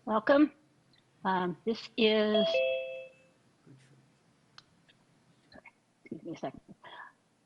Welcome. This is, excuse me a second.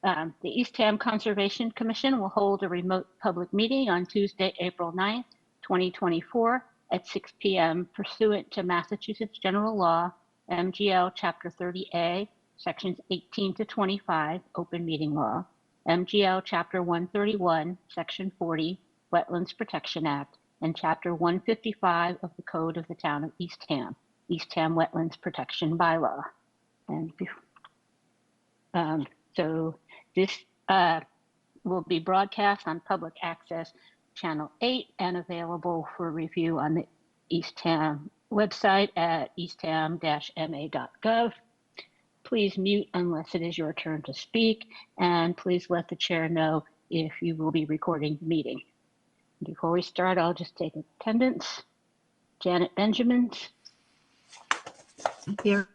The Eastham Conservation Commission will hold a remote public meeting on Tuesday, April 9th, 2024 at 6 p.m. pursuant to Massachusetts General Law, MGL Chapter 30A, Sections 18 to 25, Open Meeting Law, MGL Chapter 131, Section 40, Wetlands Protection Act, and Chapter 155 of the Code of the Town of Eastham, Eastham Wetlands Protection Bylaw. And so this will be broadcast on Public Access Channel 8 and available for review on the Eastham website at eastham-ma.gov. Please mute unless it is your turn to speak, and please let the chair know if you will be recording the meeting. Before we start, I'll just take attendance. Janet Benjamin. Here.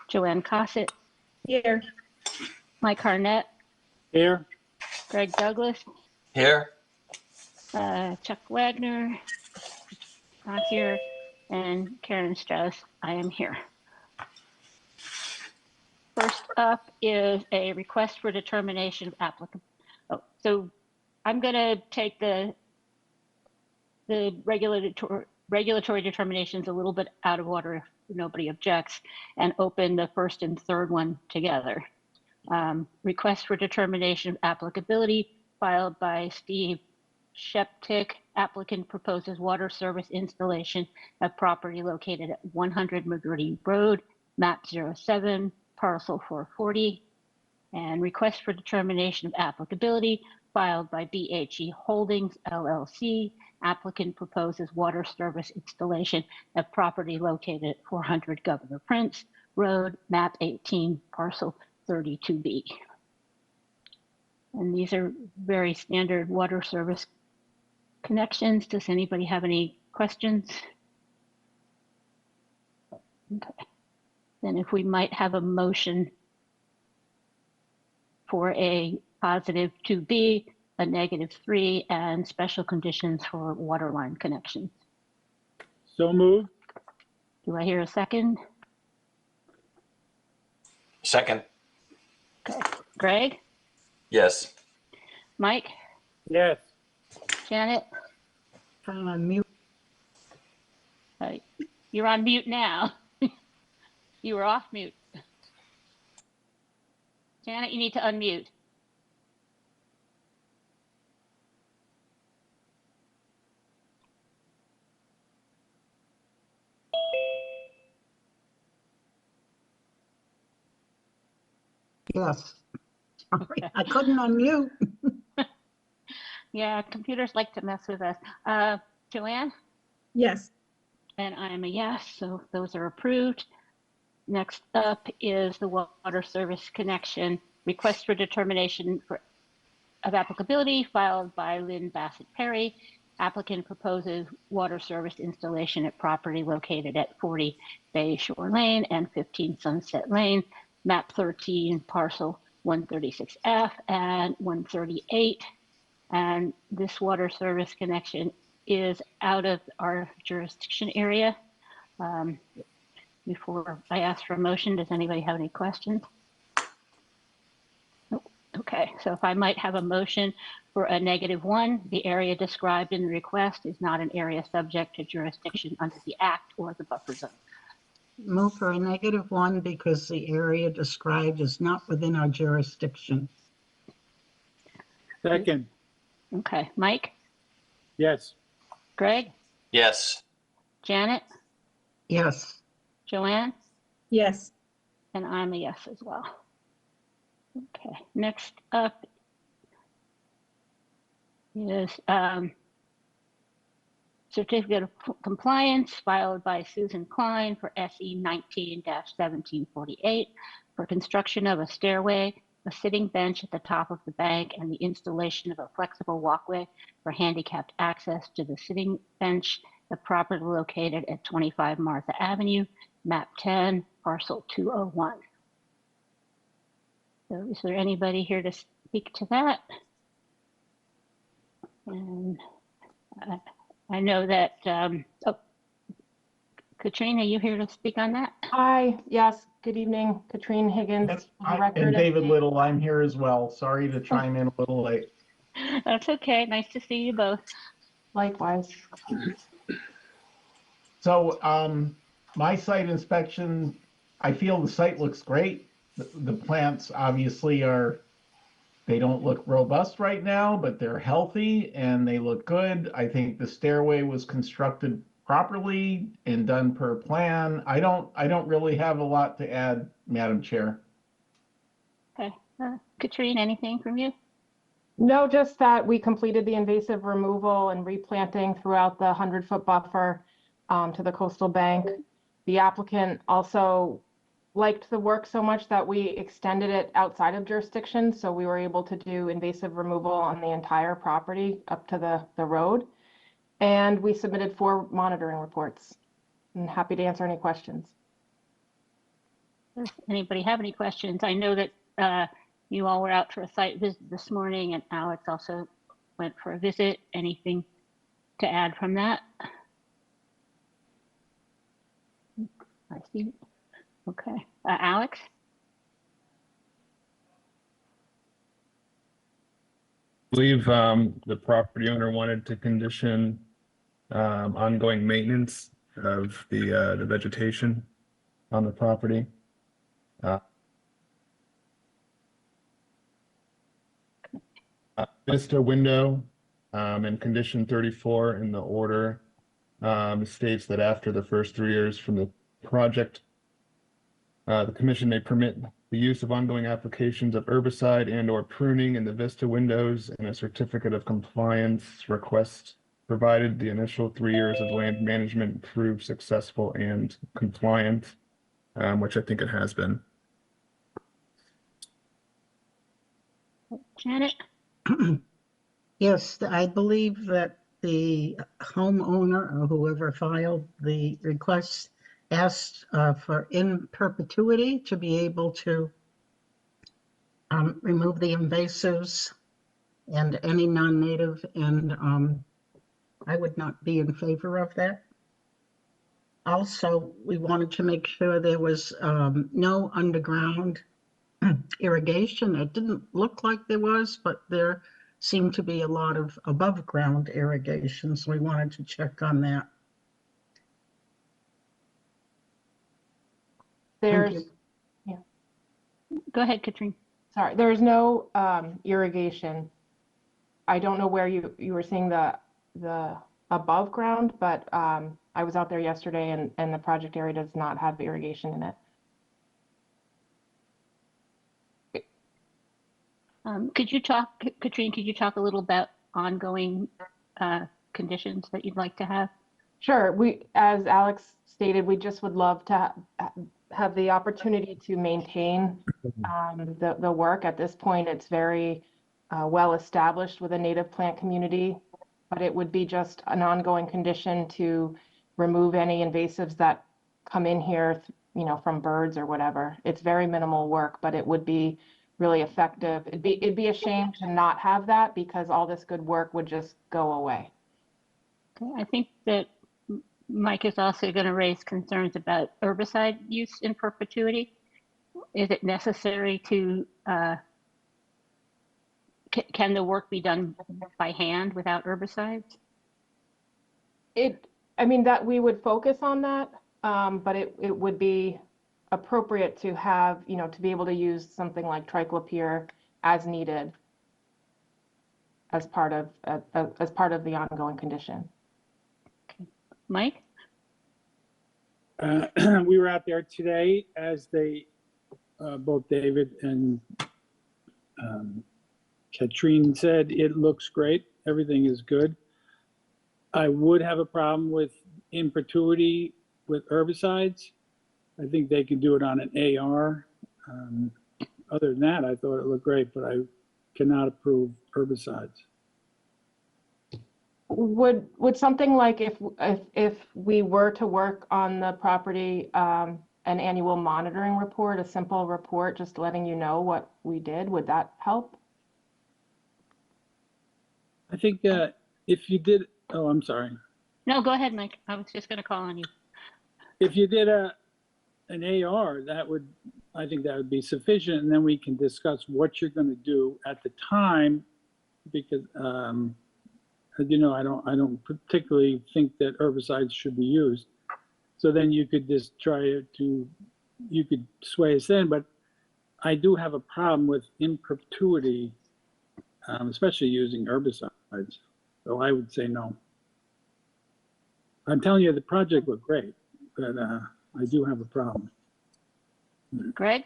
Joanne Cossett. Here. Mike Harnett. Here. Greg Douglas. Here. Chuck Wagner. Not here. And Karen Strauss. I am here. First up is a request for determination of applicant. Oh, so I'm going to take the regulatory determinations a little bit out of order if nobody objects, and open the first and third one together. Request for determination of applicability filed by Steve Sheptick. Applicant proposes water service installation at property located at 100 McGrady Road, map 07, parcel 440. And request for determination of applicability filed by BHE Holdings LLC. Applicant proposes water service installation at property located at 400 Governor Prince Road, map 18, parcel 32B. And these are very standard water service connections. Does anybody have any questions? Okay. Then if we might have a motion for a positive 2B, a negative 3, and special conditions for water line connections. So moved. Do I hear a second? Second. Okay. Greg? Yes. Mike? Yes. Janet? I'm on mute. You're on mute now. You were off mute. Janet, you need to unmute. Yes. Okay. I couldn't unmute. Yeah, computers like to mess with us. Joanne? Yes. And I'm a yes, so those are approved. Next up is the water service connection request for determination of applicability filed by Lynn Bassett Perry. Applicant proposes water service installation at property located at 40 Bay Shore Lane and 15 Sunset Lane, map 13, parcel 136F and 138. And this water service connection is out of our jurisdiction area. Before I ask for a motion, does anybody have any questions? Nope. Okay, so if I might have a motion for a -1, the area described in the request is not an area subject to jurisdiction under the Act or the buffer zone. Move for a -1 because the area described is not within our jurisdiction. Second. Okay, Mike? Yes. Greg? Yes. Janet? Yes. Joanne? Yes. And I'm a yes as well. Okay, next up is certificate of compliance filed by Susan Klein for SE 19-1748 for construction of a stairway, a sitting bench at the top of the bank, and the installation of a flexible walkway for handicapped access to the sitting bench, the property located at 25 Martha Avenue, map 10, parcel 201. So is there anybody here to speak to that? And I know that, Katrina, are you here to speak on that? Hi, yes, good evening, Katrine Higgins. Yes, For the record, and David Little, I'm here as well. Sorry to chime in a little late. That's okay. Nice to see you both. Likewise. So my site inspection, I feel the site looks great. The plants obviously they don't look robust right now, but they're healthy and they look good. I think the stairway was constructed properly and done per plan. I don't really have a lot to add, Madam Chair. Okay. Katrina, anything from you? No, just that we completed the invasive removal and replanting throughout the 100-foot buffer to the coastal bank. The applicant also liked the work so much that we extended it outside of jurisdiction. So we were able to do invasive removal on the entire property up to the road. And we submitted 4 monitoring reports. I'm happy to answer any questions. Does anybody have any questions? I know that you all were out for a site visit this morning, and Alex also went for a visit. Anything to add from that? I see. Okay. Alex? I believe the property owner wanted to condition ongoing maintenance of the vegetation on the property. Vista window in condition 34 in the order states that after the first 3 years from the project, the commission may permit the use of ongoing applications of herbicide and/or pruning in the Vista windows, and a certificate of compliance request provided the initial 3 years of land management proved successful and compliant, which I think it has been. Janet? Yes, I believe that the homeowner or whoever filed the request asked for in perpetuity to be able to remove the invasives and any non-native, and I would not be in favor of that. Also, we wanted to make sure there was no underground irrigation. It didn't look like there was, but there seemed to be a lot of above ground irrigation, so we wanted to check on that. There's, Go ahead, Katrina. sorry, there's no irrigation. I don't know where you were seeing the above ground, but I was out there yesterday and the project area does not have irrigation in it. Could you talk, Katrina, could you talk a little about ongoing conditions that you'd like to have? Sure. As Alex stated, we just would love to have the opportunity to maintain the work. At this point, it's very well established with a native plant community, but it would be just an ongoing condition to remove any invasives that come in here, from birds or whatever. It's very minimal work, but it would be really effective. It'd be a shame to not have that because all this good work would just go away. Okay, I think that Mike is also going to raise concerns about herbicide use in perpetuity. Is it necessary to, can the work be done by hand without herbicides? That we would focus on that, but it would be appropriate to have, to be able to use something like triclopyr as needed as part of the ongoing condition. Okay. Mike? We were out there today, as they, both David and Katrine said, it looks great. Everything is good. I would have a problem with in perpetuity with herbicides. I think they could do it on an AR. Other than that, I thought it looked great, but I cannot approve herbicides. Would something like if we were to work on the property, an annual monitoring report, a simple report, just letting you know what we did, would that help? I think if you did, oh, I'm sorry. No, go ahead, Mike. I was just going to call on you. If you did an AR, I think that would be sufficient, and then we can discuss what you're gonna do at the time, because, as you know, I don't particularly think that herbicides should be used. So then you could just you could sway us in, but I do have a problem with in perpetuity, especially using herbicides. So I would say no. I'm telling you, the project looked great, but I do have a problem. Greg?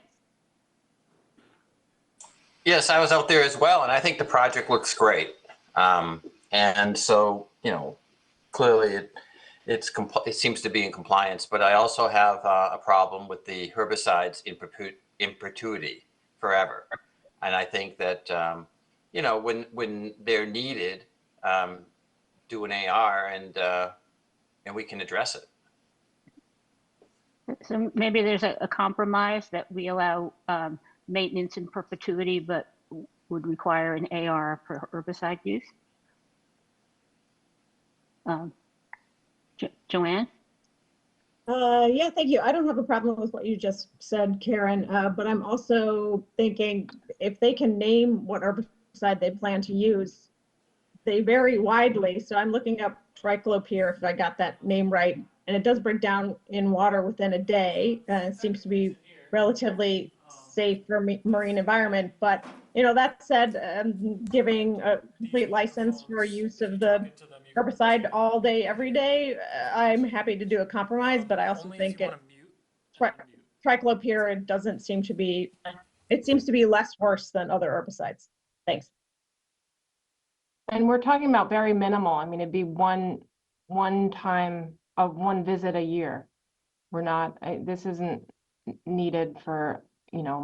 Yes, I was out there as well, and I think the project looks great. And so, you know, clearly it seems to be in compliance, but I also have a problem with the herbicides in perpetuity forever. And I think that, you know, when they're needed, do an AR and we can address it. So maybe there's a compromise that we allow maintenance in perpetuity, but would require an AR for herbicide use. Joanne? Yeah, thank you. I don't have a problem with what you just said, Karen, but I'm also thinking if they can name what herbicide they plan to use, they vary widely. So I'm looking up triclopyr, if I got that name right, and it does break down in water within a day. It seems to be relatively safe for marine environment. But, you know, that said, giving a complete license for use of the herbicide all day, every day, I'm happy to do a compromise, but I also think triclopyr, it doesn't seem to be, it seems to be less worse than other herbicides. Thanks. And we're talking about very minimal. I mean, it'd be one time of one visit a year. We're not, this isn't needed for, you know,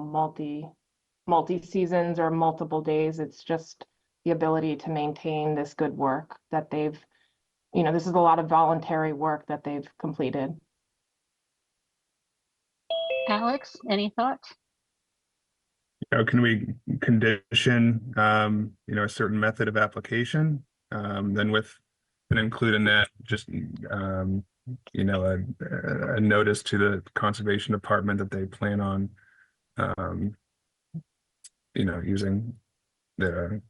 multi seasons or multiple days. It's just the ability to maintain this good work that they've, you know, this is a lot of voluntary work that they've completed. Alex, any thoughts? You know, can we condition, you know, a certain method of application, then include in that just, you know, a notice to the conservation department that they plan on, you know, using the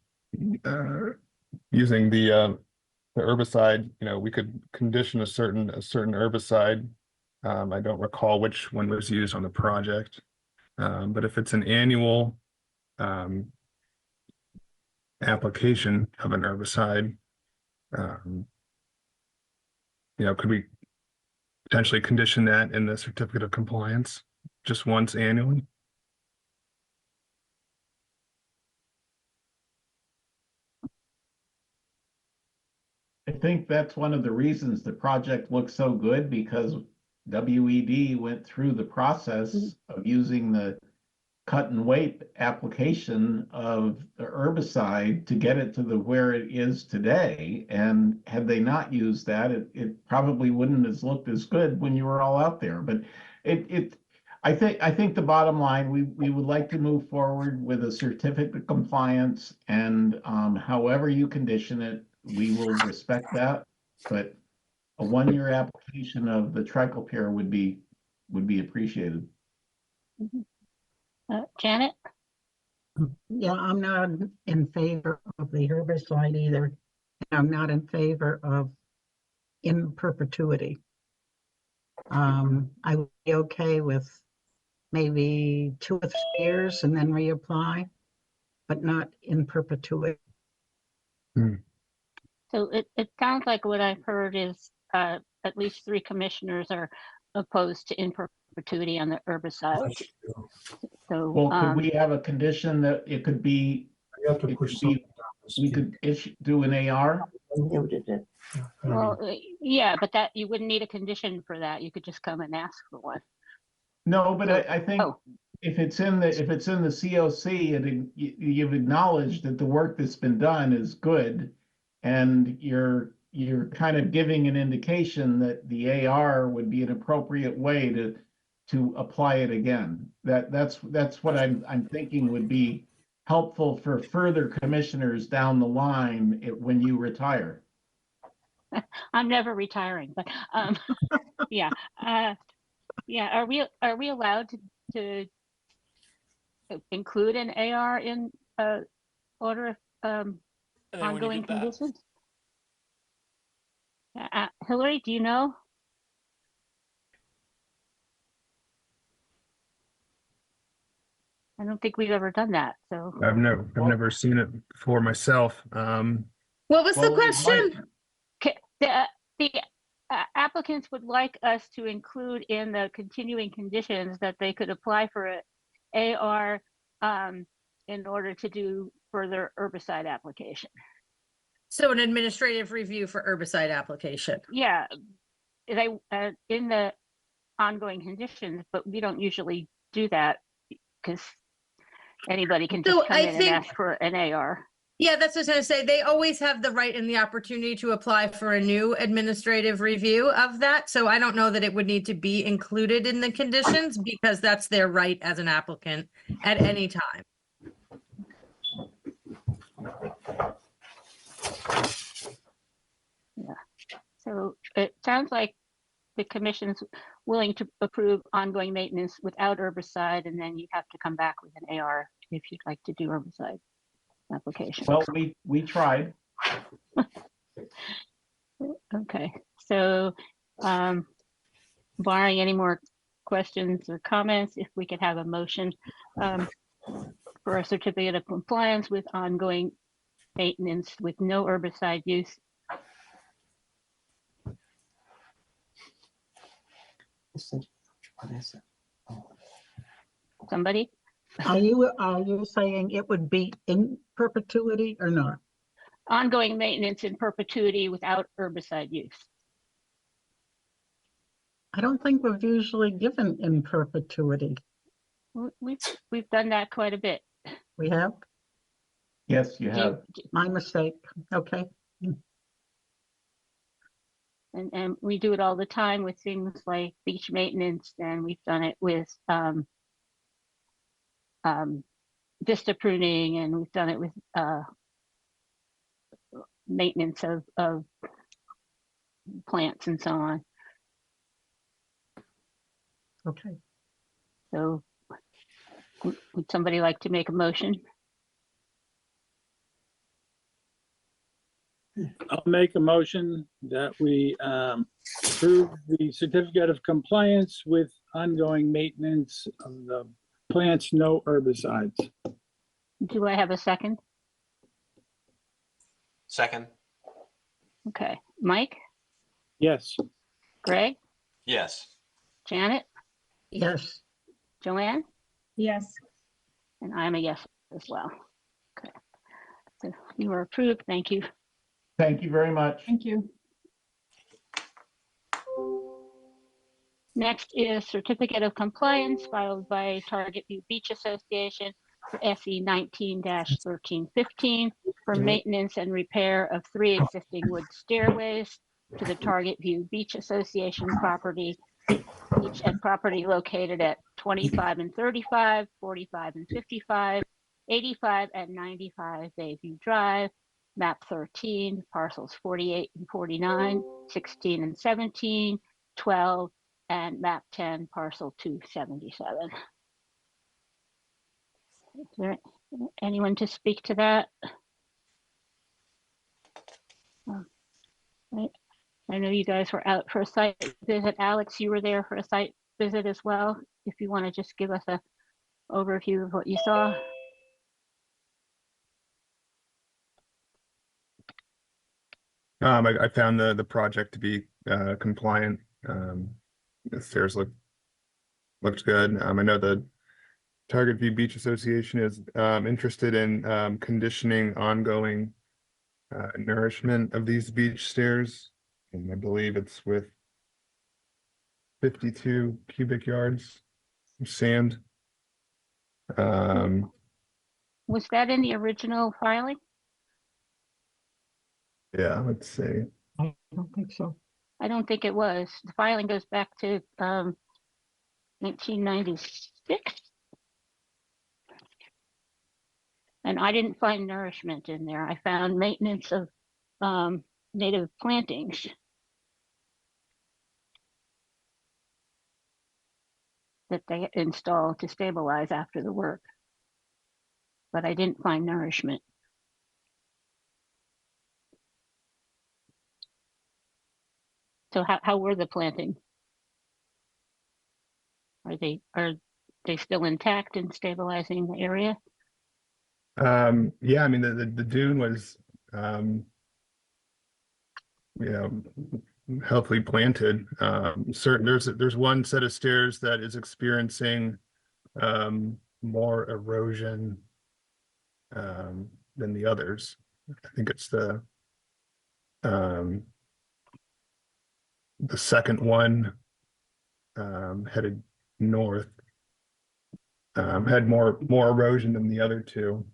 herbicide. You know, we could condition a certain herbicide. I don't recall which one was used on the project, but if it's an annual application of an herbicide, you know, could we potentially condition that in the certificate of compliance just once annually? I think that's one of the reasons the project looks so good, because WED went through the process of using the cut and weight application of the herbicide to get it to where it is today. And had they not used that, it probably wouldn't have looked as good when you were all out there. But I think the bottom line, we would like to move forward with a certificate of compliance, and however you condition it, we will respect that. But a one-year application of the triclopyr would be appreciated. Janet? Yeah, I'm not in favor of the herbicide either. I'm not in favor of in perpetuity. I would be okay with maybe 2 or 3 years and then reapply, but not in perpetuity. So it sounds like what I've heard is at least 3 commissioners are opposed to in perpetuity on the herbicide. So Well, could we have a condition that it could be, we could do an AR? well, yeah, but that you wouldn't need a condition for that. You could just come and ask for one. No, but I think Oh. if it's in the COC, and you've acknowledged that the work that's been done is good, and you're kind of giving an indication that the AR would be an appropriate way to apply it again. That's what I'm thinking would be helpful for further commissioners down the line when you retire. I'm never retiring, but, yeah, yeah, are we allowed to include an AR in, order of, And then when you ongoing get that, conditions? Hillary, do you know? I don't think we've ever done that, so. I've never seen it before myself. What was the Well, we might- question? The applicants would like us to include in the continuing conditions that they could apply for a AR in order to do further herbicide application. So an administrative review for herbicide application. Yeah, they in the ongoing conditions, but we don't usually do that because anybody can So just come I in and think- ask for an AR. Yeah, that's what I was gonna say. They always have the right and the opportunity to apply for a new administrative review of that. So I don't know that it would need to be included in the conditions because that's their right as an applicant at any time. So it sounds like the commission's willing to approve ongoing maintenance without herbicide, and then you have to come back with an AR if you'd like to do herbicide application. Well, we tried. Okay, so barring any more questions or comments, if we could have a motion for a certificate of compliance with ongoing maintenance with no herbicide use. Somebody? Are you saying it would be in perpetuity or not? Ongoing maintenance in perpetuity without herbicide use. I don't think we've usually given in perpetuity. We've done that quite a bit. We have? Yes, you have. My mistake. Okay. And we do it all the time with things like beach maintenance, and we've done it with vista pruning, and we've done it with maintenance of plants and so on. Okay. So would somebody like to make a motion? I'll make a motion that we approve the certificate of compliance with ongoing maintenance of the plants, no herbicides. Do I have a second? Second? Okay, Mike, Yes. Greg, Yes. Janet, Yes. Joanne, Yes. and I'm a yes as well. Okay, so you are approved. Thank you. Thank you very much. Thank you. Next is certificate of compliance filed by Target View Beach Association for SE 19-1315 for maintenance and repair of 3 existing wood stairways to the Target View Beach Association property, each at property located at 25 and 35, 45 and 55, 85 and 95 Bayview Drive, map 13, parcels 48 and 49, 16 and 17, 12, and map 10, parcel 277. Is there anyone to speak to that? Right. I know you guys were out for a site visit. Alex, you were there for a site visit as well. If you want to just give us a overview of what you saw. I found the project to be compliant. The stairs looked good. I know the Target View Beach Association is interested in conditioning ongoing nourishment of these beach stairs, and I believe it's with 52 cubic yards of sand. Was that in the original filing? Yeah, let's see. I don't think so. I don't think it was. The filing goes back to 1996. And I didn't find nourishment in there. I found maintenance of native plantings that they installed to stabilize after the work, but I didn't find nourishment. So how were the plantings? Are they still intact and stabilizing the area? Yeah, I mean, the dune was, you know, healthily planted. Certain, there's one set of stairs that is experiencing, more erosion, than the others. I think it's the second one, headed north, had more erosion than the other two.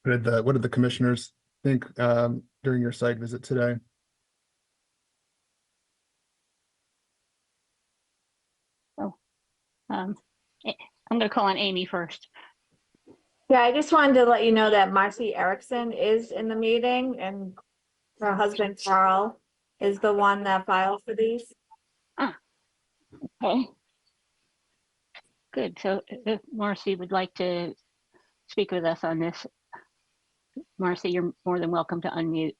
What did the commissioners think, during your site visit today? I'm going to call on Amy first. Yeah, I just wanted to let you know that Marcy Erickson is in the meeting and her husband Carl is the one that filed for these. Okay. Good. So if Marcy would like to speak with us on this, Marcy, you're more than welcome to unmute.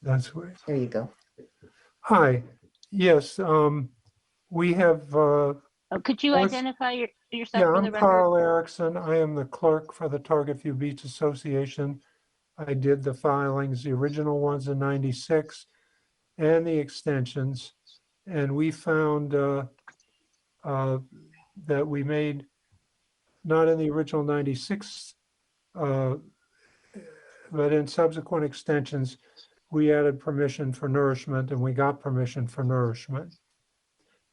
That's right. There you go. Hi, yes, we have, Could you Yes. identify yourself yeah, for the I'm record? Carl Erickson. I am the clerk for the Target View Beach Association. I did the filings, the original ones in 96 and the extensions. And we found that we made, not in the original 96, but in subsequent extensions, we added permission for nourishment and we got permission for nourishment.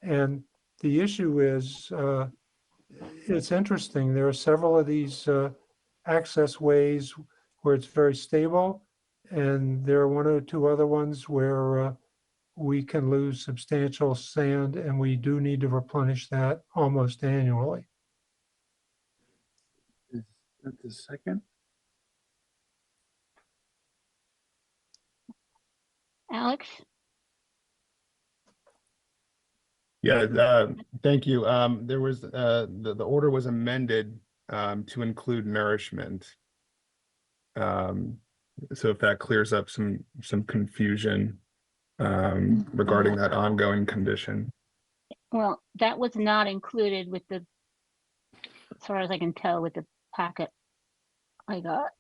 And the issue is, it's interesting. There are several of these access ways where it's very stable. And there are one or two other ones where we can lose substantial sand and we do need to replenish that almost annually. Is that the second? Alex? Yeah, thank you. There was, the order was amended, to include nourishment. So if that clears up some confusion, regarding that ongoing condition. Well, that was not included with the, as far as I can tell, with the packet I got.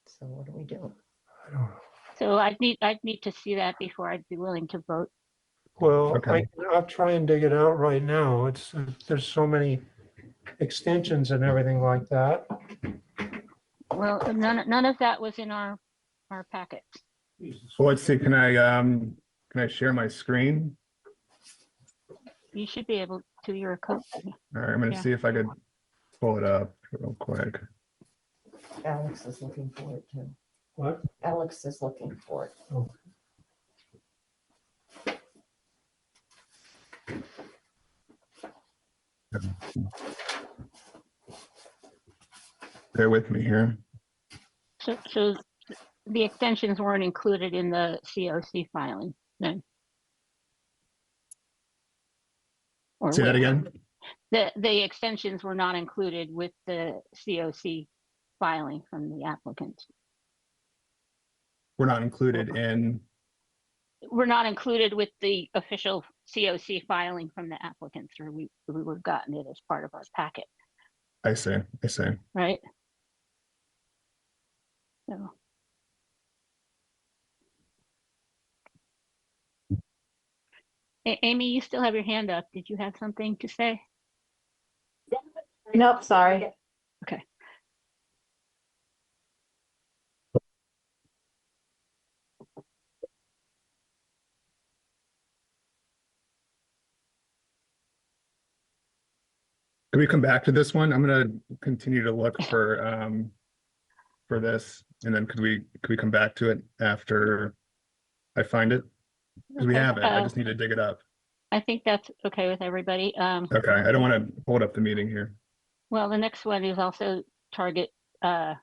So what do we do? I don't know. So I'd need to see that before I'd be willing to vote. Well, Okay. I'll try and dig it out right now. There's so many extensions and everything like that. Well, none of that was in our packet. Well, let's see, can I share my screen? You should be able to. Your code. All right, I'm gonna Yeah. see if I could pull it up real quick. Alex is looking for it too. What? Alex is looking for it. Oh. Bear with me here. So the extensions weren't included in the COC filing then? Or Say that were- again? The extensions were not included with the COC filing from the applicant. We're not included in, Were not included with the official COC filing from the applicants, or we would have gotten it as part of our packet, I see. right? So. Amy, you still have your hand up. Did you have something to say? Nope, sorry. Okay. Can we come back to this one? I'm gonna continue to look for this, and then could we come back to it after I find it? Because we Okay, have it, I just need to dig it up. I think that's okay with everybody. Okay, I don't want to hold up the meeting here. Well, the next one is also Target Yeah,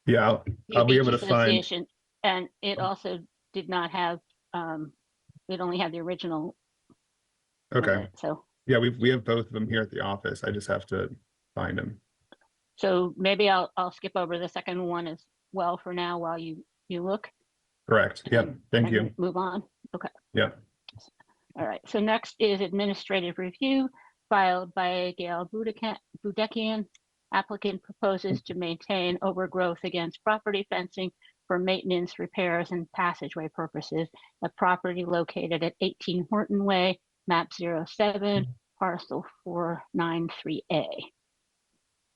I'll be Beach able to find, Association, and it also did not have, it only had the original. okay, So, yeah, we have both of them here at the office. I just have to find them. so maybe I'll skip over the second one as well for now while you look. Correct, yep, thank and you. Move on. Okay. Yep. All right. So next is administrative review filed by Gail Budekian. Applicant proposes to maintain overgrowth against property fencing for maintenance, repairs, and passageway purposes. A property located at 18 Horton Way, map 07, parcel 493A.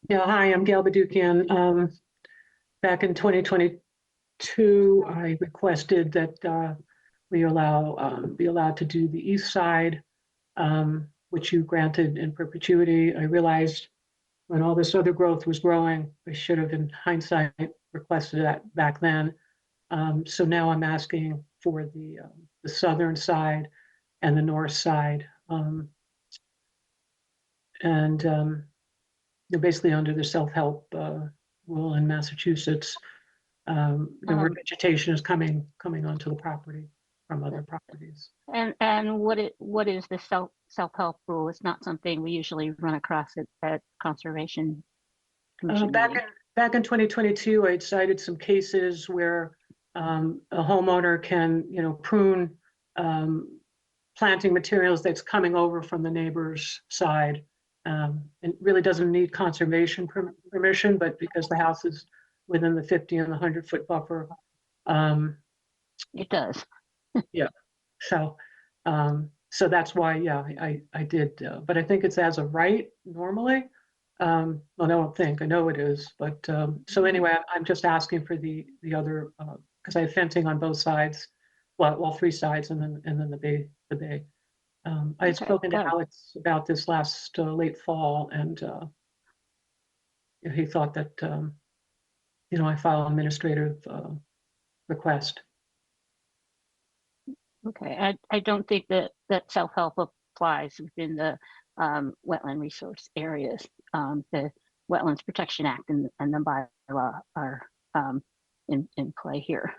Yeah, hi, I'm Gail Badukian. Back in 2022, I requested that we be allowed to do the east side, which you granted in perpetuity. I realized when all this other growth was growing, I should have, in hindsight, requested that back then. So now I'm asking for the southern side and the north side. They're basically under the self-help rule in Massachusetts. The vegetation is coming onto the property from other properties. And what is the self-help rule? It's not something we usually run across at Conservation Commission. Back in 2022, I cited some cases where a homeowner can, prune planting materials that's coming over from the neighbor's side. It really doesn't need conservation permission, but because the house is within the 50 and the 100-foot buffer. It does. Yeah. So that's why, yeah, I did, but I think it's as a right normally. Well, I don't think, I know it is, but so anyway, I'm just asking for the other, because I have fencing on both sides, well, three sides, and then the bay. I had spoken to Alex about this last late fall, and he thought that I file an administrative request. Okay, I don't think that self-help applies within the wetland resource areas. The Wetlands Protection Act and the bylaw are in play here,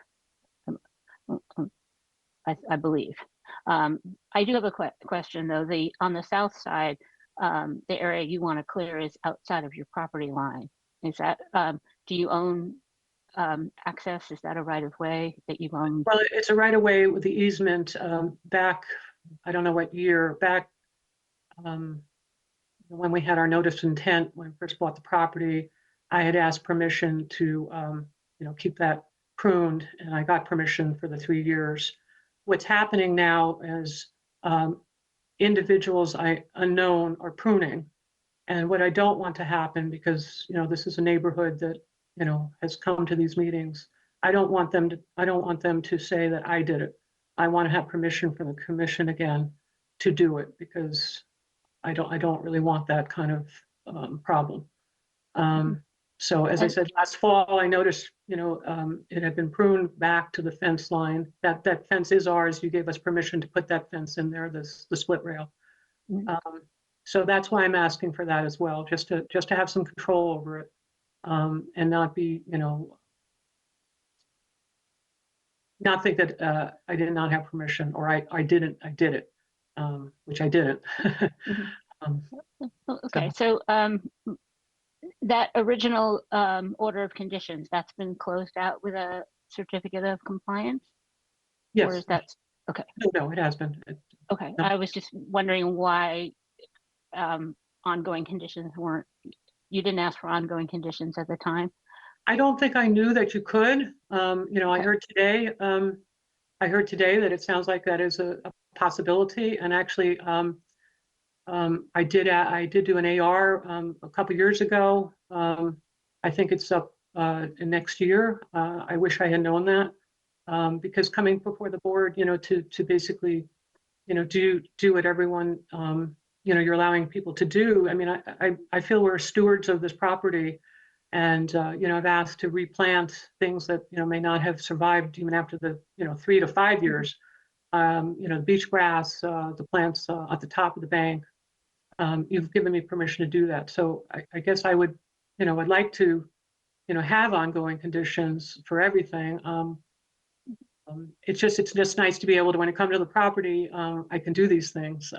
I believe. I do have a question though. On the south side, the area you want to clear is outside of your property line. Is that, do you own access? Is that a right of way that you own? Well, it's a right of way with the easement back, I don't know what year, back when we had our notice of intent, when we first bought the property, I had asked permission to keep that pruned, and I got permission for the 3 years. What's happening now is individuals unknown are pruning, and what I don't want to happen, because this is a neighborhood that has come to these meetings. I don't want them to say that I did it. I want to have permission from the commission again to do it, because I don't really want that kind of problem. So as I said, last fall, I noticed, it had been pruned back to the fence line. That fence is ours. You gave us permission to put that fence in there, the split rail. So that's why I'm asking for that as well, just to have some control over it, and not be, not think that I did not have permission, or I did it, which I didn't. Okay, so that original order of conditions, that's been closed out with a certificate of compliance? Yes. Or is that, okay. No, it has been. Okay, No. I was just wondering why ongoing conditions you didn't ask for ongoing conditions at the time? I don't think I knew that you could. I heard today that it sounds like that is a possibility. And actually, I did do an AR a couple years ago. I think it's up next year. I wish I had known that, because coming before the board, to basically, do what everyone, you're allowing people to do. I mean, I feel we're stewards of this property, and I've asked to replant things that may not have survived even after the 3 to 5 years. The beach grass, the plants at the top of the bank. You've given me permission to do that, so I guess I would, I'd like to, have ongoing conditions for everything. It's just nice to be able to, when it comes to the property, I can do these things.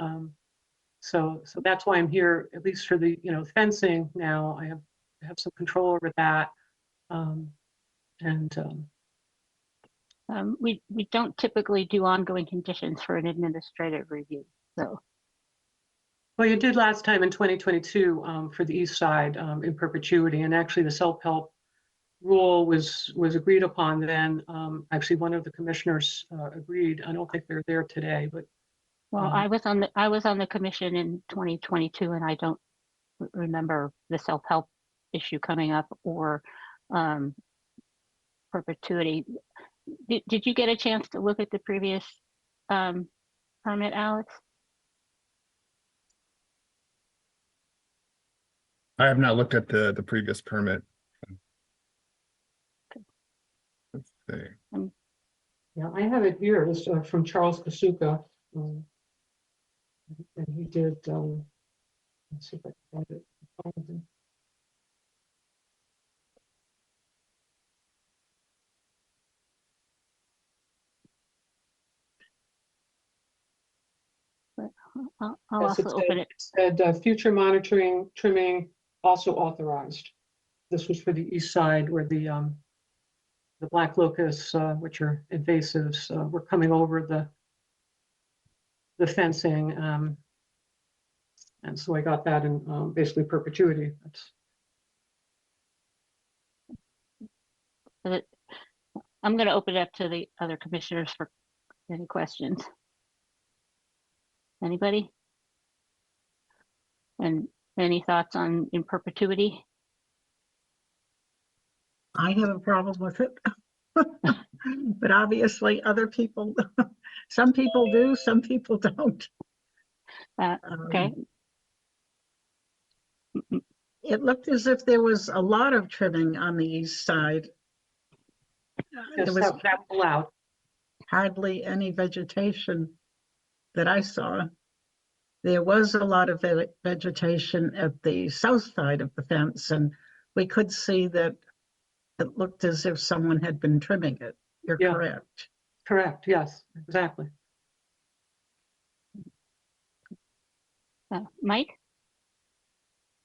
So that's why I'm here, at least for the, fencing now. I have some control over that. We don't typically do ongoing conditions for an administrative review, so. Well, you did last time in 2022 for the east side in perpetuity, and actually the self-help rule was agreed upon then. Actually, one of the commissioners agreed. I don't think they're there today, but. Well, I was on the commission in 2022, and I don't remember the self-help issue coming up or perpetuity. Did you get a chance to look at the previous permit, Alex? I have not looked at the previous permit. Let's see. Yeah, I have it here. It's from Charles Kasuka. And he did, let's see if I can find it. I'll Yes, also open it. It said future monitoring, trimming also authorized. This was for the east side where the black locusts, which are invasives, were coming over the fencing. And so I got that in basically perpetuity. I'm going to open it up to the other commissioners for any questions. Anybody? And any thoughts on in perpetuity? I have a problem with it. But obviously other people, some people do, some people don't. Okay. It looked as if there was a lot of trimming on the east side. Yes, There was that was allowed. hardly any vegetation that I saw. There was a lot of vegetation at the south side of the fence, and we could see that it looked as if someone had been trimming it. You're Yeah. correct. Correct, yes, exactly. Mike?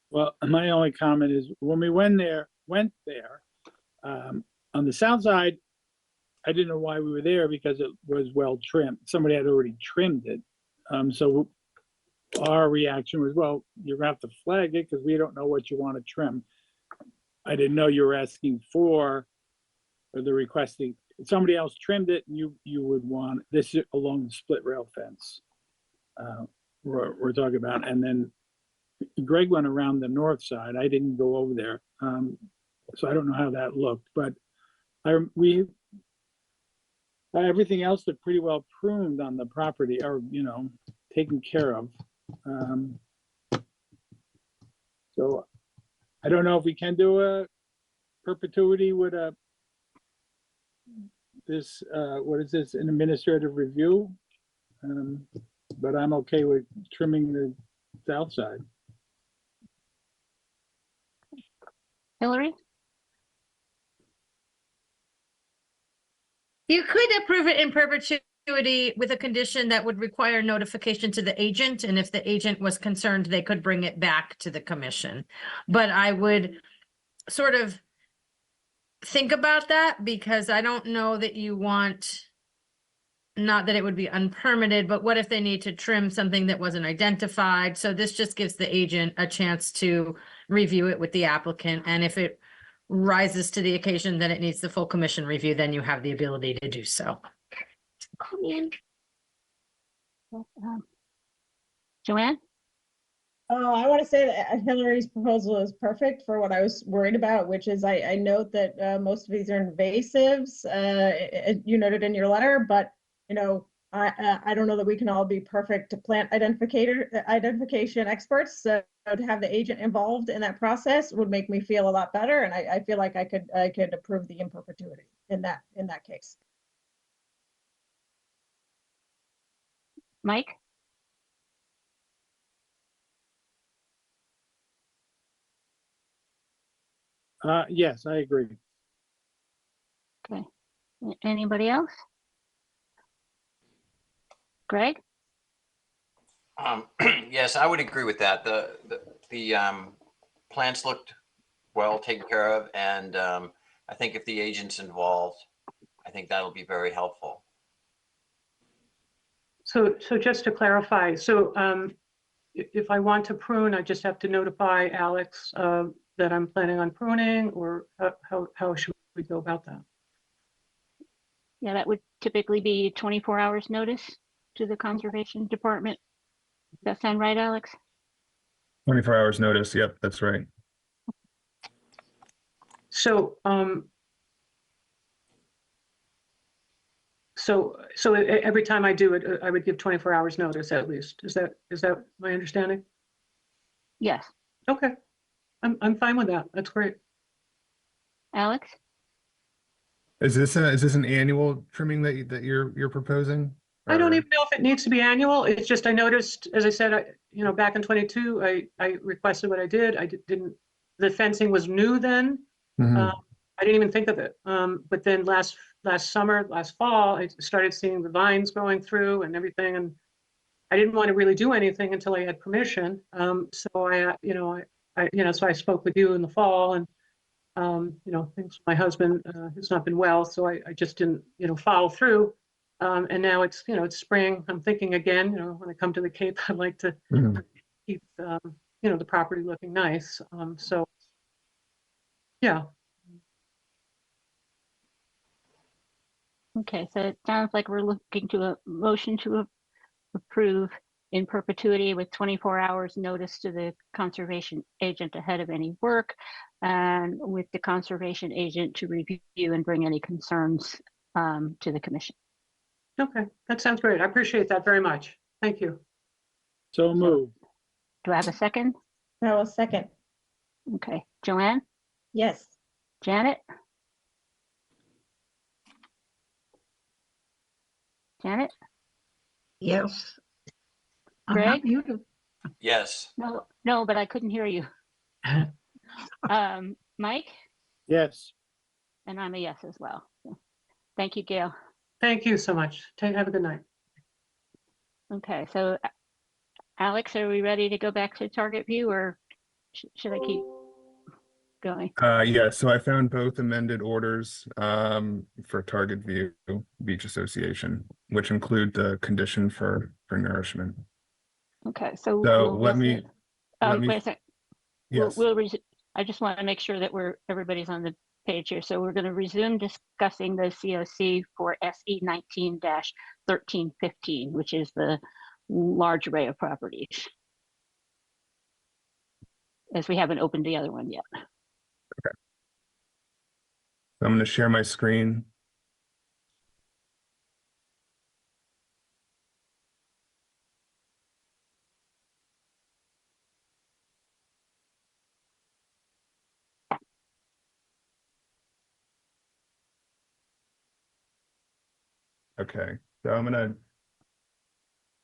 Well, my only comment is when we went there, on the south side, I didn't know why we were there because it was well trimmed. Somebody had already trimmed it. So our reaction was, well, you're gonna have to flag it because we don't know what you want to trim. I didn't know you were asking for, or the requesting, somebody else trimmed it and you would want this along the split rail fence. We're talking about, and then Greg went around the north side. I didn't go over there. So I don't know how that looked, but everything else looked pretty well pruned on the property, or, taken care of. So I don't know if we can do a perpetuity with what is this, an administrative review? But I'm okay with trimming the south side. Hillary? You could approve it in perpetuity with a condition that would require notification to the agent, and if the agent was concerned, they could bring it back to the commission. But I would sort of think about that, because I don't know that you want, not that it would be unpermitted, but what if they need to trim something that wasn't identified? So this just gives the agent a chance to review it with the applicant, and if it rises to the occasion that it needs the full commission review, then you have the ability to do so. Joanne? Oh, I want to say that Hillary's proposal is perfect for what I was worried about, which is I note that most of these are invasives, you noted in your letter, but I don't know that we can all be perfect plant identification experts. So to have the agent involved in that process would make me feel a lot better. And I feel like I could approve the in perpetuity in that case. Mike? Yes, I agree. Okay. Anybody else? Greg? Yes, I would agree with that. The plants looked well taken care of, and I think if the agent's involved, I think that'll be very helpful. So just to clarify, so if I want to prune, I just have to notify Alex that I'm planning on pruning, or how should we go about that? Yeah, that would typically be 24 hours notice to the Conservation Department. Does that sound right, Alex? 24 hours notice. Yep, that's right. So so every time I do it, I would give 24 hours notice at least. Is that my understanding? Yes. Okay, I'm fine with that. That's great. Alex? Is this an annual trimming that you're proposing? I don't Or- even know if it needs to be annual. It's just I noticed, as I said, back in 22, I requested what I did. I didn't. The fencing was new then. Mhm. I didn't even think of it. But then last fall, I started seeing the vines growing through and everything, and I didn't want to really do anything until I had permission. So so I spoke with you in the fall, and things. My husband has not been well, so I just didn't follow through. And now it's spring. I'm thinking again. When I come to the Cape, I'd like to Mhm. keep the property looking nice. So yeah. Okay, so it sounds like we're looking to a motion to approve in perpetuity with 24 hours notice to the conservation agent ahead of any work, and with the conservation agent to review and bring any concerns to the commission. Okay, that sounds great. I appreciate that very much. Thank you. So moved. Do I have a second? I will second. Okay, Joanne? Yes. Janet? Janet? Yes. I'm Greg? not muted. Yes. No, but I couldn't hear you. Mike? Yes. And I'm a yes as well. So, thank you, Gail. Thank you so much. Have a good night. Okay, so Alex, are we ready to go back to target view, or should I keep going? Yeah, so I found both amended orders for Target View Beach Association, which include the condition for nourishment. Okay, so So we'll let me wait a sec. yes. I just want to make sure that everybody's on the page here. So we're going to resume discussing the COC for SE 19-1315, which is the large array of properties, as we haven't opened the other one yet. Okay. So I'm going to share my screen. Okay, so I'm going to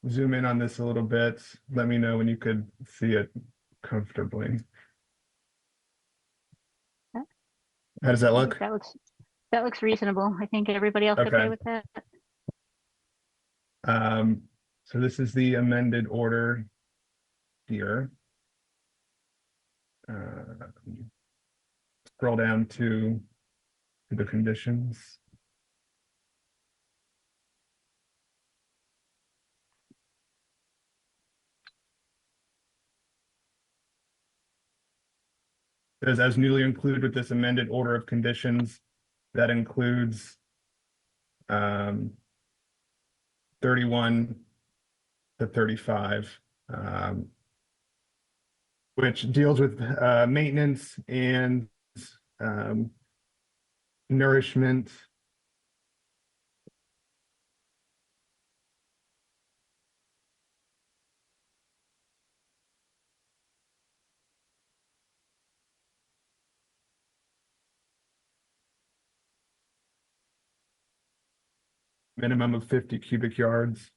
zoom in on this a little bit. Let me know when you could see it comfortably. How does that look? That looks reasonable. I think everybody else Okay. okay with that? So this is the amended order here. Scroll down to the conditions. Says as newly included with this amended order of conditions, that includes 31 to 35, which deals with maintenance and nourishment. minimum of 50 cubic yards.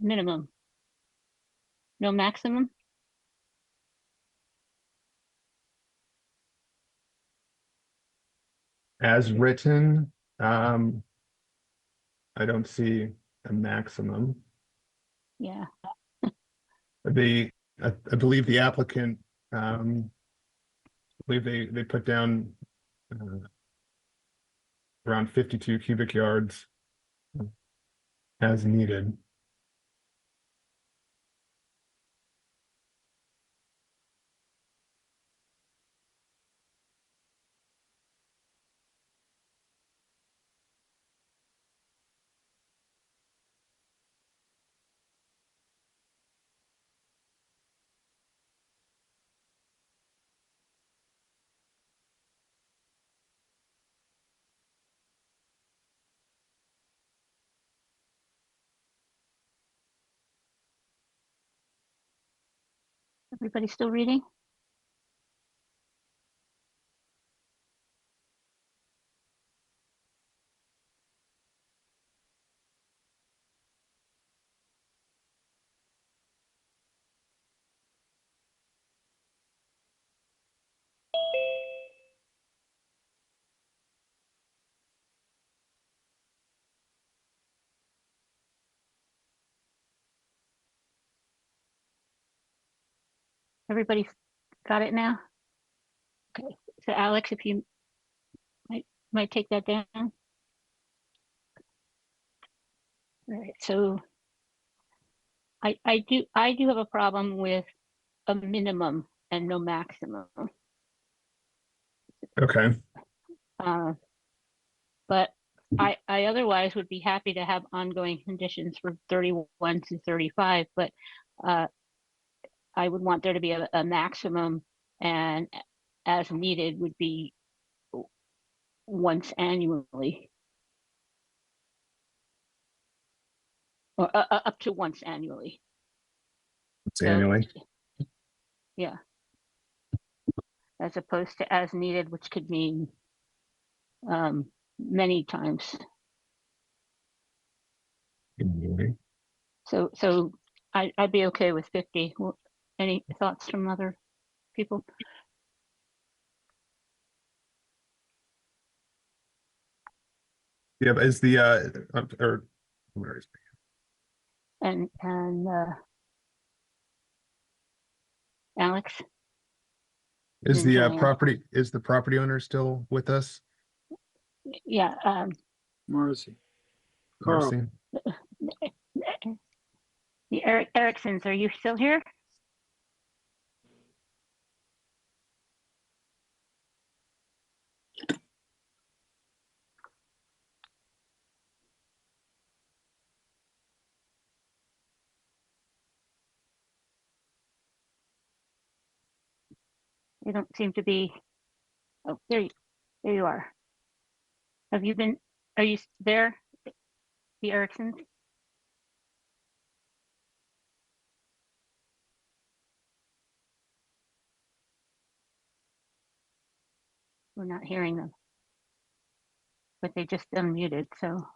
Minimum. No maximum? As written, I don't see a maximum. Yeah. I believe the applicant, I believe they put down around 52 cubic yards as needed. Everybody still reading? Everybody got it now? Okay. So Alex, if you might take that down. All right. So I do have a problem with a minimum and no maximum. Okay. But I otherwise would be happy to have ongoing conditions for 31 to 35, but I would want there to be a maximum, and as needed would be once annually. Or up to once annually. It's annually. Yeah. As opposed to as needed, which could mean many times. So I'd be okay with 50. Any thoughts from other people? Yeah, but is the or where is And Alex? is the Joanne. property owner still with us? Yeah. Marcy. Carl. Marcy? The Ericksons, are you still here? You don't seem to be. Oh, there you are. Are you there, the Ericksons? We're not hearing them, but they just unmuted, so.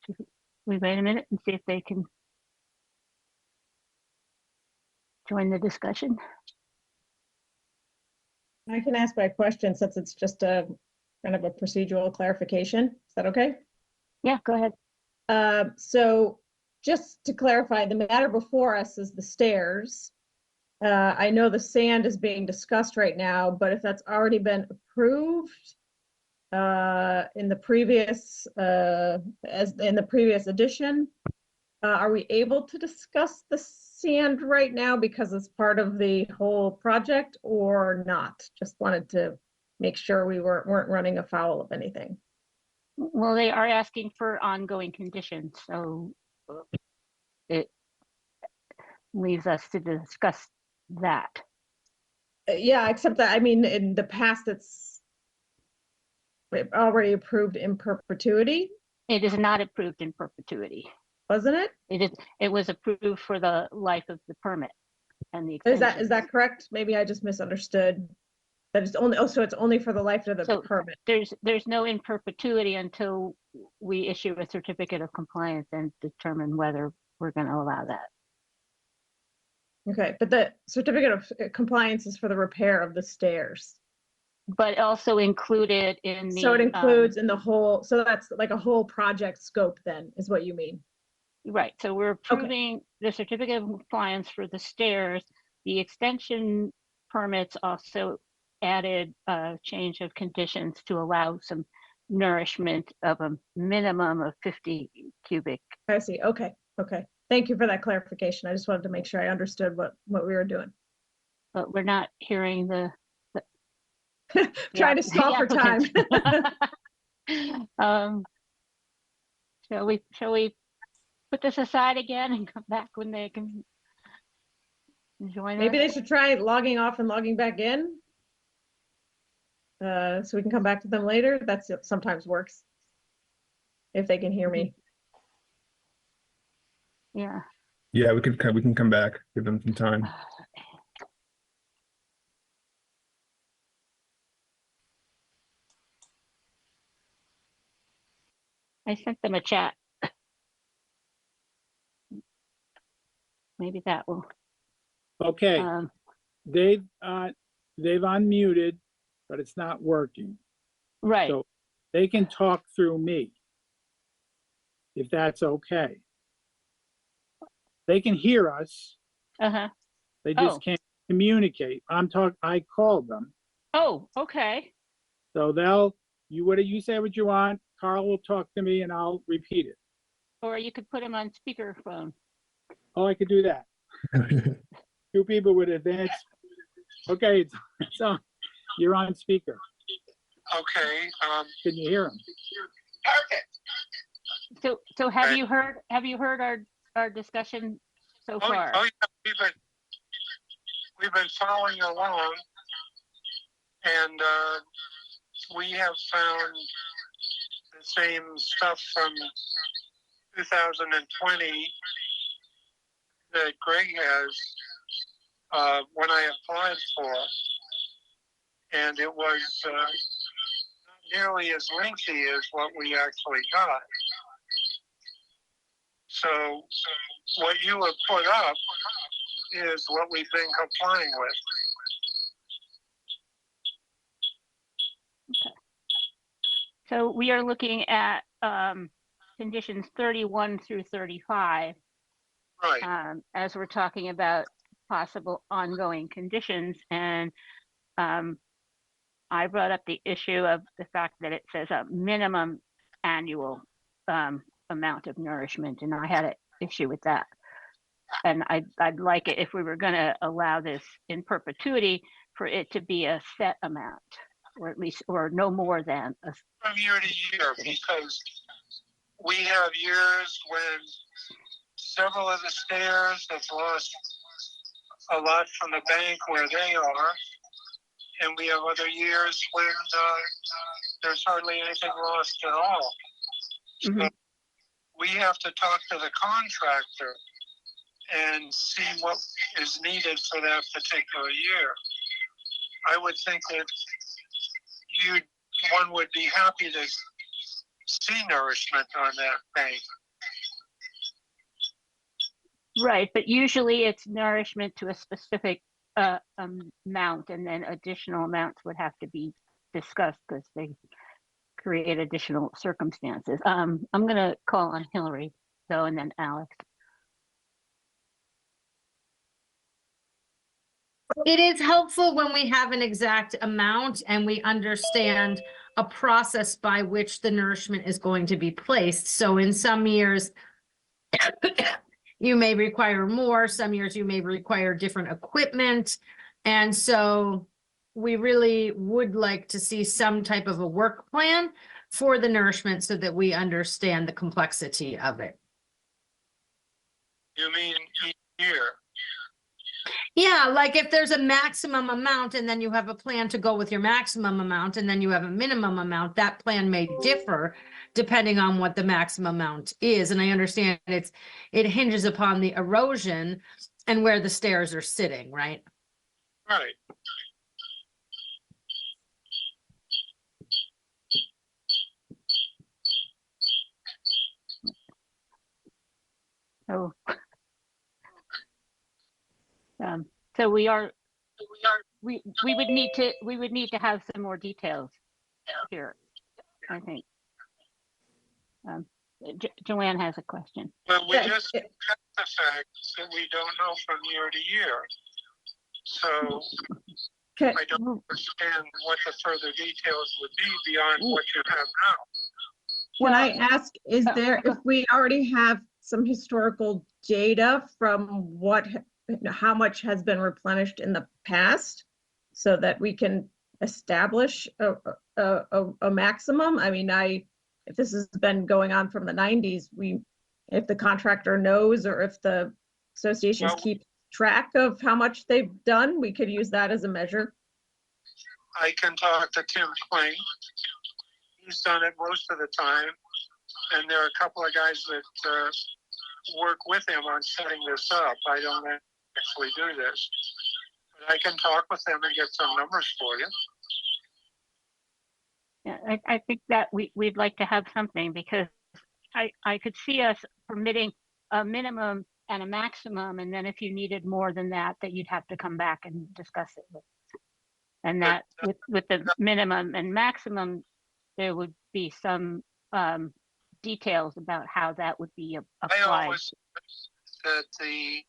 Should we wait a minute and see if they can join the discussion? I can ask my question since it's just a kind of a procedural clarification. Is that okay? Yeah, go ahead. So just to clarify, the matter before us is the stairs. I know the sand is being discussed right now, but if that's already been approved in the previous edition, are we able to discuss the sand right now because it's part of the whole project or not? Just wanted to make sure we weren't running afoul of anything. Well, they are asking for ongoing conditions, so it leaves us to discuss that. Yeah, except that, I mean, in the past, it's already approved in perpetuity, It is not approved in perpetuity. wasn't it? It was approved for the life of the permit and the Is extension. that correct? Maybe I just misunderstood. That it's only, oh, so it's only for the life of the So permit. there's no in perpetuity until we issue a certificate of compliance and determine whether we're going to allow that. Okay, but the certificate of compliance is for the repair of the stairs. But also included in the. So it includes in the whole, so that's like a whole project scope then, is what you mean? Right, so we're approving the certificate of compliance for the stairs. The extension permits also added a change of conditions to allow some nourishment of a minimum of 50 cubic. I see, okay, okay. Thank you for that clarification. I just wanted to make sure I understood what we were doing. But we're not hearing the Trying to stall for time. Shall we put this aside again and come back when they can join Maybe us? they should try logging off and logging back in. So we can come back to them later. That's sometimes works. If they can hear me. Yeah. Yeah, we can come back, give them some time. I sent them a chat. Maybe that will. Okay, they've unmuted, but it's not working. Right. So they can talk through me, if that's okay. They can hear us. Uh-huh. They just Oh. can't communicate. I called them. Oh, okay. So you say what you want. Carl will talk to me and I'll repeat it. Or you could put them on speakerphone. Oh, I could do that. Two people with advanced. Okay, it's on. You're on speaker. Okay. Can you hear him? So have you heard our discussion so far? Oh yeah, we've been following along, and we have found the same stuff from 2020 that Greg has when I applied for, and it was not nearly as lengthy as what we actually got. So what you have put up is what we've been complying with. So we are looking at conditions 31 through 35. Right. As we're talking about possible ongoing conditions. And I brought up the issue of the fact that it says a minimum annual amount of nourishment, and I had an issue with that. And I'd like it if we were going to allow this in perpetuity for it to be a set amount, or at least, or no more than a. From year to year, because we have years when several of the stairs have lost a lot from the bank where they are, and we have other years when there's hardly anything lost at all. Mm-hmm. So we have to talk to the contractor and see what is needed for that particular year. I would think that one would be happy to see nourishment on that bank. Right, but usually it's nourishment to a specific amount, and then additional amounts would have to be discussed because they create additional circumstances. I'm going to call on Hillary, though, and then Alex. It is helpful when we have an exact amount and we understand a process by which the nourishment is going to be placed. So in some years, you may require more, some years you may require different equipment. And so we really would like to see some type of a work plan for the nourishment so that we understand the complexity of it. You mean each year? Yeah, like if there's a maximum amount and then you have a plan to go with your maximum amount and then you have a minimum amount, that plan may differ depending on what the maximum amount is. And I understand it hinges upon the erosion and where the stairs are sitting, right? Right. So, so we would need to have some more details here, I think. Joanne has a question. Well, we just have the fact that we don't know from year to year. So Okay. I don't understand what the further details would be beyond what you have now. Can I ask, is there, if we already have some historical data from how much has been replenished in the past so that we can establish a maximum? I mean, if this has been going on from the 90s, if the contractor knows or if the associations keep track of how much they've done, we could use that as a measure. I can talk to Tim Kling. He's done it most of the time. And there are a couple of guys that work with him on setting this up. I don't actually do this. But I can talk with them and get some numbers for you. Yeah, I think that we'd like to have something, because I could see us permitting a minimum and a maximum, and then if you needed more than that you'd have to come back and discuss it with. And that with the minimum and maximum, there would be some details about how that would be applied. I always said that the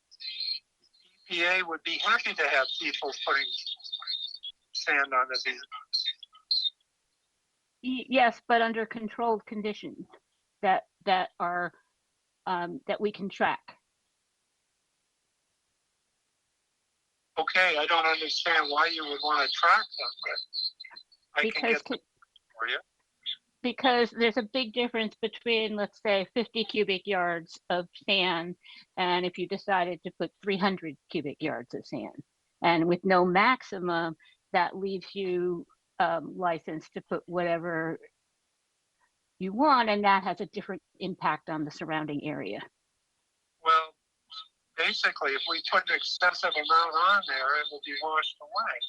EPA would be happy to have people putting sand on the beach. Yes, but under controlled conditions that are that we can track. Okay, I don't understand why you would want to track them, but I can get them for you. Because there's a big difference between, let's say, 50 cubic yards of sand, and if you decided to put 300 cubic yards of sand. And with no maximum, that leaves you license to put whatever you want, and that has a different impact on the surrounding area. Well, basically, if we put an excessive amount on there, it will be washed away.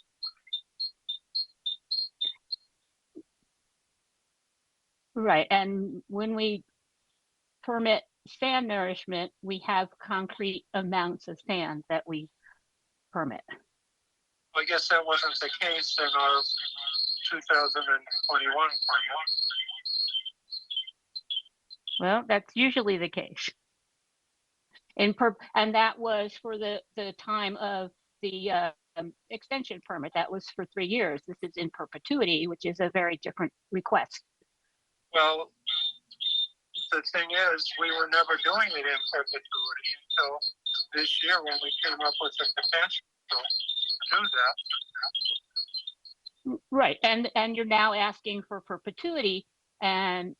Right, and when we permit sand nourishment, we have concrete amounts of sand that we permit. I guess that wasn't the case in our 2021 plan. Well, that's usually the case. And that was for the time of the extension permit. That was for 3 years. This is in perpetuity, which is a very different request. Well, the thing is, we were never doing it in perpetuity until this year when we came up with the potential to do that. Right, and you're now asking for perpetuity, and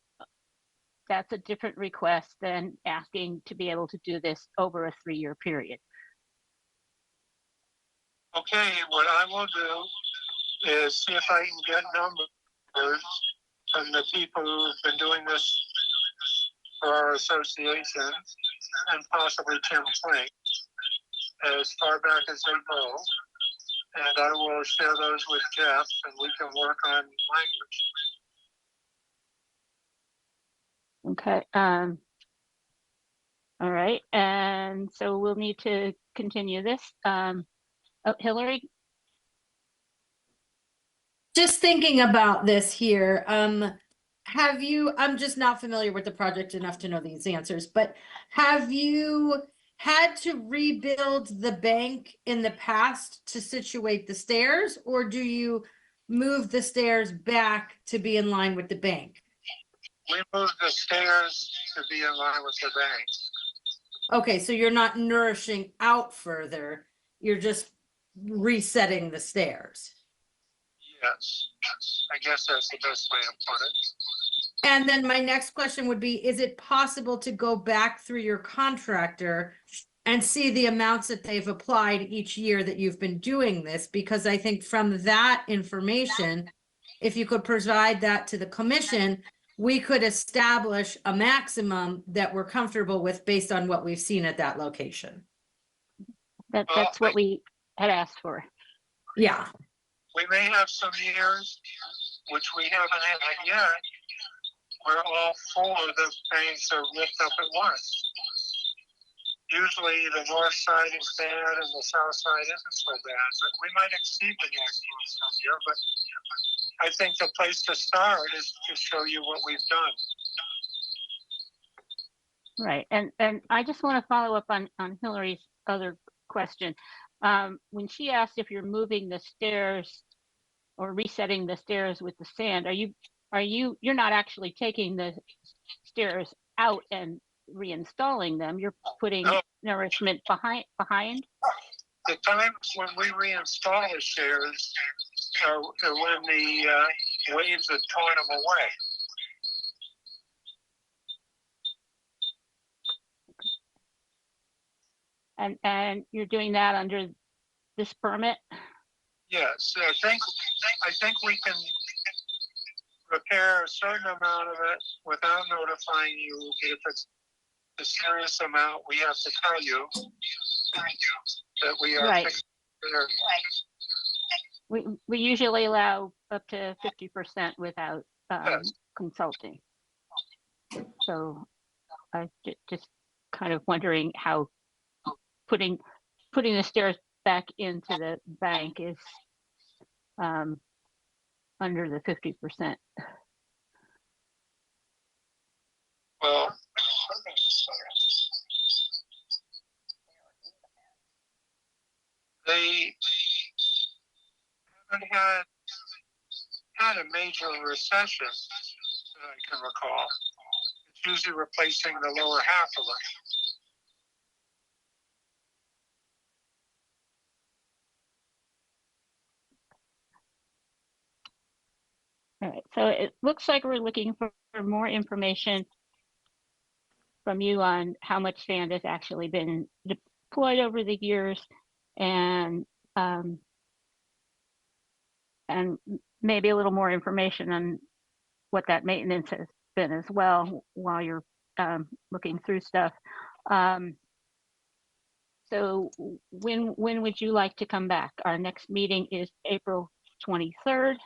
that's a different request than asking to be able to do this over a 3-year period. Okay, what I will do is see if I can get numbers from the people who've been doing this for our association, and possibly Tim Kling, as far back as they go. And I will share those with Jeff, and we can work on language. Okay. All right, and so we'll need to continue this. Hillary? Just thinking about this here, I'm just not familiar with the project enough to know these answers, but have you had to rebuild the bank in the past to situate the stairs, or do you move the stairs back to be in line with the bank? We moved the stairs to be in line with the bank. Okay, so you're not nourishing out further, you're just resetting the stairs. Yes, I guess that's the best way to put it. And then my next question would be, is it possible to go back through your contractor and see the amounts that they've applied each year that you've been doing this, because I think from that information, if you could provide that to the commission, we could establish a maximum that we're comfortable with based on what we've seen at that location. That's what we had asked for. Yeah. We may have some years, which we haven't had yet, where all four of the banks are ripped up at once. Usually the north side is bad and the south side isn't so bad, but we might exceed the maximum some year. But I think the place to start is to show you what we've done. Right, and I just want to follow up on Hillary's other question. When she asked if you're moving the stairs or resetting the stairs with the sand, you're not actually taking the stairs out and reinstalling them, you're putting nourishment behind? The times when we reinstall the stairs are when the waves have torn them away. And you're doing that under this permit? Yes, I think we can repair a certain amount of it without notifying you. If it's a serious amount, we have to tell you that we are Right. fixing it. We usually allow up to 50% without Yes. consulting. So I just kind of wondering how putting the stairs back into the bank is under the 50%. Well, they haven't had a major recession that I can recall. It's usually replacing the lower half of it. All right, so it looks like we're looking for more information from you on how much sand has actually been deployed over the years, and maybe a little more information on what that maintenance has been as well while you're looking through stuff. So when would you like to come back? Our next meeting is April 23rd.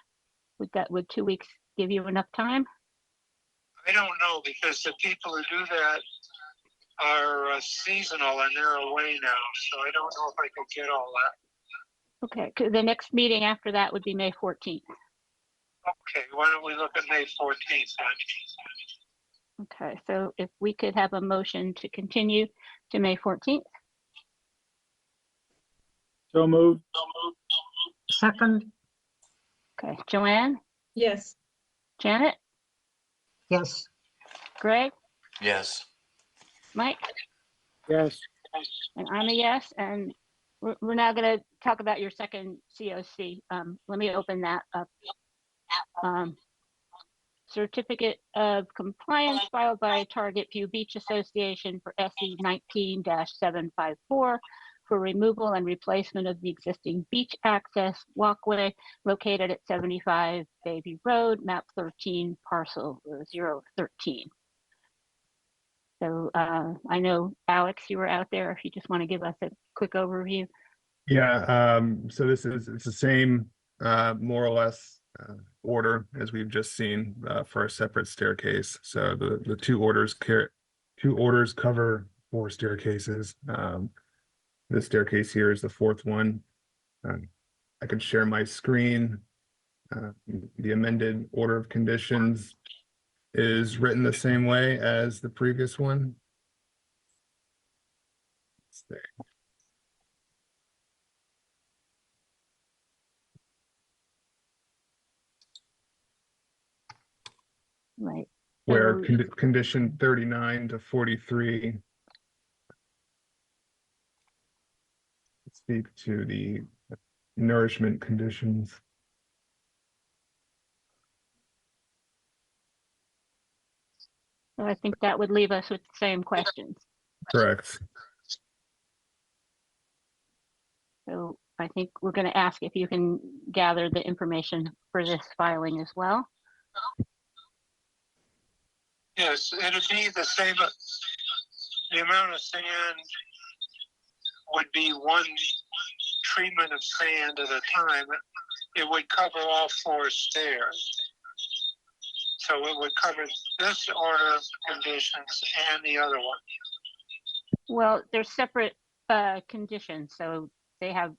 Would 2 weeks give you enough time? I don't know, because the people who do that are seasonal and they're away now, so I don't know if I could get all that. Okay, 'cause the next meeting after that would be May 14th. Okay, why don't we look at May 14th then? Okay, so if we could have a motion to continue to May 14th. So moved. Second, Okay, Joanne, Yes. Janet, yes. Greg, Yes. Mike, Yes. and I'm a yes. And we're now going to talk about your second COC. Let me open that up. Certificate of Compliance filed by Target View Beach Association for SE 19-754 for removal and replacement of the existing beach access walkway located at 75 Bayview Road, map 13, parcel 013. So I know, Alex, you were out there. If you just want to give us a quick overview. Yeah, so it's the same, more or less, order as we've just seen for a separate staircase. So the two orders cover 4 staircases. This staircase here is the 4th one. I could share my screen. The amended order of conditions is written the same way as the previous one. Let's see. Right. Where So- condition 39 to 43 speak to the nourishment conditions. So I think that would leave us with the same questions. Correct. So I think we're going to ask if you can gather the information for this filing as well. Yes, it'd be the same. The amount of sand would be one treatment of sand at a time. It would cover all 4 stairs. So it would cover this order of conditions and the other one. Well, they're separate conditions, so they have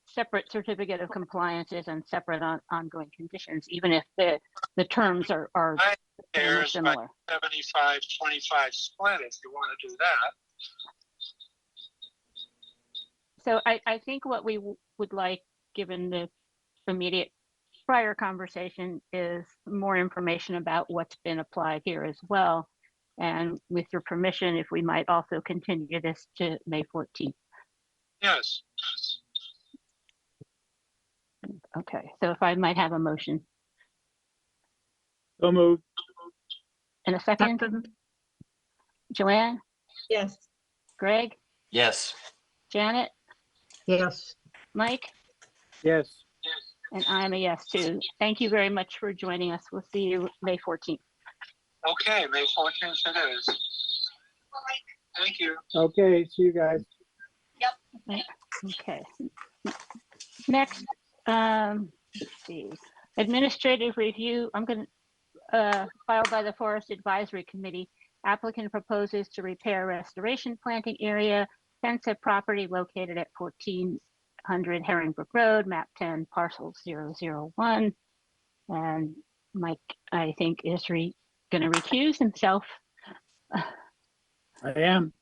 separate certificate of compliances and separate ongoing conditions, even if the terms are Stairs by similar. 75-25 split if you want to do that. So I think what we would like, given the immediate prior conversation, is more information about what's been applied here as well. And with your permission, if we might also continue this to May 14th. Yes. Okay, so if I might have a motion. So moved. In a second. Joanne, Yes. Greg, Yes. Janet, Yes. Mike, Yes. and I'm a yes too. Thank you very much for joining us. We'll see you May 14th. Okay, May 14th it is. Thank you. Okay, see you guys. Okay. Next, let's see, administrative review. I'm going to filed by the Forest Advisory Committee. Applicant proposes to repair restoration planting area, fence at property located at 1400 Herringbrook Road, map 10, parcel 001. And Mike, I think, is going to recuse himself. I am.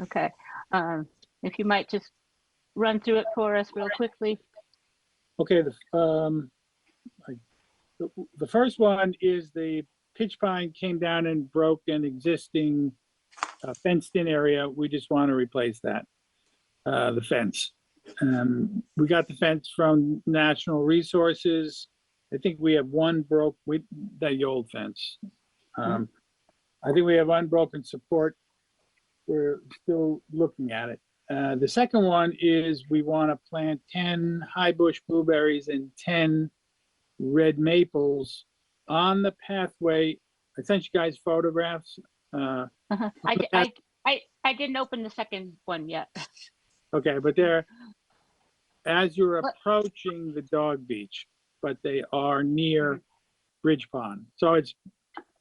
Okay. If you might just run through it for us real quickly. Okay, the first one is the pitch pine came down and broke an existing fenced-in area. We just want to replace that, the fence. We got the fence from National Resources. I think we have one broke with the old fence. I think we have unbroken support. We're still looking at it. The second one is we want to plant 10 high bush blueberries and 10 red maples on the pathway. I sent you guys photographs. I didn't open the second one yet. Okay, but they're, as you're approaching the dog beach, but they are near Bridge Pond. So it's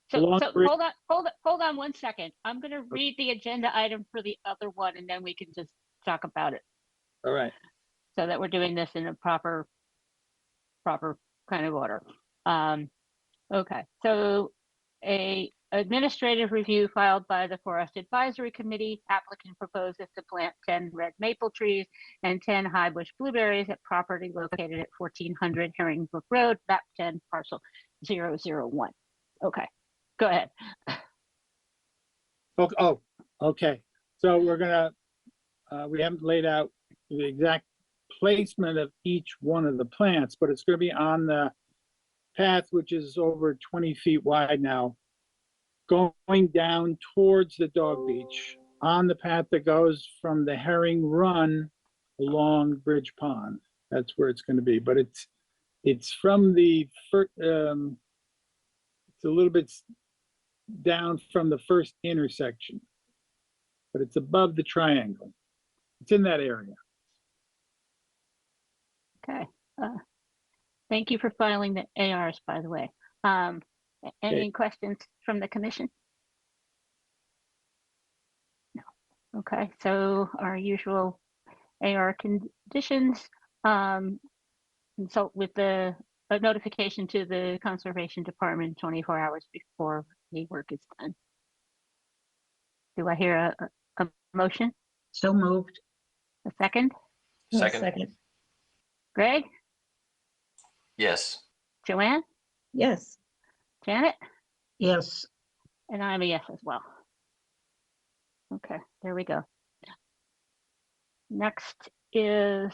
So hold on 1 second. I'm going to read the agenda item for the other one, and then we can just talk about it. all right. So that we're doing this in a proper kind of order. Okay, so a administrative review filed by the Forest Advisory Committee. Applicant proposes to plant 10 red maple trees and 10 high bush blueberries at property located at 1400 Herringbrook Road, map 10, parcel 001. Okay, go ahead. Oh, okay. So we're gonna, we haven't laid out the exact placement of each one of the plants, but it's gonna be on the path, which is over 20 feet wide now, going down towards the dog beach on the path that goes from the Herring Run along Bridge Pond. That's where it's going to be, but it's from the first, it's a little bit down from the first intersection, but it's above the triangle. It's in that area. Okay. Thank you for filing the ARs, by the way. Any questions from the commission? No. Okay, so our usual AR conditions, consult with the notification to the Conservation Department 24 hours before the work is done. Do I hear a motion? So moved. A second? Second. Greg? Yes. Joanne? Yes. Janet? Yes. And I'm a yes as well. Okay, there we go. Next is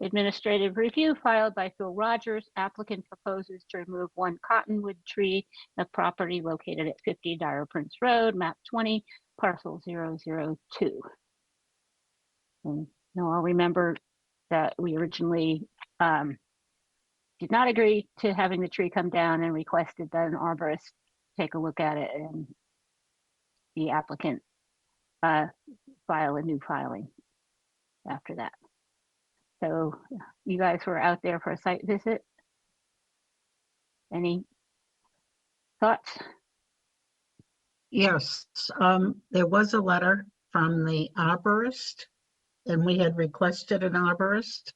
administrative review filed by Phil Rogers. Applicant proposes to remove one cottonwood tree of property located at 50 Dire Prince Road, map 20, parcel 002. And you'll all remember that we originally did not agree to having the tree come down and requested that an arborist take a look at it, and the applicant file a new filing after that. So you guys were out there for a site visit. Any thoughts? Yes, there was a letter from the arborist, and we had requested an arborist.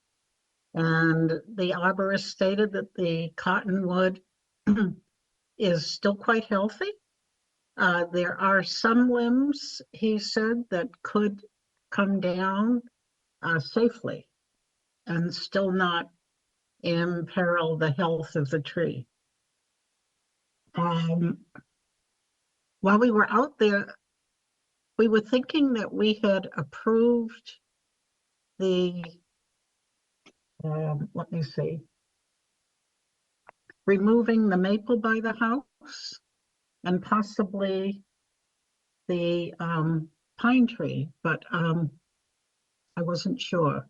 And the arborist stated that the cottonwood is still quite healthy. There are some limbs, he said, that could come down safely and still not imperil the health of the tree. While we were out there, we were thinking that we had approved the, let me see, removing the maple by the house and possibly the pine tree, but I wasn't sure.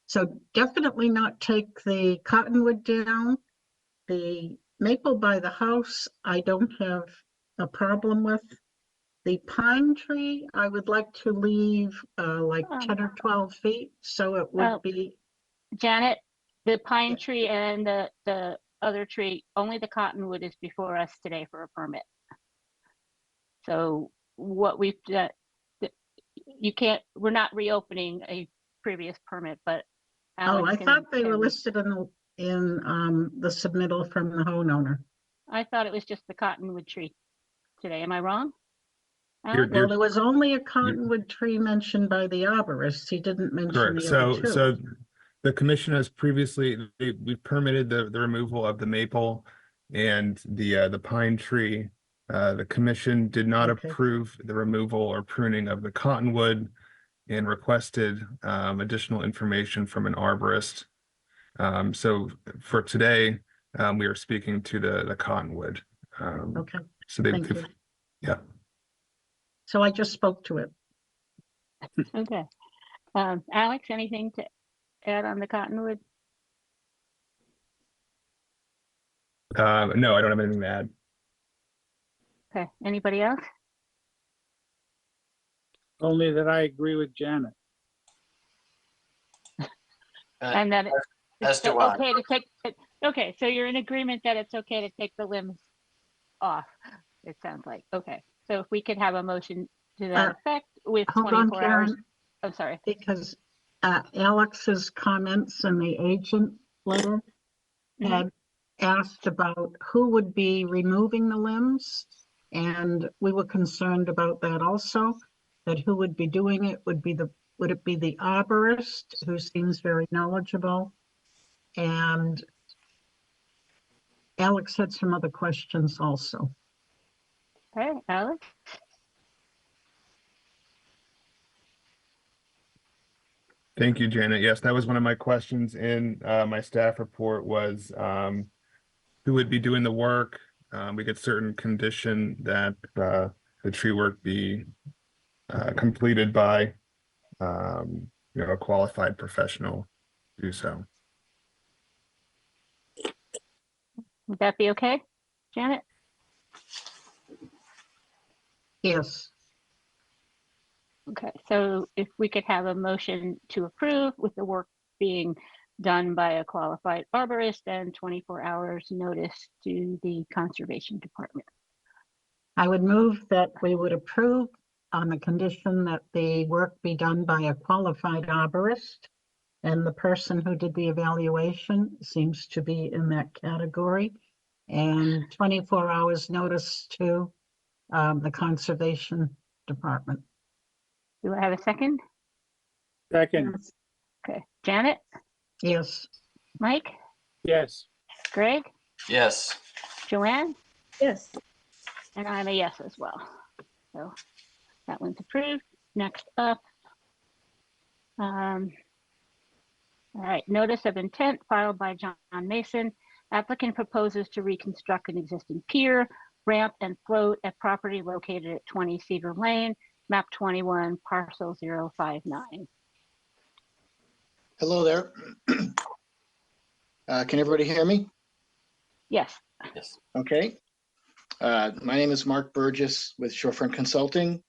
So definitely not take the cottonwood down. The maple by the house, I don't have a problem with. The pine tree, I would like to leave like 10 or 12 feet, so it would be. Janet, the pine tree and the other tree, only the cottonwood is before us today for a permit. So what we've done, you can't, we're not reopening a previous permit, but Oh, Alex I thought they were listed in the submittal from the homeowner. I thought it was just the cottonwood tree today. Am I wrong? Well, there was only a cottonwood tree mentioned by the arborist. He didn't mention Correct. the other two. So the commission has previously, we permitted the removal of the maple and the pine tree. The commission did not approve the removal or pruning of the cottonwood and requested additional information from an arborist. So for today, we are speaking to the cottonwood. Okay. So they, Thank you. yeah. So I just spoke to it. Okay. Alex, anything to add on the cottonwood? No, I don't have anything to add. Okay. Anybody else? Only that I agree with Janet. And that As it's do I. okay to take. Okay, so you're in agreement that it's okay to take the limbs off. It sounds like okay. So if we could have a motion to that effect with Hold on, 24 hours. Karen, I'm sorry. because Alex's comments in the agent letter had asked about who would be removing the limbs, and we were concerned about that also, that who would be doing it would it be the arborist, who seems very knowledgeable, and Alex had some other questions also. Okay, Alex. Thank you, Janet. Yes, that was one of my questions in my staff report was who would be doing the work. We get certain condition that the tree work be completed by a qualified professional to do so. Would that be okay, Janet? Yes. Okay, so if we could have a motion to approve with the work being done by a qualified arborist and 24 hours notice to the Conservation Department. I would move that we would approve on the condition that the work be done by a qualified arborist, and the person who did the evaluation seems to be in that category, and 24 hours notice to the Conservation Department. Do I have a second? Second. Okay, Janet? Yes. Mike? Yes. Greg? Yes. Joanne? Yes. And I'm a yes as well. So that one's approved. Next up. All right, notice of intent filed by John Mason. Applicant proposes to reconstruct an existing pier, ramp, and float at property located at 20 Cedar Lane, map 21, parcel 059. Hello there. Can everybody hear me? Yes. Yes. Okay. My name is Mark Burgess with Shorefront Consulting,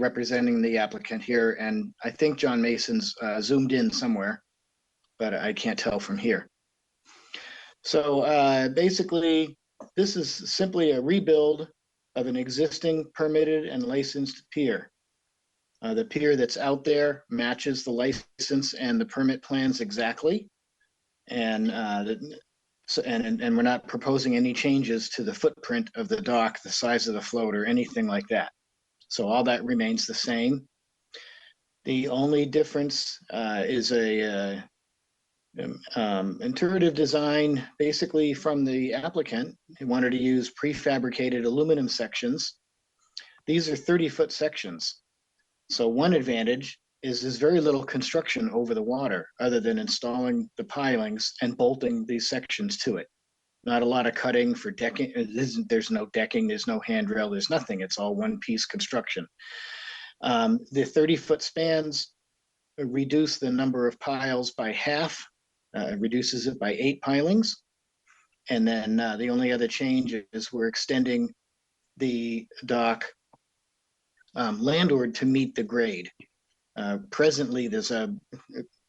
representing the applicant here, and I think John Mason's zoomed in somewhere, but I can't tell from here. So basically, this is simply a rebuild of an existing permitted and licensed pier. The pier that's out there matches the license and the permit plans exactly. And and we're not proposing any changes to the footprint of the dock, the size of the float, or anything like that. So all that remains the same. The only difference is a intuitive design, basically from the applicant who wanted to use prefabricated aluminum sections. These are 30-foot sections. So one advantage is there's very little construction over the water other than installing the pilings and bolting these sections to it. Not a lot of cutting for decking. There's no decking, there's no handrail, there's nothing. It's all one piece construction. The 30-foot spans reduce the number of piles by half, reduces it by 8 pilings. And then the only other change is we're extending the dock landward to meet the grade. Presently, there's a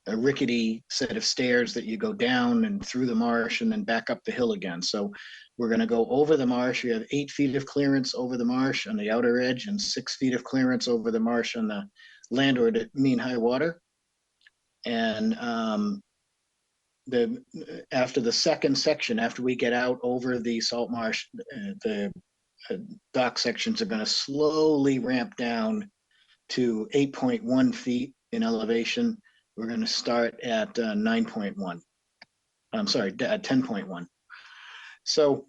rickety set of stairs that you go down and through the marsh and then back up the hill again. So we're going to go over the marsh. We have 8 feet of clearance over the marsh on the outer edge and 6 feet of clearance over the marsh on the landward at mean high water. And after the second section, after we get out over the salt marsh, the dock sections are going to slowly ramp down to 8.1 feet in elevation. We're going to start at 9.1. I'm sorry, 10.1. So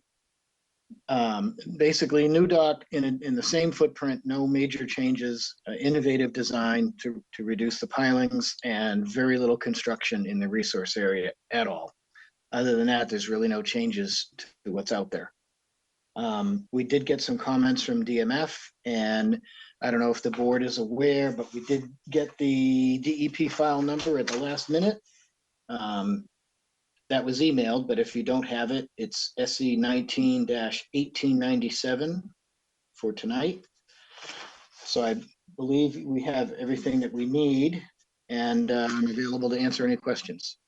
basically, new dock in the same footprint, no major changes, innovative design to reduce the pilings, and very little construction in the resource area at all. Other than that, there's really no changes to what's out there. We did get some comments from DMF, and I don't know if the board is aware, but we did get the DEP file number at the last minute. That was emailed, but if you don't have it, it's SE 19-1897 for tonight. So I believe we have everything that we need, and I'm available to answer any questions.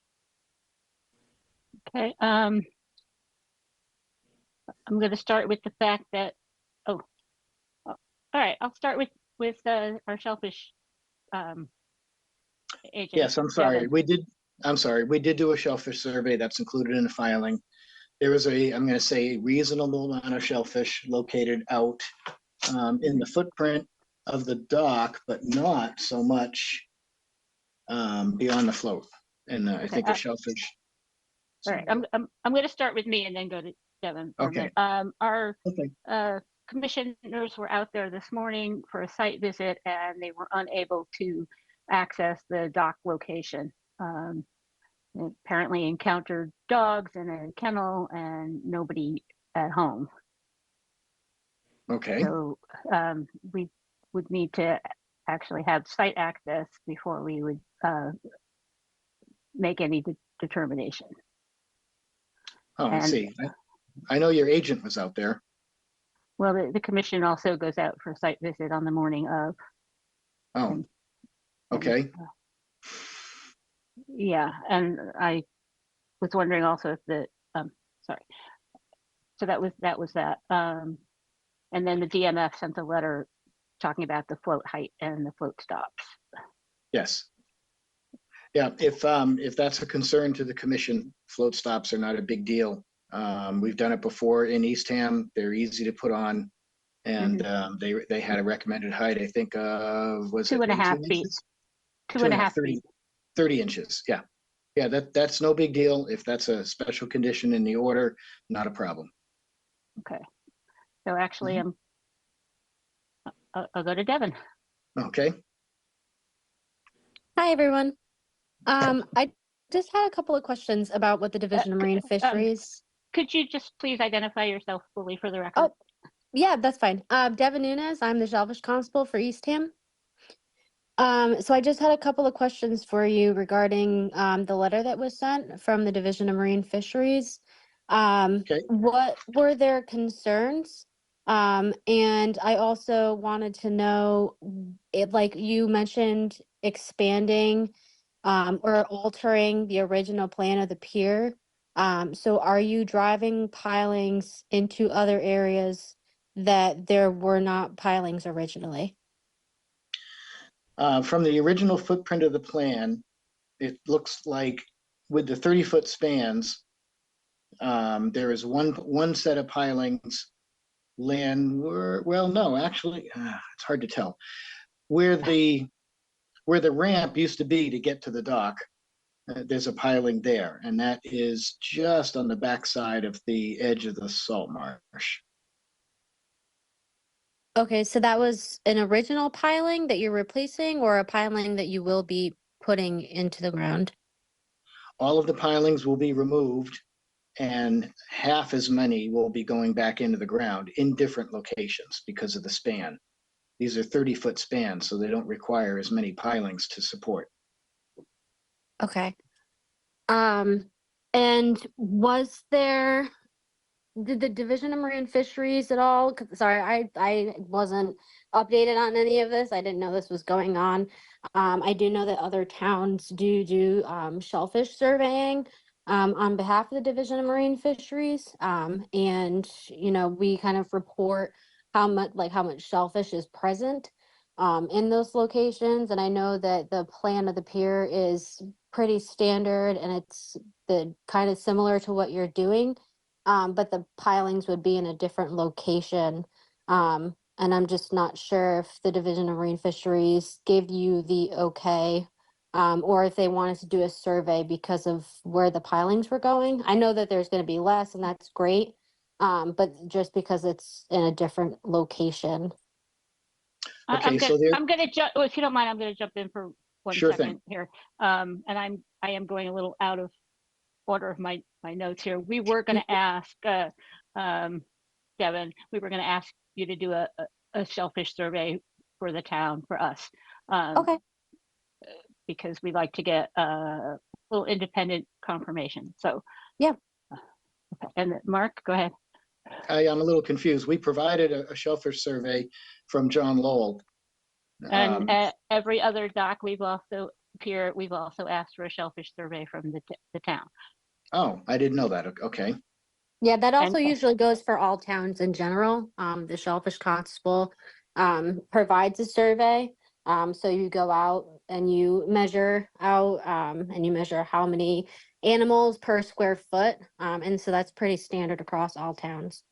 Okay. I'm going to start with the fact that, all right, I'll start with our shellfish agent. Yes, I'm sorry. Devin. We did do a shellfish survey that's included in the filing. There was I'm going to say, a reasonable amount of shellfish located out in the footprint of the dock, but not so much beyond the float. And I think the shellfish. All right, I'm going to start with me and then go to Devin. Okay. Our commissioners were out there this morning for a site visit, and they were unable to access the dock location. They apparently encountered dogs in a kennel and nobody at home. Okay. So we would need to actually have site access before we would make any determination. Oh, I see. I know your agent was out there. Well, the commission also goes out for a site visit on the morning of. Oh, okay. Yeah, and I was wondering also if sorry. So that was that. And then the DMF sent a letter talking about the float height and the float stops. Yes. Yeah, if that's a concern to the commission, float stops are not a big deal. We've done it before in Eastham. They're easy to put on, and they had a recommended height, I think, was 2.5 feet. 2.5 feet. 30 inches. Yeah, yeah. That's no big deal. If that's a special condition in the order, not a problem. Okay. So actually, I'll go to Devin. Okay. Hi, everyone. I just had a couple of questions about what the Division of Marine Fisheries. Could you just please identify yourself fully for the record? Oh, yeah, that's fine. Devin Nunes, I'm the Shellfish Constable for Eastham. So I just had a couple of questions for you regarding the letter that was sent from the Division of Marine Fisheries. Okay. What were their concerns? And I also wanted to know, like you mentioned, expanding or altering the original plan of the pier. So are you driving pilings into other areas that there were not pilings originally? From the original footprint of the plan, it looks like with the 30-foot spans, there is one set of pilings well, no, actually, it's hard to tell. Where the ramp used to be to get to the dock, there's a piling there, and that is just on the backside of the edge of the salt marsh. Okay, so that was an original piling that you're replacing or a piling that you will be putting into the ground? All of the pilings will be removed, and half as many will be going back into the ground in different locations because of the span. These are 30-foot spans, so they don't require as many pilings to support. Okay. And did the Division of Marine Fisheries at all? Sorry, I wasn't updated on any of this. I didn't know this was going on. I do know that other towns do shellfish surveying on behalf of the Division of Marine Fisheries. And we kind of report how much shellfish is present in those locations. And I know that the plan of the pier is pretty standard and it's the kind of similar to what you're doing. But the pilings would be in a different location. And I'm just not sure if the Division of Marine Fisheries gave you the okay, or if they wanted to do a survey because of where the pilings were going. I know that there's going to be less, and that's great. But just because it's in a different location. Okay, so there. I'm gonna jump, if you don't mind, I'm gonna jump in for one Sure second thing. here. And I am going a little out of order of my notes here. We were going to ask Devin, we were going to ask you to do a shellfish survey for the town, for us. Okay. Because we like to get a little independent confirmation. So yeah. Okay. And Mark, go ahead. I'm a little confused. We provided a shellfish survey from John Lowell. And every other dock we've also asked for a shellfish survey from the town. Oh, I didn't know that. Okay. Yeah, that also usually goes for all towns in general. The Shellfish Constable provides a survey. So you go out and you measure out and you measure how many animals per square foot. And so that's pretty standard across all towns.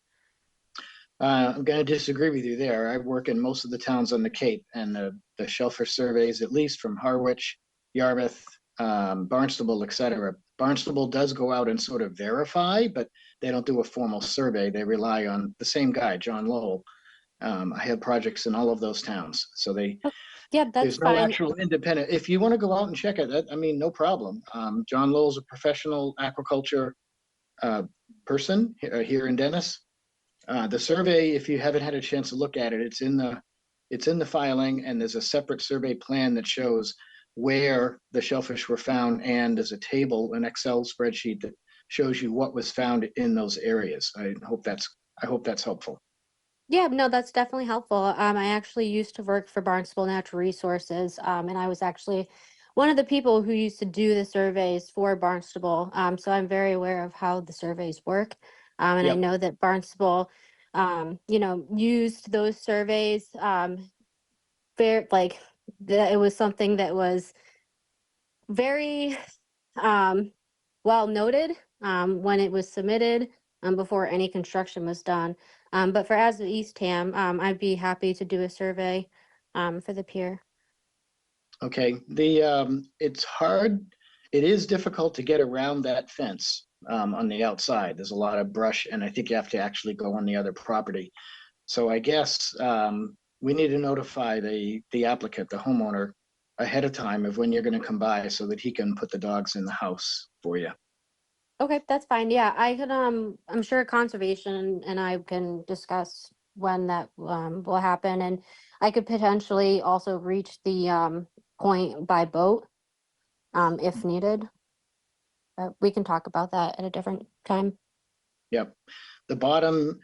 I'm going to disagree with you there. I work in most of the towns on the Cape, and the shellfish surveys, at least from Harwich, Yarmouth, Barnstable, etc. Barnstable does go out and sort of verify, but they don't do a formal survey. They rely on the same guy, John Lowell. I have projects in all of those towns, so there's no actual independent. If you want to go out and check it, I mean, no problem. John Lowell's a professional aquaculture person here in Dennis. The survey, if you haven't had a chance to look at it, it's in the filing, and there's a separate survey plan that shows where the shellfish were found, and there's a table, an Excel spreadsheet that shows you what was found in those areas. I hope that's helpful. Yeah, no, that's definitely helpful. I actually used to work for Barnstable Natural Resources, and I was actually one of the people who used to do the surveys for Barnstable. So I'm very aware of how the surveys work. And I know that Barnstable, used those surveys, it was something that was very well noted when it was submitted before any construction was done. But for as of Eastham, I'd be happy to do a survey for the pier. Okay, it's hard. It is difficult to get around that fence on the outside. There's a lot of brush, and I think you have to actually go on the other property. So I guess we need to notify the applicant, the homeowner, ahead of time of when you're going to come by so that he can put the dogs in the house for you. Okay, that's fine. Yeah, I could, I'm sure conservation and I can discuss when that will happen. And I could potentially also reach the point by boat, if needed. We can talk about that at a different time. Yep. The bottom,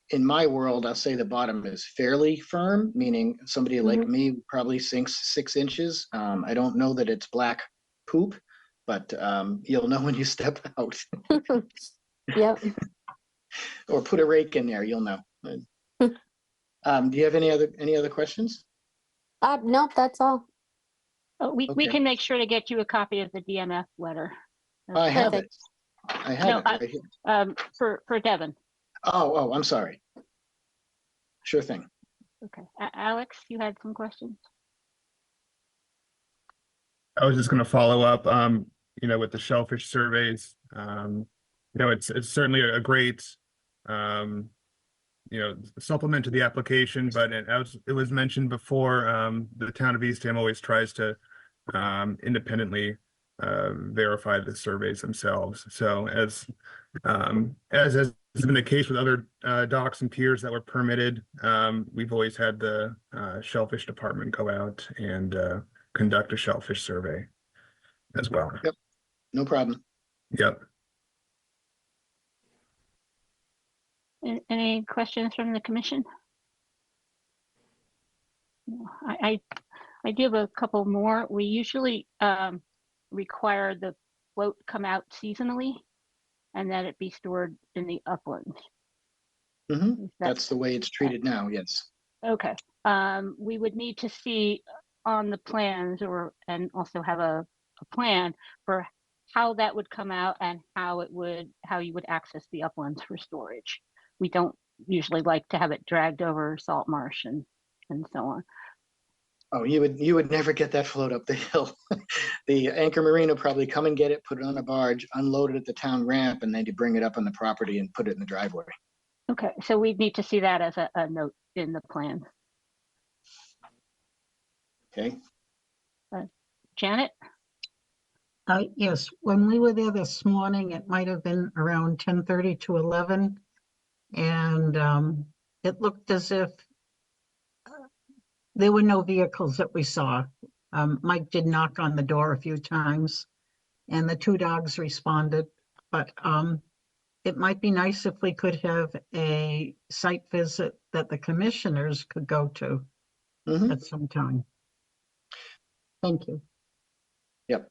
in my world, I'll say the bottom is fairly firm, meaning somebody like me probably sinks 6 inches. I don't know that it's black poop, but you'll know when you step out. Yep. Or put a rake in there, you'll know. Do you have any other questions? No, that's all. Oh, we Okay. can make sure to get you a copy of the DMF letter. I have it. Perfect. I have No, it right here. For Devin. Oh, I'm sorry. Sure thing. Okay. Alex, you had some questions? I was just going to follow up, with the shellfish surveys. It's certainly a great, supplement to the application, but as it was mentioned before, the town of Eastham always tries to independently verify the surveys themselves. So as has been the case with other docks and piers that were permitted, we've always had the shellfish department go out and conduct a shellfish survey as well. Yep, no problem. Yep. Any questions from the commission? No, I do have a couple more. We usually require the float come out seasonally and that it be stored in the uplands. That's the way it's treated now, yes. Okay. We would need to see on the plans and also have a plan for how that would come out and how you would access the uplands for storage. We don't usually like to have it dragged over salt marsh and so on. Oh, you would never get that float up the hill. The Anchor Marine will probably come and get it, put it on a barge, unload it at the town ramp, and then you bring it up on the property and put it in the driveway. Okay, so we need to see that as a note in the plan. Okay. Janet? Yes, when we were there this morning, it might have been around 10:30 to 11. And it looked as if there were no vehicles that we saw. Mike did knock on the door a few times and the 2 dogs responded, but it might be nice if we could have a site visit that the commissioners could go to at some time. Thank you. Yep.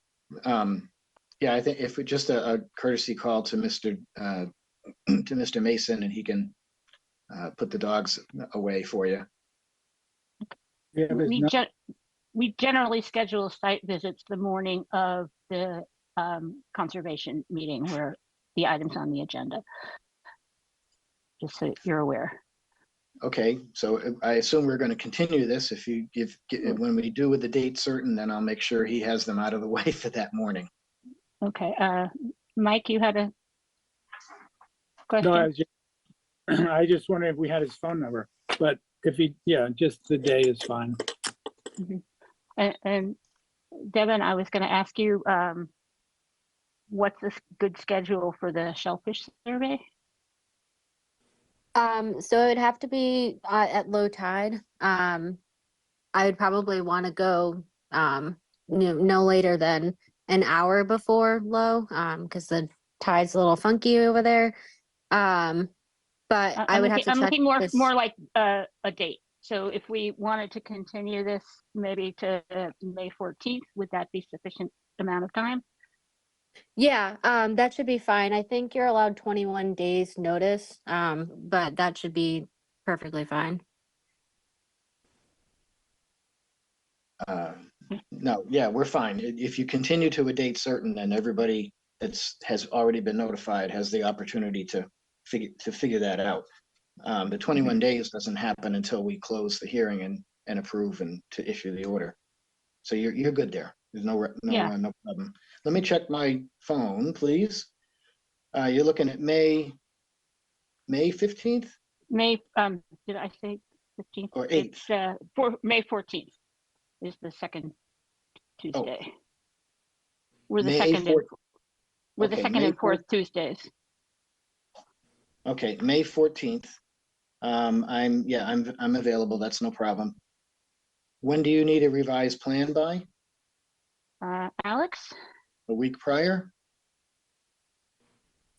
Yeah, I think if we just a courtesy call to Mr. Mason, and he can put the dogs away for you. We generally schedule site visits the morning of the conservation meeting where the items on the agenda, just so you're aware. Okay, so I assume we're going to continue this. If you when we do with the date certain, then I'll make sure he has them out of the way for that morning. Okay, Mike, you had a question? No, I just wondered if we had his phone number, but if just the day is fine. And Devin, I was going to ask you, what's the good schedule for the shellfish survey? So it would have to be at low tide. I would probably want to go no later than an hour before low, because the tide's a little funky over there. But I would have to I'm check looking this. more like a date. So if we wanted to continue this maybe to May 14th, would that be sufficient amount of time? Yeah, that should be fine. I think you're allowed 21 days notice, but that should be perfectly fine. No, yeah, we're fine. If you continue to a date certain, then everybody has already been notified has the opportunity to figure that out. The 21 days doesn't happen until we close the hearing and approve and to issue the order. So you're good there. There's no problem. Let me check my phone, please. You're looking at May 15th? May, did I say 15th? Or 8th? It's May 14th is the second Tuesday. We're the second and fourth Tuesdays. Okay, May 14th. I'm available. That's no problem. When do you need a revised plan by? Alex? A week prior?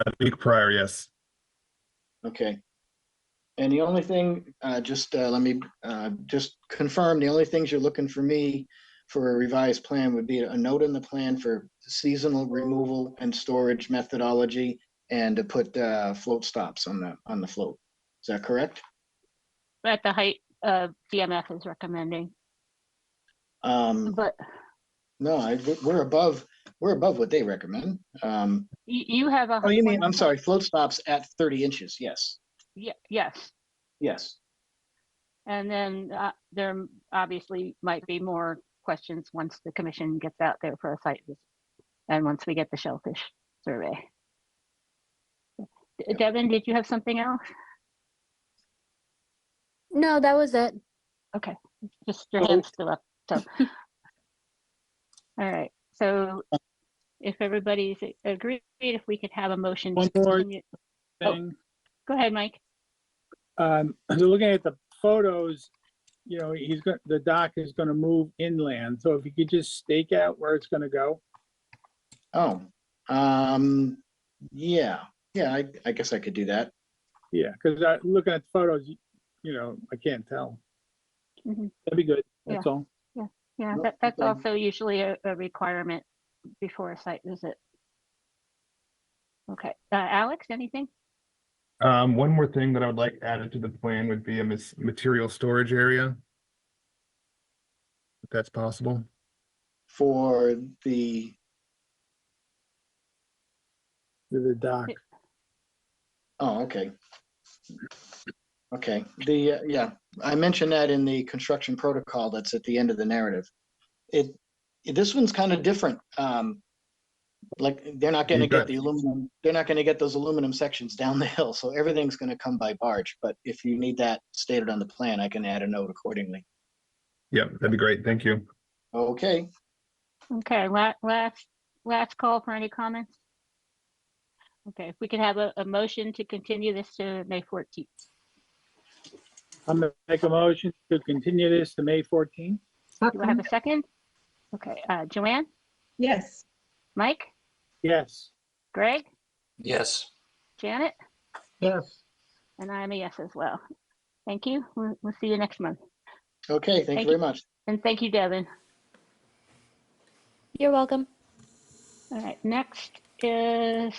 A week prior, yes. Okay. And the only thing, let me just confirm, the only things you're looking for me for a revised plan would be a note in the plan for seasonal removal and storage methodology and to put float stops on the float. Is that correct? At the height DMF is recommending, but No, we're above what they recommend. you have a. Oh, you mean, I'm sorry, float stops at 30 inches, yes. Yes. Yes. And then there obviously might be more questions once the commission gets out there for a site visit and once we get the shellfish survey. Devin, did you have something else? No, that was it. Okay, just your hand's still up. So, all right. So, if everybody's agreed, if we could have a motion. One to more continue. thing. Go ahead, Mike. So looking at the photos, you know, the dock is going to move inland. So if you could just stake out where it's going to go. Oh, yeah, I guess I could do that. Yeah, because looking at the photos, you know, I can't tell. Mm-hmm. That'd be good. That's all. Yeah, that's also usually a requirement before a site visit. Okay, Alex, anything? One more thing that I would like added to the plan would be a material storage area. If that's possible. For the dock. Oh, okay. Okay, yeah, I mentioned that in the construction protocol that's at the end of the narrative. This one's kind of different. Like they're not going to get the aluminum, they're not going to get those aluminum sections down the hill, so everything's going to come by barge. But if you need that stated on the plan, I can add a note accordingly. Yeah, that'd be great. Thank you. Okay. Okay, last call for any comments. Okay, if we could have a motion to continue this to May 14th. I'm going to make a motion to continue this to May 14th. Do I have a second? Okay, Joanne? Yes. Mike? Yes. Greg? Yes. Janet? Yes. And I'm a yes as well. Thank you. We'll see you next month. Okay, thank you very much. And thank you, Devin. You're welcome. All right, next is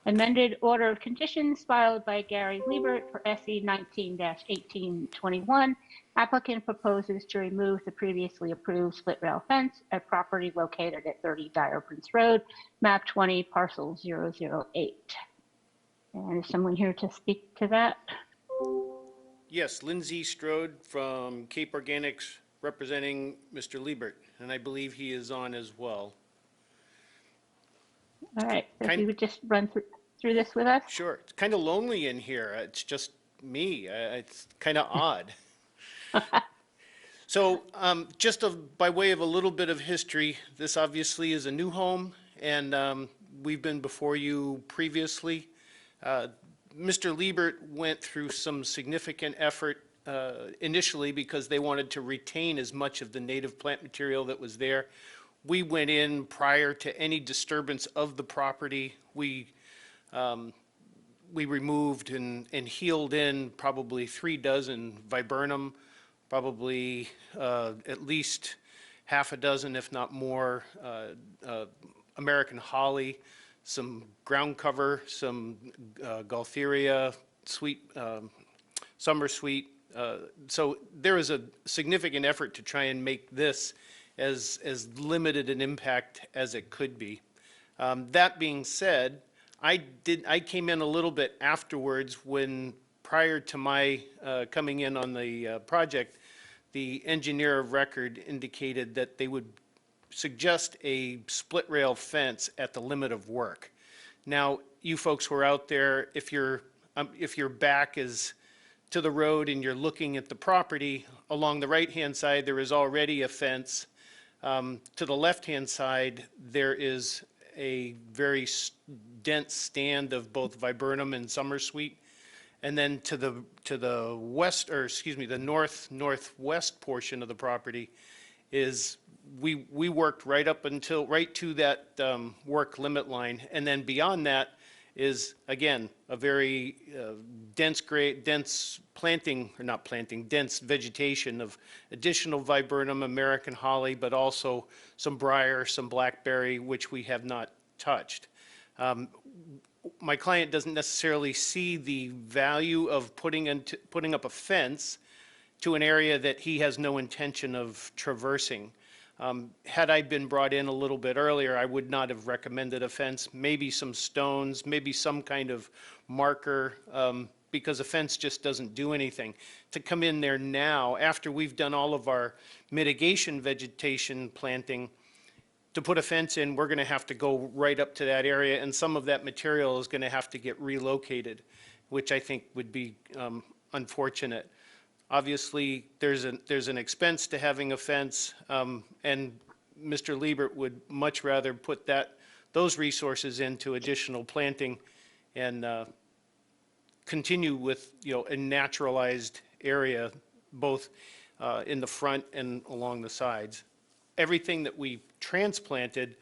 amended order of conditions filed by Gary Liebert for SE 19-1821. Applicant proposes to remove the previously approved split rail fence at property located at 30 Dyer Prince Road, map 20, parcel 008. And is someone here to speak to that? Yes, Lindsay Strode from Cape Organics representing Mr. Liebert, and I believe he is on as well. All right, so if you would just run through this with us? Sure. It's kind of lonely in here. It's just me. It's kind of odd. So just by way of a little bit of history, this obviously is a new home, and we've been before you previously. Mr. Liebert went through some significant effort initially because they wanted to retain as much of the native plant material that was there. We went in prior to any disturbance of the property. We removed and healed in probably 3 dozen viburnum, probably at least half a dozen, if not more, American holly, some ground cover, some Gaultheria, summer sweet. So there is a significant effort to try and make this as limited an impact as it could be. That being said, I came in a little bit afterwards when, prior to my coming in on the project, the engineer of record indicated that they would suggest a split rail fence at the limit of work. Now, you folks who are out there, if your back is to the road and you're looking at the property, along the right-hand side, there is already a fence. To the left-hand side, there is a very dense stand of both viburnum and summer sweet. And then to the west, or excuse me, the northwest portion of the property is we worked right up until, right to that work limit line. And then beyond that is, again, a very dense planting, or not planting, dense vegetation of additional viburnum, American holly, but also some briar, some blackberry, which we have not touched. My client doesn't necessarily see the value of putting up a fence to an area that he has no intention of traversing. Had I been brought in a little bit earlier, I would not have recommended a fence, maybe some stones, maybe some kind of marker, because a fence just doesn't do anything. To come in there now, after we've done all of our mitigation vegetation planting, to put a fence in, we're going to have to go right up to that area, and some of that material is going to have to get relocated, which I think would be unfortunate. Obviously, there's an expense to having a fence, and Mr. Liebert would much rather put those resources into additional planting and continue with, a naturalized area, both in the front and along the sides. Everything that we transplanted,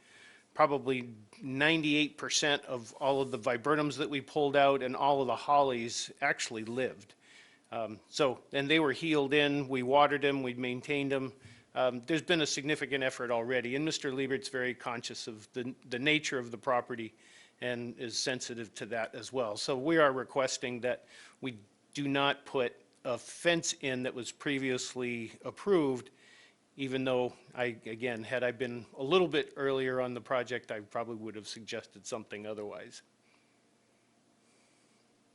probably 98% of all of the viburnums that we pulled out and all of the hollies actually lived. And they were healed in, we watered them, we maintained them. There's been a significant effort already, and Mr. Liebert's very conscious of the nature of the property and is sensitive to that as well. So we are requesting that we do not put a fence in that was previously approved, even though again, had I been a little bit earlier on the project, I probably would have suggested something otherwise.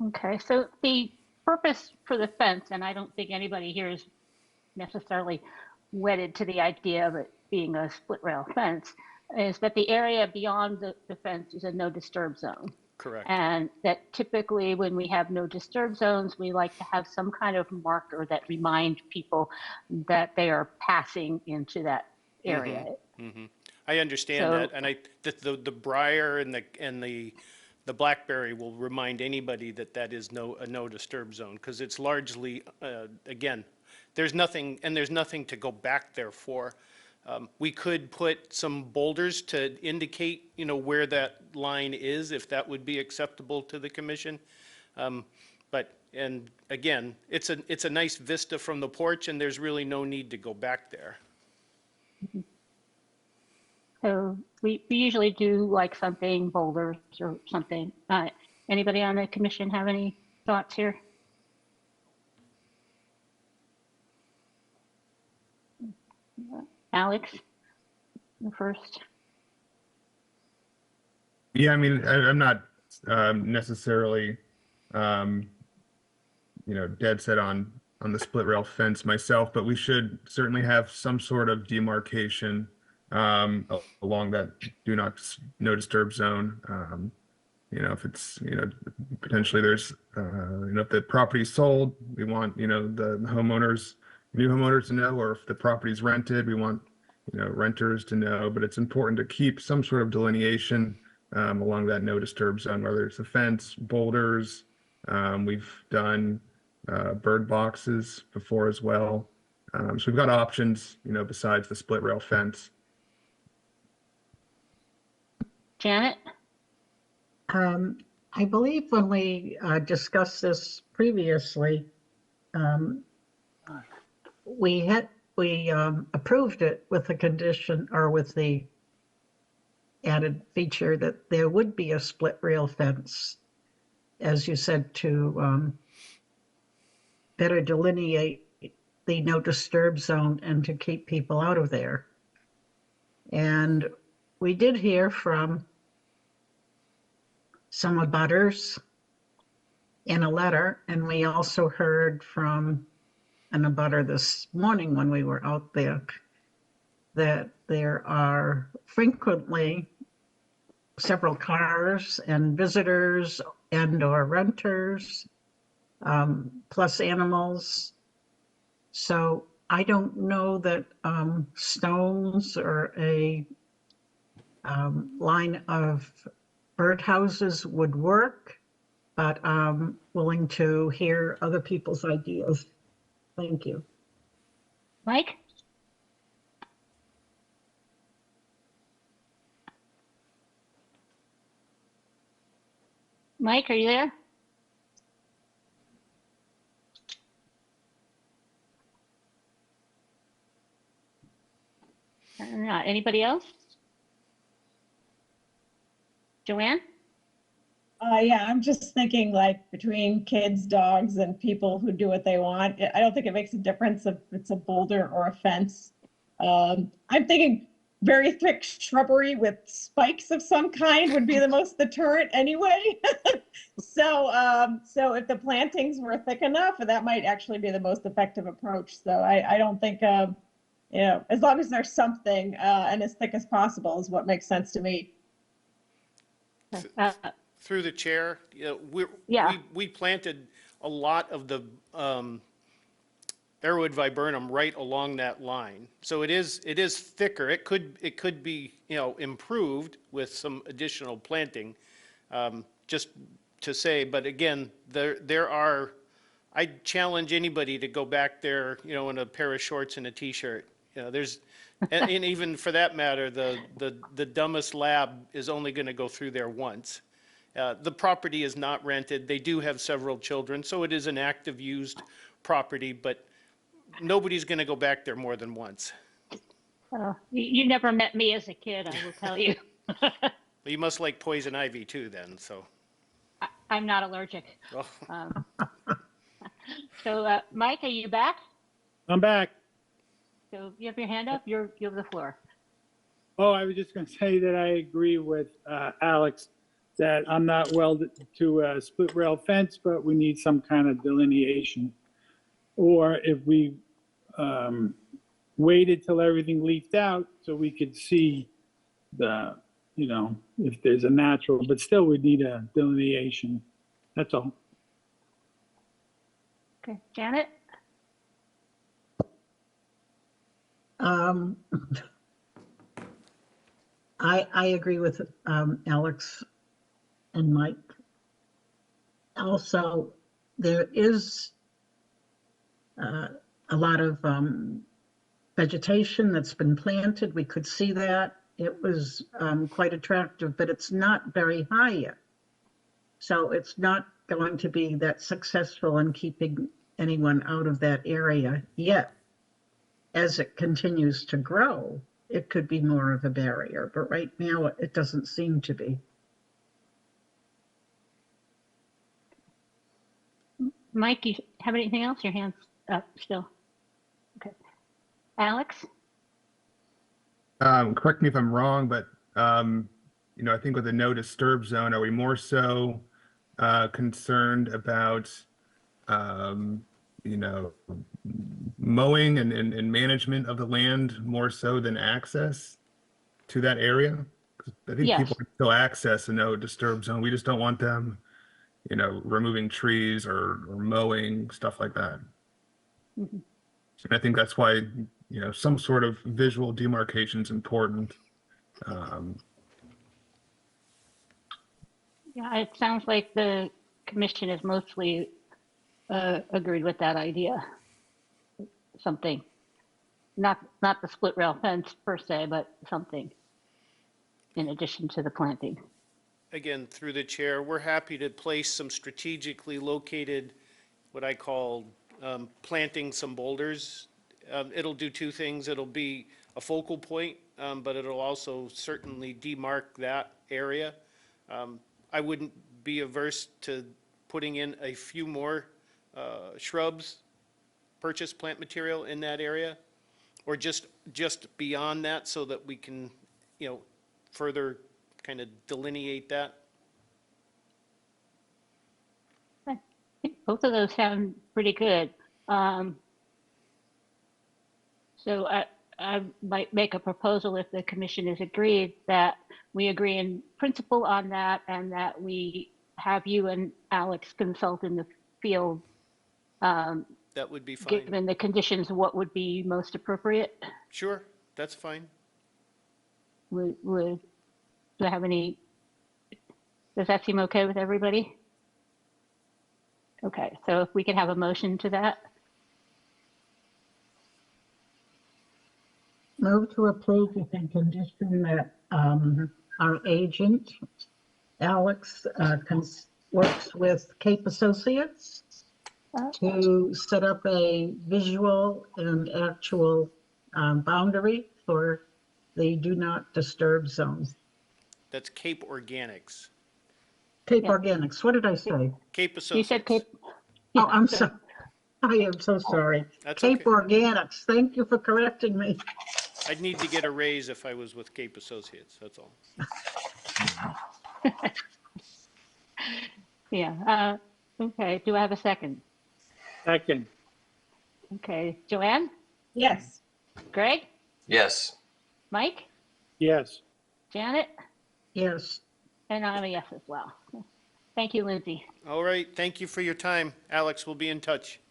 Okay, so the purpose for the fence, and I don't think anybody here is necessarily wedded to the idea of it being a split rail fence, is that the area beyond the fence is a no disturb zone. Correct. And that typically when we have no disturb zones, we like to have some kind of marker that remind people that they are passing into that area. I understand that, and the briar and the blackberry will remind anybody that is a no disturb zone, because it's largely, again, there's nothing to go back there for. We could put some boulders to indicate, where that line is, if that would be acceptable to the commission. And again, it's a nice vista from the porch, and there's really no need to go back there. So we usually do like something, boulders or something. Anybody on the commission have any thoughts here? Alex, the first. Yeah, I mean, I'm not necessarily, dead set on the split rail fence myself, but we should certainly have some sort of demarcation along that no disturb zone. If it's, potentially there's, if the property's sold, we want, the new homeowners to know, or if the property's rented, we want, renters to know, but it's important to keep some sort of delineation along that no disturb zone, whether it's a fence, boulders. We've done bird boxes before as well. So we've got options, besides the split rail fence. Janet? I believe when we discussed this previously, we approved it with the condition, or with the added feature, that there would be a split rail fence, as you said, to better delineate the no disturb zone and to keep people out of there. And we did hear from some abutters in a letter, and we also heard from an abutter this morning when we were out there, that there are frequently several cars and visitors and or renters, plus animals. So I don't know that stones or a line of birdhouses would work, but I'm willing to hear other people's ideas. Thank you. Mike? Mike, are you there? Not. Anybody else? Joanne? Yeah, I'm just thinking like between kids, dogs, and people who do what they want. I don't think it makes a difference if it's a boulder or a fence. I'm thinking very thick shrubbery with spikes of some kind would be the most deterrent anyway. So if the plantings were thick enough, that might actually be the most effective approach. So I don't think, as long as there's something and as thick as possible is what makes sense to me. Through the chair, Yeah. we planted a lot of the Airwood viburnum right along that line. So it is thicker. It could be, improved with some additional planting, just to say. But again, there are, I challenge anybody to go back there, in a pair of shorts and a t-shirt. There's, and even for that matter, the dumbest lab is only going to go through there once. The property is not rented. They do have several children, so it is an active used property, but nobody's going to go back there more than once. You never met me as a kid, I will tell you. You must like poison ivy too then, so. I'm not allergic. Oh. So Mike, are you back? I'm back. So you have your hand up, you have the floor. Oh, I was just going to say that I agree with Alex that I'm not welded to a split rail fence, but we need some kind of delineation. Or if we waited till everything leafed out so we could see the, if there's a natural, but still we need a delineation. That's all. Okay, Janet? I agree with Alex and Mike. Also, there is a lot of vegetation that's been planted. We could see that. It was quite attractive, but it's not very high yet. So it's not going to be that successful in keeping anyone out of that area yet. As it continues to grow, it could be more of a barrier, but right now it doesn't seem to be. Mike, you have anything else? Your hand's up still. Okay. Alex? Correct me if I'm wrong, but I think with the no disturb zone, are we more so concerned about mowing and management of the land more so than access to that area? 'Cause I think Yes. people can still access a no disturb zone. We just don't want them, removing trees or mowing, stuff like that. Mm-hmm. And I think that's why, some sort of visual demarcation is important. Yeah, it sounds like the commission is mostly agreed with that idea. Something, not the split rail fence per se, but something in addition to the planting. Again, through the chair, we're happy to place some strategically located, what I call planting some boulders. It'll do two things. It'll be a focal point, but it'll also certainly demarc that area. I wouldn't be averse to putting in a few more shrubs, purchase plant material in that area, or just beyond that so that we can, further kind of delineate that. I think both of those sound pretty good. So I might make a proposal if the commission is agreed that we agree in principle on that and that we have you and Alex consult in the field. That would be fine. Given the conditions, what would be most appropriate? Sure, that's fine. Do I have any, does that seem okay with everybody? Okay, so if we could have a motion to that. Move to approve with the condition that our agent, Alex, works with Cape Associates to set up a visual and actual boundary for the do not disturb zone. That's Cape Organics. Cape Yeah. Organics, what did I say? Cape You Associates. said Cape. Oh, I'm sorry. I am so sorry. That's Cape okay. Organics, thank you for correcting me. I'd need to get a raise if I was with Cape Associates, that's all. Yeah, okay, do I have a second? Second, Okay, Joanne, Yes. Greg, Yes. Mike, yes. Janet, Yes, and I'm a yes as well. Thank you, Lindsay. All right, thank you for your time. Alex, we'll be in touch.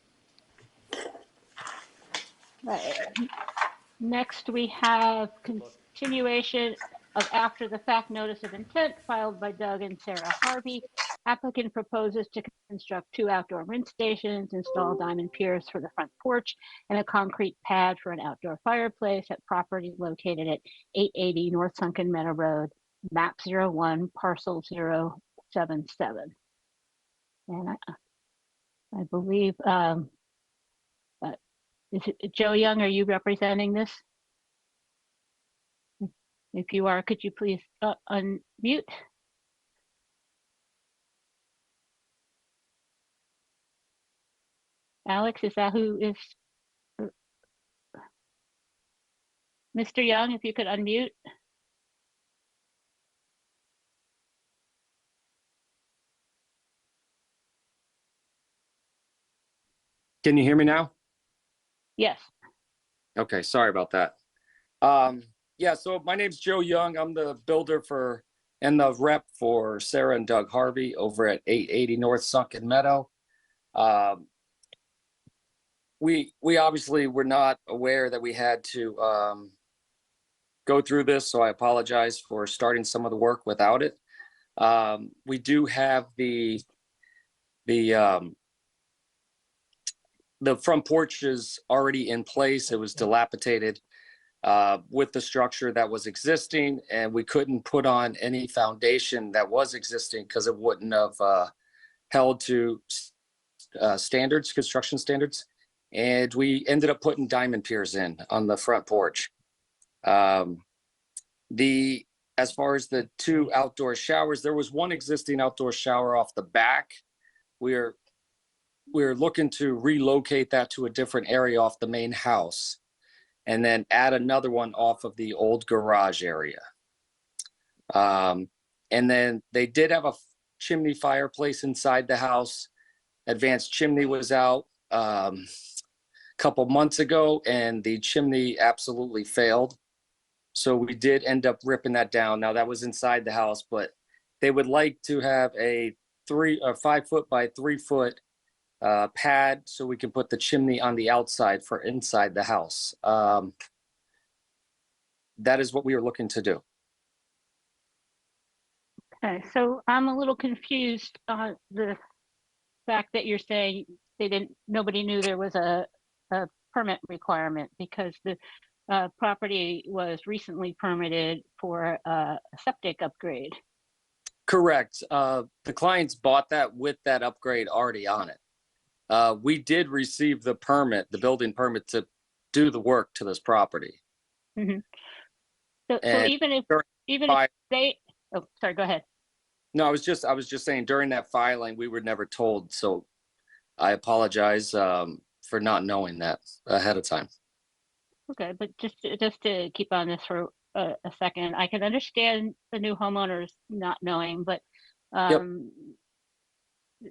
Right. Next, we have continuation of after the fact notice of intent filed by Doug and Sarah Harvey. Applicant proposes to construct 2 outdoor rinse stations, install diamond piers for the front porch, and a concrete pad for an outdoor fireplace at property located at 880 North Sunken Meadow Road, map 01, parcel 077. And I believe, is it Joe Young, are you representing this? If you are, could you please unmute? Alex, is that who is? Mr. Young, if you could unmute. Can you hear me now? Yes. Okay, sorry about that. Yeah, so my name's Joe Young. I'm the builder for and the rep for Sarah and Doug Harvey over at 880 North Sunken Meadow. We obviously were not aware that we had to go through this, so I apologize for starting some of the work without it. We do have the front porch is already in place. It was dilapidated with the structure that was existing, and we couldn't put on any foundation that was existing because it wouldn't have held to standards, construction standards. And we ended up putting diamond piers in on the front porch. As far as the 2 outdoor showers, there was one existing outdoor shower off the back. We're looking to relocate that to a different area off the main house and then add another one off of the old garage area. And then they did have a chimney fireplace inside the house. Advanced chimney was out a couple months ago, and the chimney absolutely failed. So we did end up ripping that down. Now that was inside the house, but they would like to have a 5 foot by 3 foot pad so we can put the chimney on the outside for inside the house. That is what we were looking to do. Okay, so I'm a little confused on the fact that you're saying nobody knew there was a permit requirement because the property was recently permitted for a septic upgrade. Correct. The clients bought that with that upgrade already on it. We did receive the permit, the building permit to do the work to this property. Mm-hmm. So even if they, oh, sorry, go ahead. No, I was just saying during that filing, we were never told. So I apologize for not knowing that ahead of time. Okay, but just to keep on this for a second, I can understand the new homeowners not knowing, but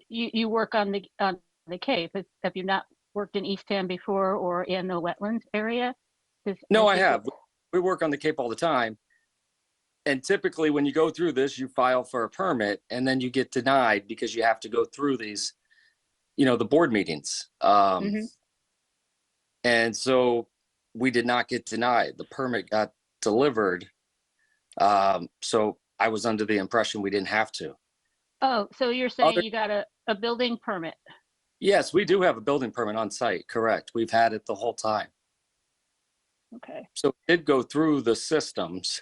you work on the Cape. Have you not worked in Eastham before or in the wetlands area? No, I have. We work on the Cape all the time. And typically when you go through this, you file for a permit and then you get denied because you have to go through these, the board meetings. And so we did not get denied. The permit got delivered. So I was under the impression we didn't have to. Oh, so you're saying you got a building permit? Yes, we do have a building permit on site, correct. We've had it the whole time. Okay. So it did go through the systems.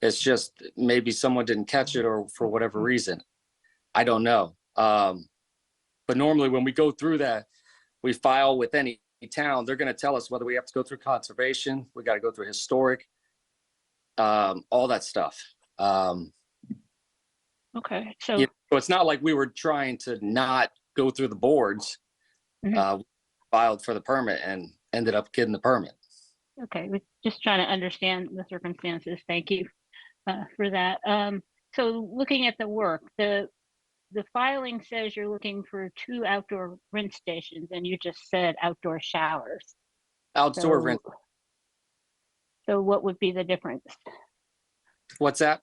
It's just maybe someone didn't catch it or for whatever reason. I don't know. But normally when we go through that, we file with any town, they're going to tell us whether we have to go through conservation, we got to go through historic, all that stuff. Okay, so, So it's not like we were trying to not go through the boards. We filed for the permit and ended up getting the permit. okay, we're just trying to understand the circumstances. Thank you for that. So looking at the work, the filing says you're looking for 2 outdoor rinse stations, and you just said outdoor showers. Outdoor rinse. So what would be the difference? What's that?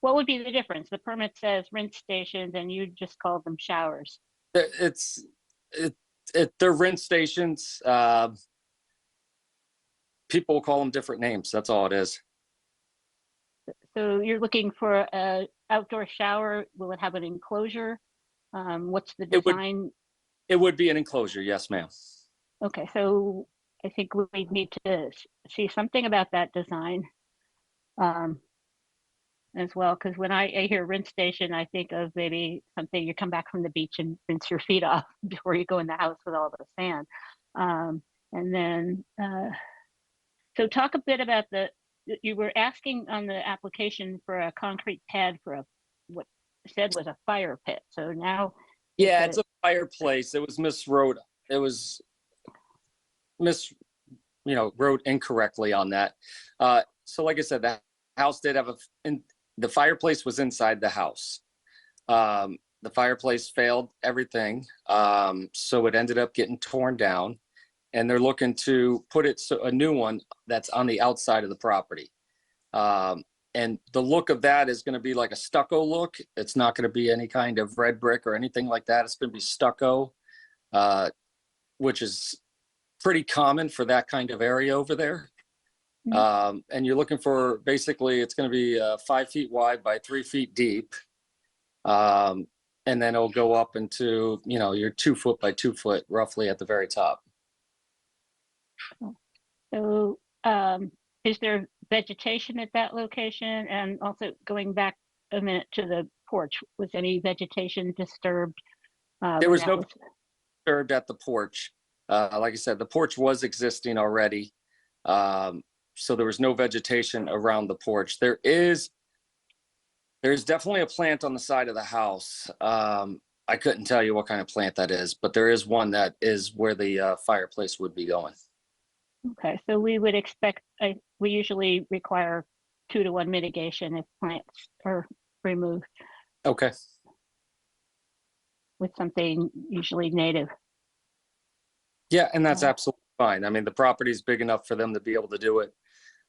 What would be the difference? The permit says rinse stations, and you just called them showers. They're rinse stations. People call them different names. That's all it is. So you're looking for a outdoor shower. Will it have an enclosure? What's the design? It would be an enclosure. Yes, ma'am. Okay, so I think we need to see something about that design as well, because when I hear rinse station, I think of maybe something you come back from the beach and rinse your feet off before you go in the house with all the sand. And then, so talk a bit about you were asking on the application for a concrete pad for what said was a fire pit. So now. Yeah, it's a fireplace. It was miswrote. It was wrote incorrectly on that. So like I said, the house did have the fireplace was inside the house. The fireplace failed everything. So it ended up getting torn down, and they're looking to put a new one that's on the outside of the property. And the look of that is going to be like a stucco look. It's not going to be any kind of red brick or anything like that. It's going to be stucco, which is pretty common for that kind of area over there. And you're looking for, basically, it's going to be 5 feet wide by 3 feet deep. And then it'll go up into, your 2 foot by 2 foot, roughly at the very top. So is there vegetation at that location? And also going back a minute to the porch, was any vegetation disturbed? There was no disturbed at the porch. Like I said, the porch was existing already. So there was no vegetation around the porch. There's definitely a plant on the side of the house. I couldn't tell you what kind of plant that is, but there is one that is where the fireplace would be going. Okay, so we would expect, we usually require 2-to-1 mitigation if plants are removed. Okay. With something usually native. Yeah, and that's absolutely fine. I mean, the property is big enough for them to be able to do it.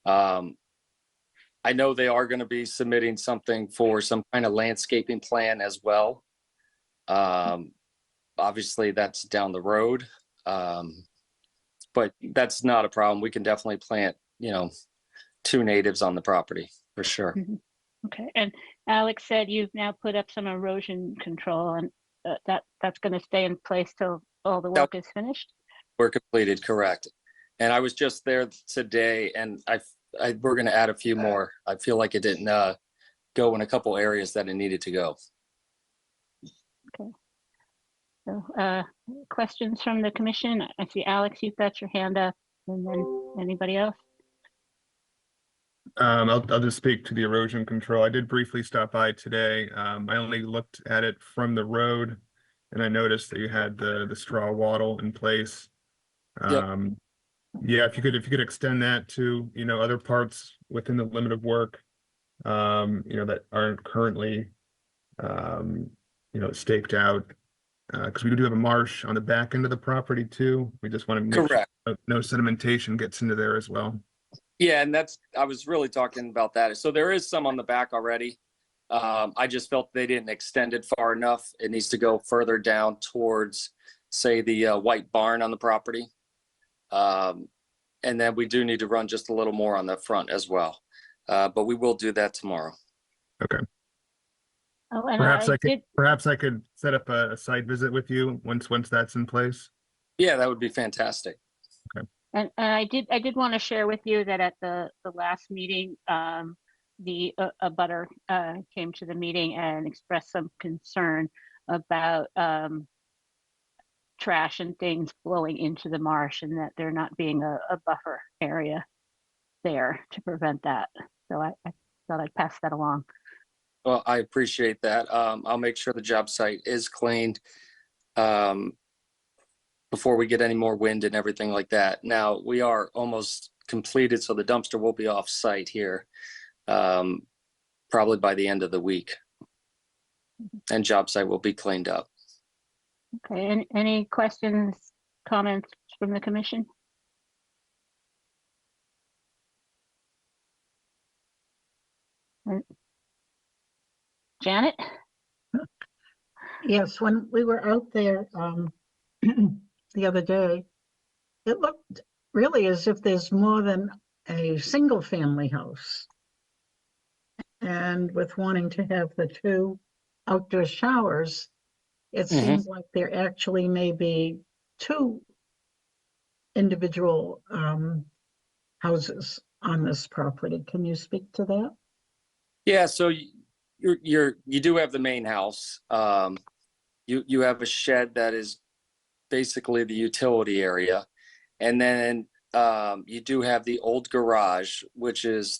I know they are going to be submitting something for some kind of landscaping plan as well. Obviously, that's down the road. But that's not a problem. We can definitely plant, 2 natives on the property for sure. Mm-hmm. Okay, and Alex said you've now put up some erosion control, and that's going to stay in place till all the work is finished? We're completed, correct. And I was just there today, and we're going to add a few more. I feel like it didn't go in a couple areas that it needed to go. Okay. So questions from the commission? I see Alex, you've got your hand up, and then anybody else? I'll just speak to the erosion control. I did briefly stop by today. I only looked at it from the road, and I noticed that you had the straw wattle in place. Yeah, if you could extend that to, other parts within the limit of work, that aren't currently, staked out. Because we do have a marsh on the back end of the property too. We just want to make sure no sedimentation gets into there as well. Yeah, and I was really talking about that. So there is some on the back already. I just felt they didn't extend it far enough. It needs to go further down towards, say, the white barn on the property. And then we do need to run just a little more on the front as well. But we will do that tomorrow. Okay. Oh, and perhaps I could set up a site visit with you once that's in place. Yeah, that would be fantastic. Okay. And I did want to share with you that at the last meeting, the abutter came to the meeting and expressed some concern about trash and things flowing into the marsh, and that there not being a buffer area there to prevent that. So I thought I'd pass that along. Well, I appreciate that. I'll make sure the job site is cleaned before we get any more wind and everything like that. Now, we are almost completed, so the dumpster will be off site here probably by the end of the week. And job site will be cleaned up. Okay, any questions, comments from the commission? Janet? Yes, when we were out there the other day, it looked really as if there's more than a single family house. And with wanting to have the 2 outdoor showers, it seems like there actually may be 2 individual houses on this property. Can you speak to that? Yeah, so you do have the main house. You have a shed that is basically the utility area, and then you do have the old garage,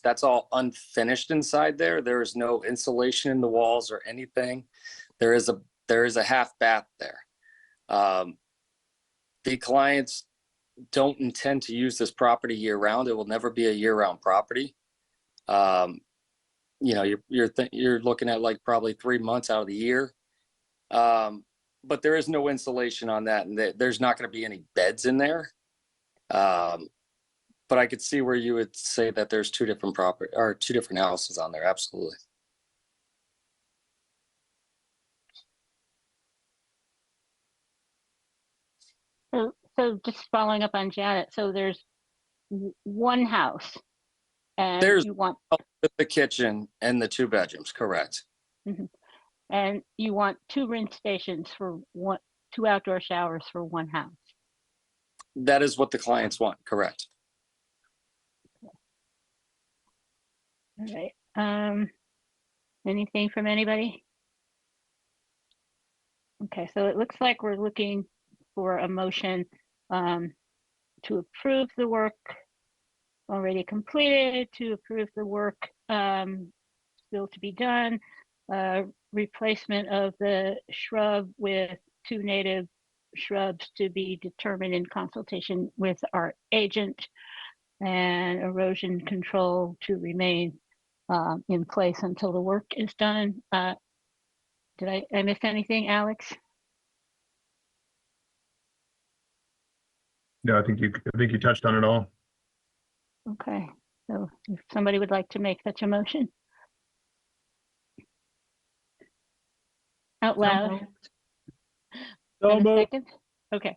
that's all unfinished inside there. There is no insulation in the walls or anything. There is a half bath there. The clients don't intend to use this property year round. It will never be a year round property. You know, you're looking at like probably 3 months out of the year. But there is no insulation on that, and there's not going to be any beds in there. But I could see where you would say that there's 2 different houses on there. Absolutely. So just following up on Janet, so there's one house, and There's you want the kitchen and the 2 bedrooms, correct? And you want 2 rinse stations for 2 outdoor showers for 1 house. That is what the clients want, correct? All right. Anything from anybody? Okay, so it looks like we're looking for a motion to approve the work already completed, to approve the work still to be done, replacement of the shrub with 2 native shrubs to be determined in consultation with our agent, and erosion control to remain in place until the work is done. Did I miss anything, Alex? No, I think you touched on it all. Okay, so if somebody would like to make such a motion. Out loud. So And a moved. second? Okay.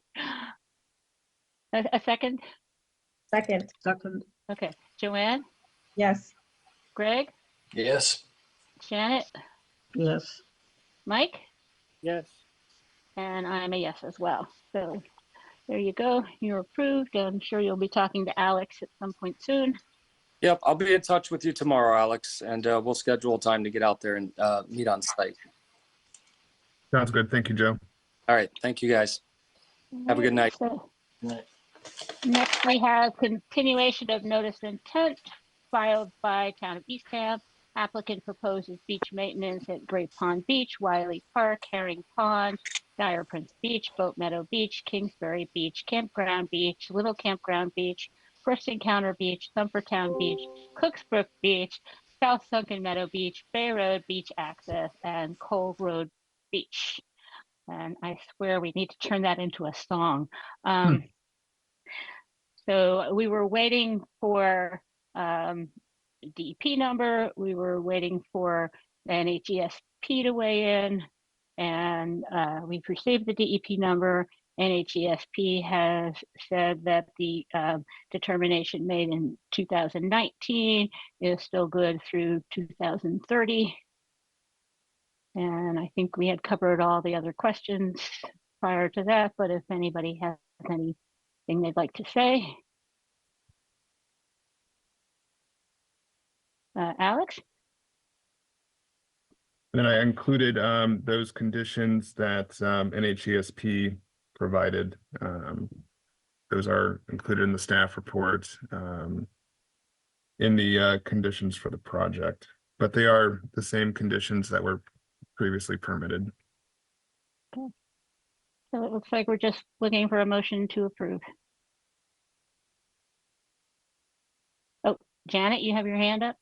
A second? Second, Okay, Joanne, yes. Greg, Yes. Janet, Yes. Mike, Yes. and I'm a yes as well. So there you go, you're approved. I'm sure you'll be talking to Alex at some point soon. Yep, I'll be in touch with you tomorrow, Alex, and we'll schedule a time to get out there and meet on site. Sounds good. Thank you, Joe. All right, thank you guys. Have a good night. So, next, we have continuation of notice of intent filed by Town of Eastham. Applicant proposes beach maintenance at Great Pond Beach, Wiley Park, Herring Pond, Dyer Prince Beach, Boat Meadow Beach, Kingsbury Beach, Campground Beach, Little Campground Beach, First Encounter Beach, Thumpertown Beach, Cooksbrook Beach, South Sunken Meadow Beach, Bay Road Beach Access, and Cole Road Beach. And I swear we need to turn that into a song. So we were waiting for DEP number. We were waiting for NHESP to weigh in, and we've received the DEP number. NHESP has said that the determination made in 2019 is still good through 2030. And I think we had covered all the other questions prior to that, but if anybody has anything they'd like to say. Alex? then I included those conditions that NHESP provided. Those are included in the staff report in the conditions for the project, but they are the same conditions that were previously permitted. Okay. So it looks like we're just looking for a motion to approve. Oh, Janet, you have your hand up?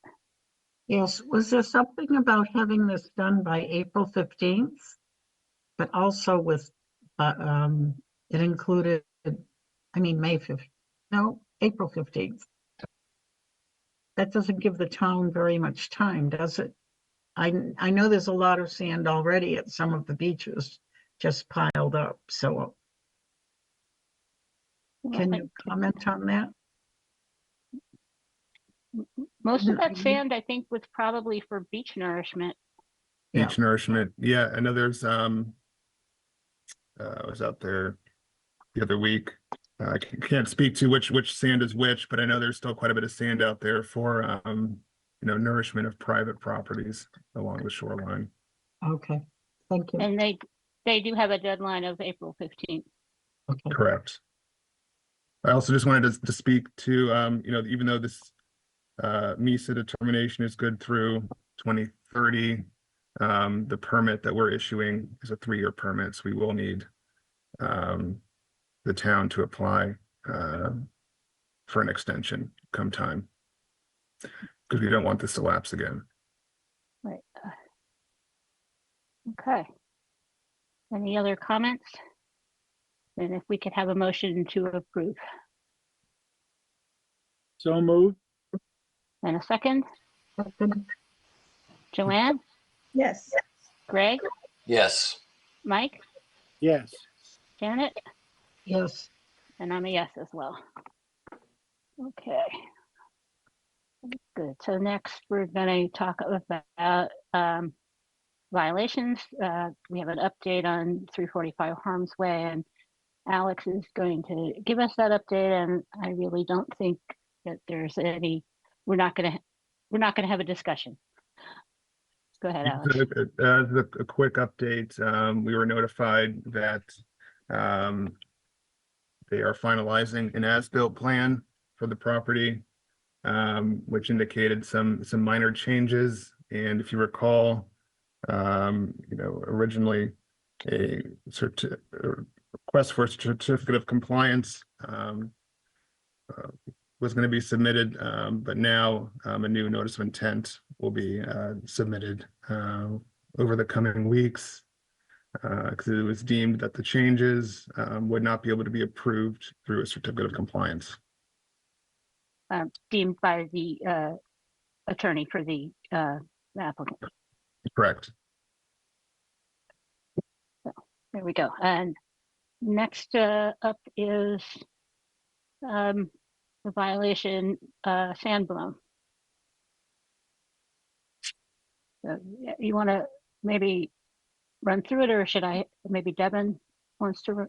Yes, was there something about having this done by April 15th? But also with, it included, I mean, May 5th, no, April 15th. That doesn't give the town very much time, does it? I know there's a lot of sand already at some of the beaches just piled up, so can you comment on that? Most of that sand, I think, was probably for beach nourishment. Beach nourishment. Yeah, I know there's I was out there the other week. I can't speak to which sand is which, but I know there's still quite a bit of sand out there for nourishment of private properties along the shoreline. Okay, thank you. And they do have a deadline of April 15th. Okay. Correct. I also just wanted to speak to even though this MESA determination is good through 2030, the permit that we're issuing is a 3-year permit, so we will need the town to apply for an extension come time, because we don't want this to lapse again. Right. Okay. Any other comments? And if we could have a motion to approve. So moved. And a second? Joanne? Yes. Greg? Yes. Mike? Yes. Janet? Yes. And I'm a yes as well. Okay. Good. So next we're going to talk about violations. We have an update on 345 Harms Way, and Alex is going to give us that update. And I really don't think that there's any. We're not going to have a discussion. Go ahead, Alex. A quick update. We were notified that they are finalizing an as-built plan for the property, which indicated some minor changes. And if you recall, originally a request for a certificate of compliance was going to be submitted, but now a new notice of intent will be submitted over the coming weeks, because it was deemed that the changes would not be able to be approved through a certificate of compliance. Deemed by the attorney for the applicant. Correct. So, there we go. And next up is the violation Sandbloom. So you want to maybe run through it, or should I? Maybe Devin wants to.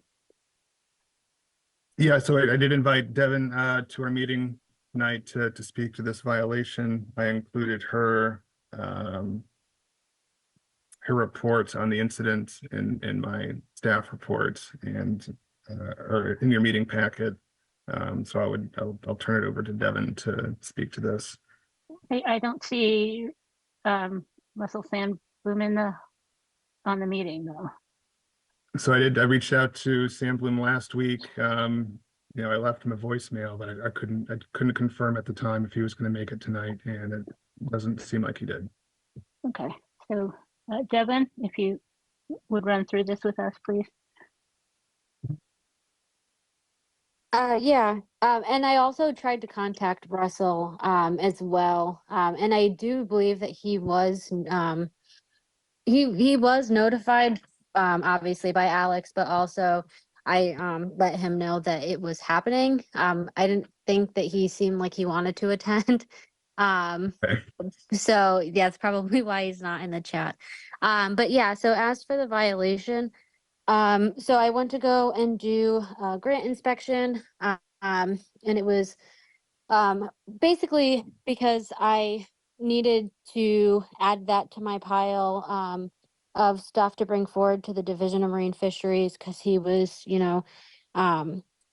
Yeah, so I did invite Devin to our meeting tonight to speak to this violation. I included her reports on the incident in my staff reports and or in your meeting packet. So I'll turn it over to Devin to speak to this. I don't see Russell Sandbloom on the meeting though. So I reached out to Sandbloom last week. I left him a voicemail, but I couldn't confirm at the time if he was going to make it tonight, and it doesn't seem like he did. Okay, so Devin, if you would run through this with us, please. Yeah, and I also tried to contact Russell as well, and I do believe that he was he was notified, obviously by Alex, but also I let him know that it was happening. I didn't think that he seemed like he wanted to attend. So yeah, that's probably why he's not in the chat. But yeah, so as for the violation, so I went to go and do a grant inspection, and it was basically because I needed to add that to my pile of stuff to bring forward to the Division of Marine Fisheries because he was,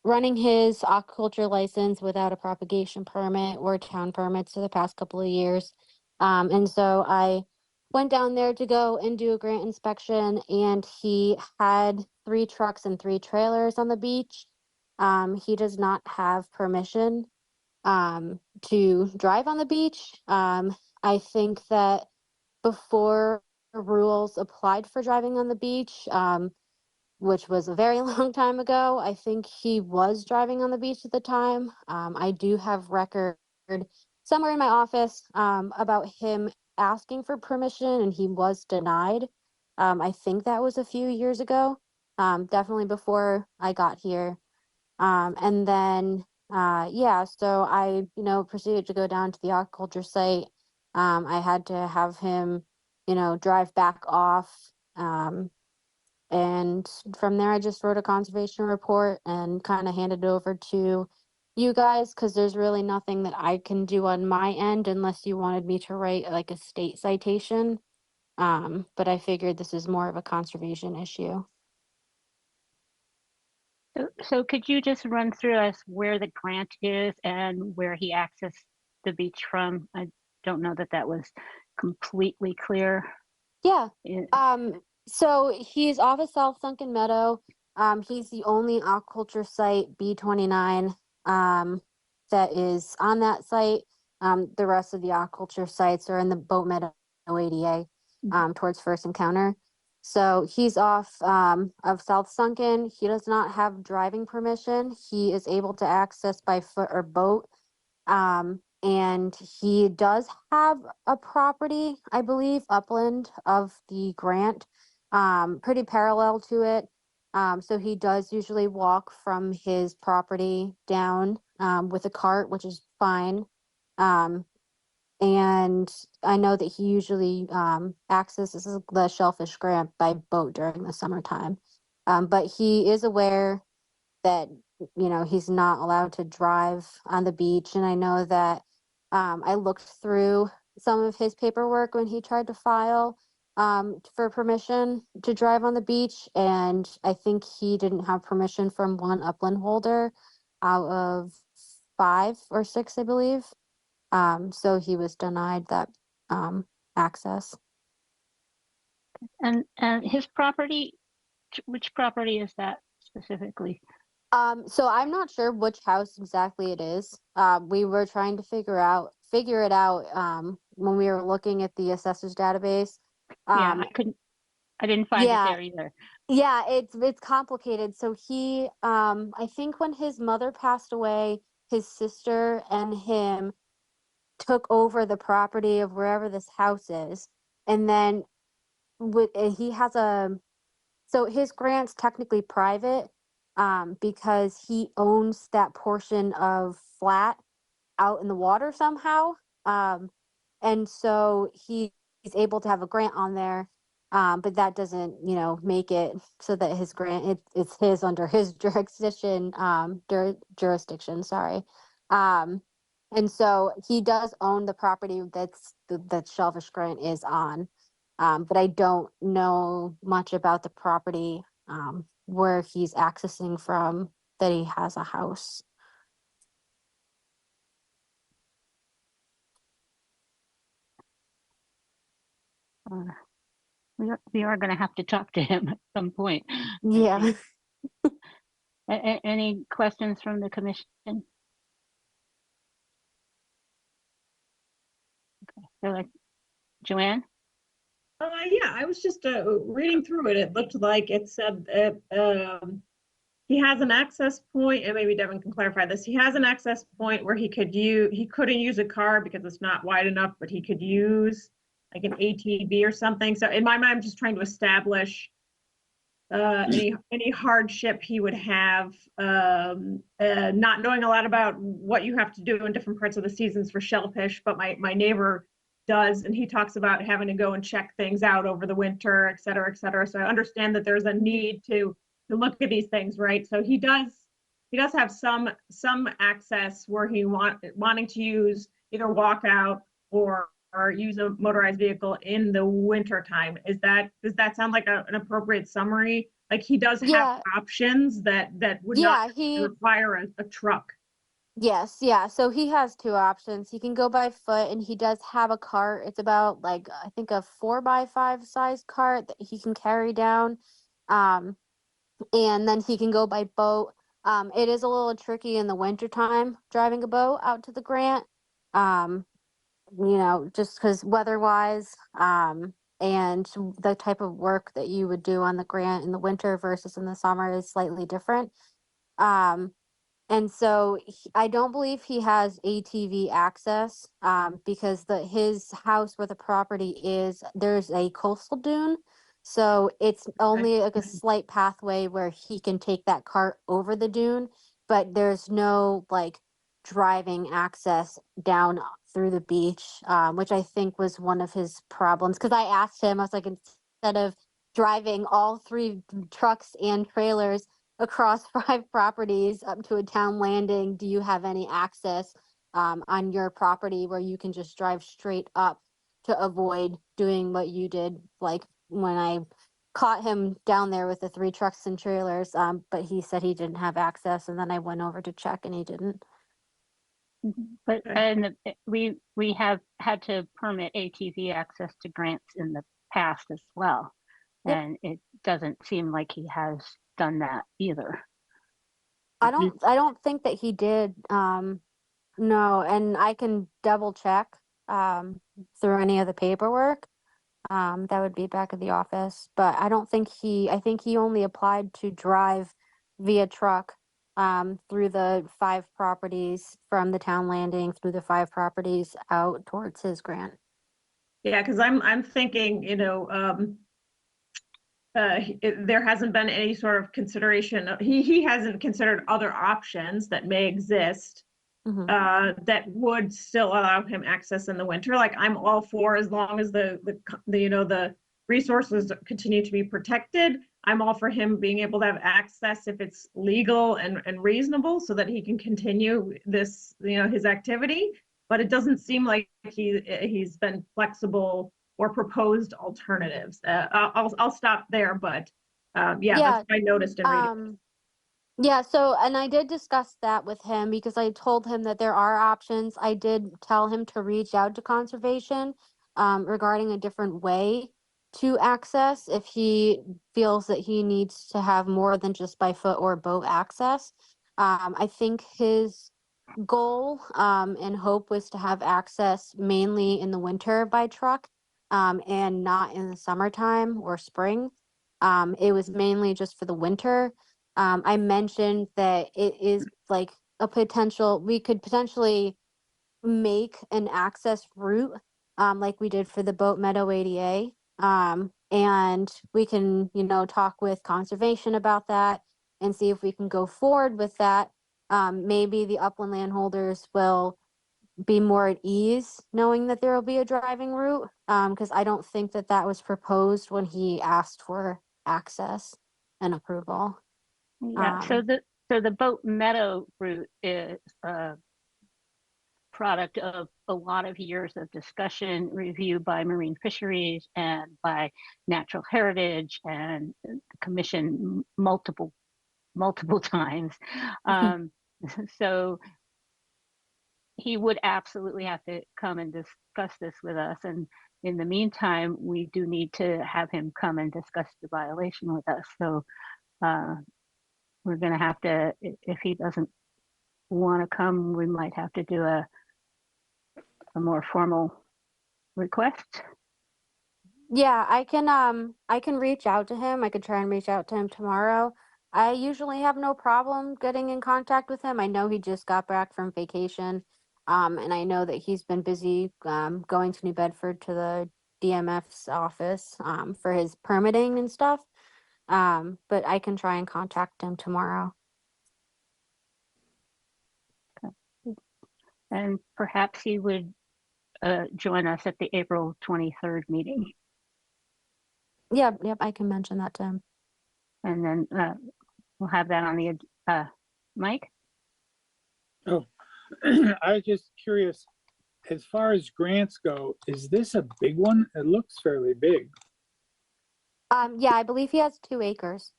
running his aquaculture license without a propagation permit or town permits for the past couple of years. And so I went down there to go and do a grant inspection, and he had 3 trucks and 3 trailers on the beach. He does not have permission to drive on the beach. I think that before rules applied for driving on the beach, which was a very long time ago, I think he was driving on the beach at the time. I do have record somewhere in my office about him asking for permission and he was denied. I think that was a few years ago, definitely before I got here. And then, so I, proceeded to go down to the aquaculture site. I had to have him, drive back off. And from there, I just wrote a conservation report and kind of handed it over to you guys because there's really nothing that I can do on my end unless you wanted me to write like a state citation. But I figured this is more of a conservation issue. So could you just run through us where the grant is and where he accessed the beach from? I don't know that that was completely clear. Yeah. So he's off of South Sunken Meadow. He's the only aquaculture site, B29, that is on that site. The rest of the aquaculture sites are in the Boat Meadow ADA, towards First Encounter. So he's off of South Sunken. He does not have driving permission. He is able to access by foot or boat. And he does have a property, I believe, upland of the grant, pretty parallel to it. So he does usually walk from his property down with a cart, which is fine. And I know that he usually accesses the Shellfish Grant by boat during the summertime. But he is aware that, he's not allowed to drive on the beach. And I know that I looked through some of his paperwork when he tried to file for permission to drive on the beach. And I think he didn't have permission from one upland holder out of 5 or 6, I believe. So he was denied that access. And his property, which property is that specifically? So I'm not sure which house exactly it is. We were trying to figure it out when we were looking at the assessor's database. Yeah, I didn't find it there either. Yeah, it's complicated. So he, I think when his mother passed away, his sister and him took over the property of wherever this house is. And then he has so his grant's technically private because he owns that portion of flat out in the water somehow. And so he's able to have a grant on there. But that doesn't, make it so that his grant, it's his under his jurisdiction, sorry. And so he does own the property that Shellfish Grant is on. But I don't know much about the property where he's accessing from that he has a house. We are going to have to talk to him at some point. Yeah. Any questions from the commission? Okay, so Joanne? Yeah, I was just reading through it. It looked like it said he has an access point, and maybe Devin can clarify this. He has an access point where he couldn't use a car because it's not wide enough, but he could use like an ATV or something. So in my mind, I'm just trying to establish any hardship he would have, not knowing a lot about what you have to do in different parts of the seasons for shellfish, but my neighbor does, and he talks about having to go and check things out over the winter, et cetera, et cetera. So I understand that there's a need to look at these things, right? So he does have some access where he wanting to use either walkout or or use a motorized vehicle in the winter time. Does that sound like an appropriate summary? Like he does have Yeah, options that would not yeah, he, require a truck. yes, yeah. So he has two options. He can go by foot and he does have a cart. It's about like, I think a 4x5 size cart that he can carry down. Um, and then he can go by boat. It is a little tricky in the wintertime driving a boat out to the grant. Um, just because weather-wise, and the type of work that you would do on the grant in the winter versus in the summer is slightly different. Um, and so I don't believe he has ATV access, because his house where the property is, there's a coastal dune. So it's only like a slight pathway where he can take that cart over the dune, but there's no like driving access down through the beach, which I think was one of his problems. Because I asked him, I was like, instead of driving all three trucks and trailers across 5 properties up to a town landing, do you have any access on your property where you can just drive straight up to avoid doing what you did, like when I caught him down there with the 3 trucks and trailers, but he said he didn't have access, and then I went over to check and he didn't. But and we have had to permit ATV access to grants in the past as well, Yep. and it doesn't seem like he has done that either. I don't think that he did. No, and I can double check through any of the paperwork. That would be back at the office, but I don't think I think he only applied to drive via truck through the 5 properties from the town landing through the 5 properties out towards his grant. Yeah, because I'm thinking, there hasn't been any sort of consideration. He hasn't considered other options that may exist that would still allow him access in the winter. Like I'm all for, as long as the resources continue to be protected, I'm all for him being able to have access if it's legal and reasonable, so that he can continue this, his activity. But it doesn't seem like he's been flexible or proposed alternatives. I'll stop there, but yeah, that's what I noticed in reading. Yeah, so, and I did discuss that with him because I told him that there are options. I did tell him to reach out to conservation regarding a different way to access if he feels that he needs to have more than just by foot or boat access. I think his goal and hope was to have access mainly in the winter by truck and not in the summertime or spring. It was mainly just for the winter. I mentioned that it is like we could potentially make an access route, like we did for the Boat Meadow ADA. And we can, talk with conservation about that and see if we can go forward with that. Maybe the upland landholders will be more at ease knowing that there will be a driving route, because I don't think that was proposed when he asked for access and approval. Yeah, so the Boat Meadow route is a product of a lot of years of discussion, review by Marine Fisheries and by Natural Heritage and the Commission multiple times. So he would absolutely have to come and discuss this with us. And in the meantime, we do need to have him come and discuss the violation with us. So we're going to have to, if he doesn't want to come, we might have to do a more formal request. Yeah, I can reach out to him. I could try and reach out to him tomorrow. I usually have no problem getting in contact with him. I know he just got back from vacation. And I know that he's been busy going to New Bedford to the DMF's office for his permitting and stuff. But I can try and contact him tomorrow. And perhaps he would join us at the April 23rd meeting. Yep, I can mention that to him. And then we'll have that on the Mike. Oh, I was just curious. as far as grants go, is this a big one? It looks fairly big. Yeah, I believe he has 2 acres.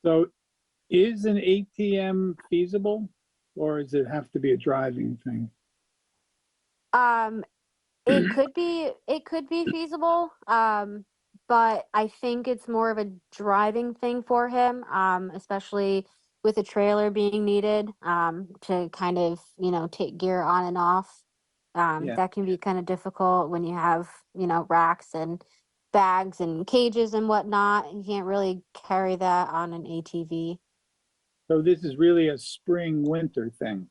So is an ATM feasible, or does it have to be a driving thing? It could be feasible. But I think it's more of a driving thing for him, especially with a trailer being needed, to kind of, take gear on and off. Yeah. That can be kind of difficult when you have, racks and bags and cages and whatnot. You can't really carry that on an ATV. So this is really a spring winter thing.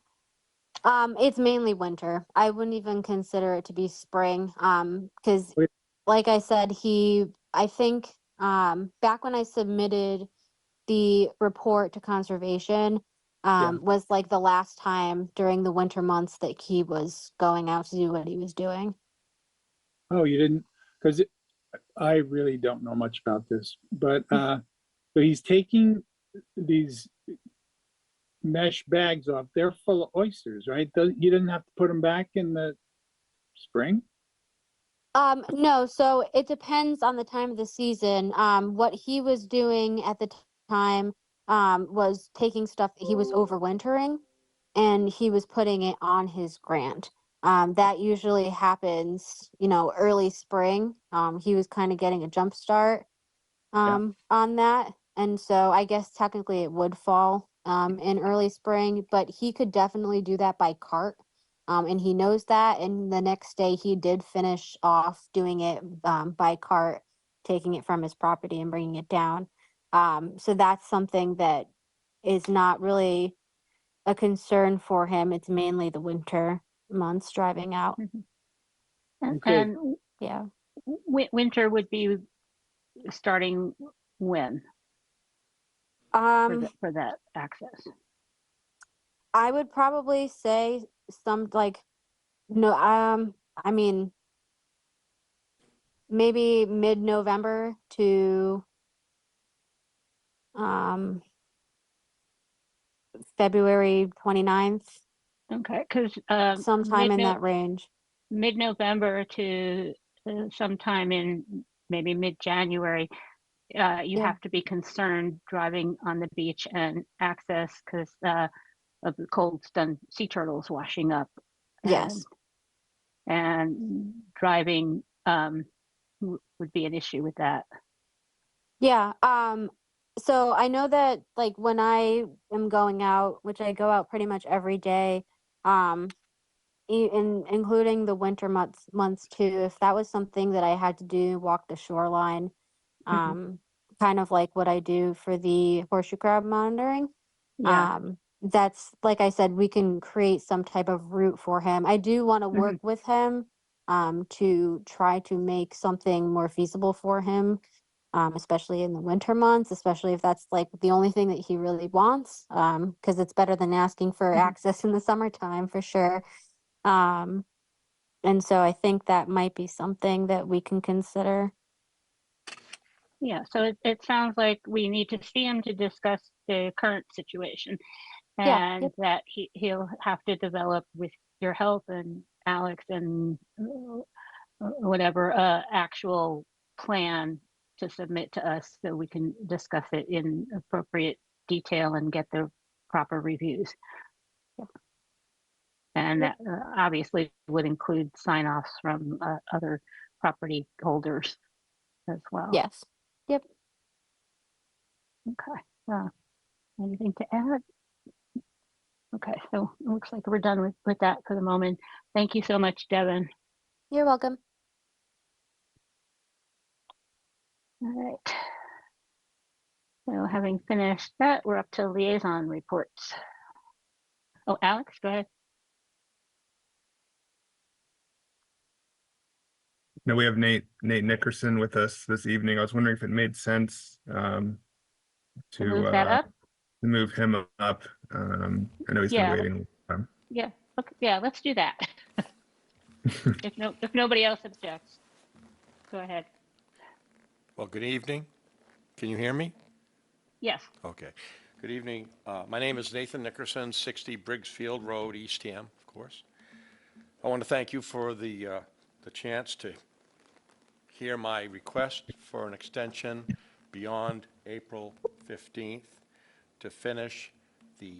It's mainly winter. I wouldn't even consider it to be spring. Because Wait. like I said, I think, back when I submitted the report to conservation, was like the last time during the winter months that he was going out to do what he was doing. Oh, you didn't, because I really don't know much about this, but so he's taking these mesh bags off. They're full of oysters, right? You didn't have to put them back in the spring? No, so it depends on the time of the season. What he was doing at the time, was taking stuff that he was overwintering and he was putting it on his grant. That usually happens, early spring. He was kind of getting a jump start, on that. And so I guess technically it would fall, in early spring, but he could definitely do that by cart. And he knows that. And the next day he did finish off doing it, by cart, taking it from his property and bringing it down. So that's something that is not really a concern for him. It's mainly the winter months driving out. Okay. And Yeah. winter would be starting when for that access? I would probably say some like no I mean maybe mid-November to February 29th, Okay, because sometime in that range. mid-November to sometime in maybe mid-January, you Yeah. have to be concerned driving on the beach and access because of the cold stun sea turtles washing up. Yes. And driving would be an issue with that. Yeah. So I know that like when I am going out, which I go out pretty much every day, including the winter months too, if that was something that I had to do, walk the shoreline, kind of like what I do for the horseshoe crab monitoring. Yeah. That's like I said, we can create some type of route for him. I do want to work with him, to try to make something more feasible for him, especially in the winter months, especially if that's like the only thing that he really wants, because it's better than asking for access in the summertime for sure. And so I think that might be something that we can consider. Yeah, so it sounds like we need to see him to discuss the current situation Yeah. and that he'll have to develop with your help and Alex and whatever actual plan to submit to us so we can discuss it in appropriate detail and get the proper reviews. Yeah. And that obviously would include sign-offs from other property holders as well. Yes. Yep. Okay. Anything to add? Okay, so it looks like we're done with that for the moment. Thank you so much, Devin. You're welcome. All right. So having finished that, we're up to liaison reports. Oh, Alex, go ahead. No, we have Nate Nickerson with us this evening. I was wondering if it made sense To move that up? to move him up. I know he's been waiting. Yeah. Okay. Yeah. Let's do that. If nobody else objects, go ahead. Well, good evening. Can you hear me? Yes. Okay. Good evening. My name is Nathan Nickerson, 60 Briggsfield Road, Eastham, of course. I want to thank you for the chance to hear my request for an extension beyond April 15th to finish the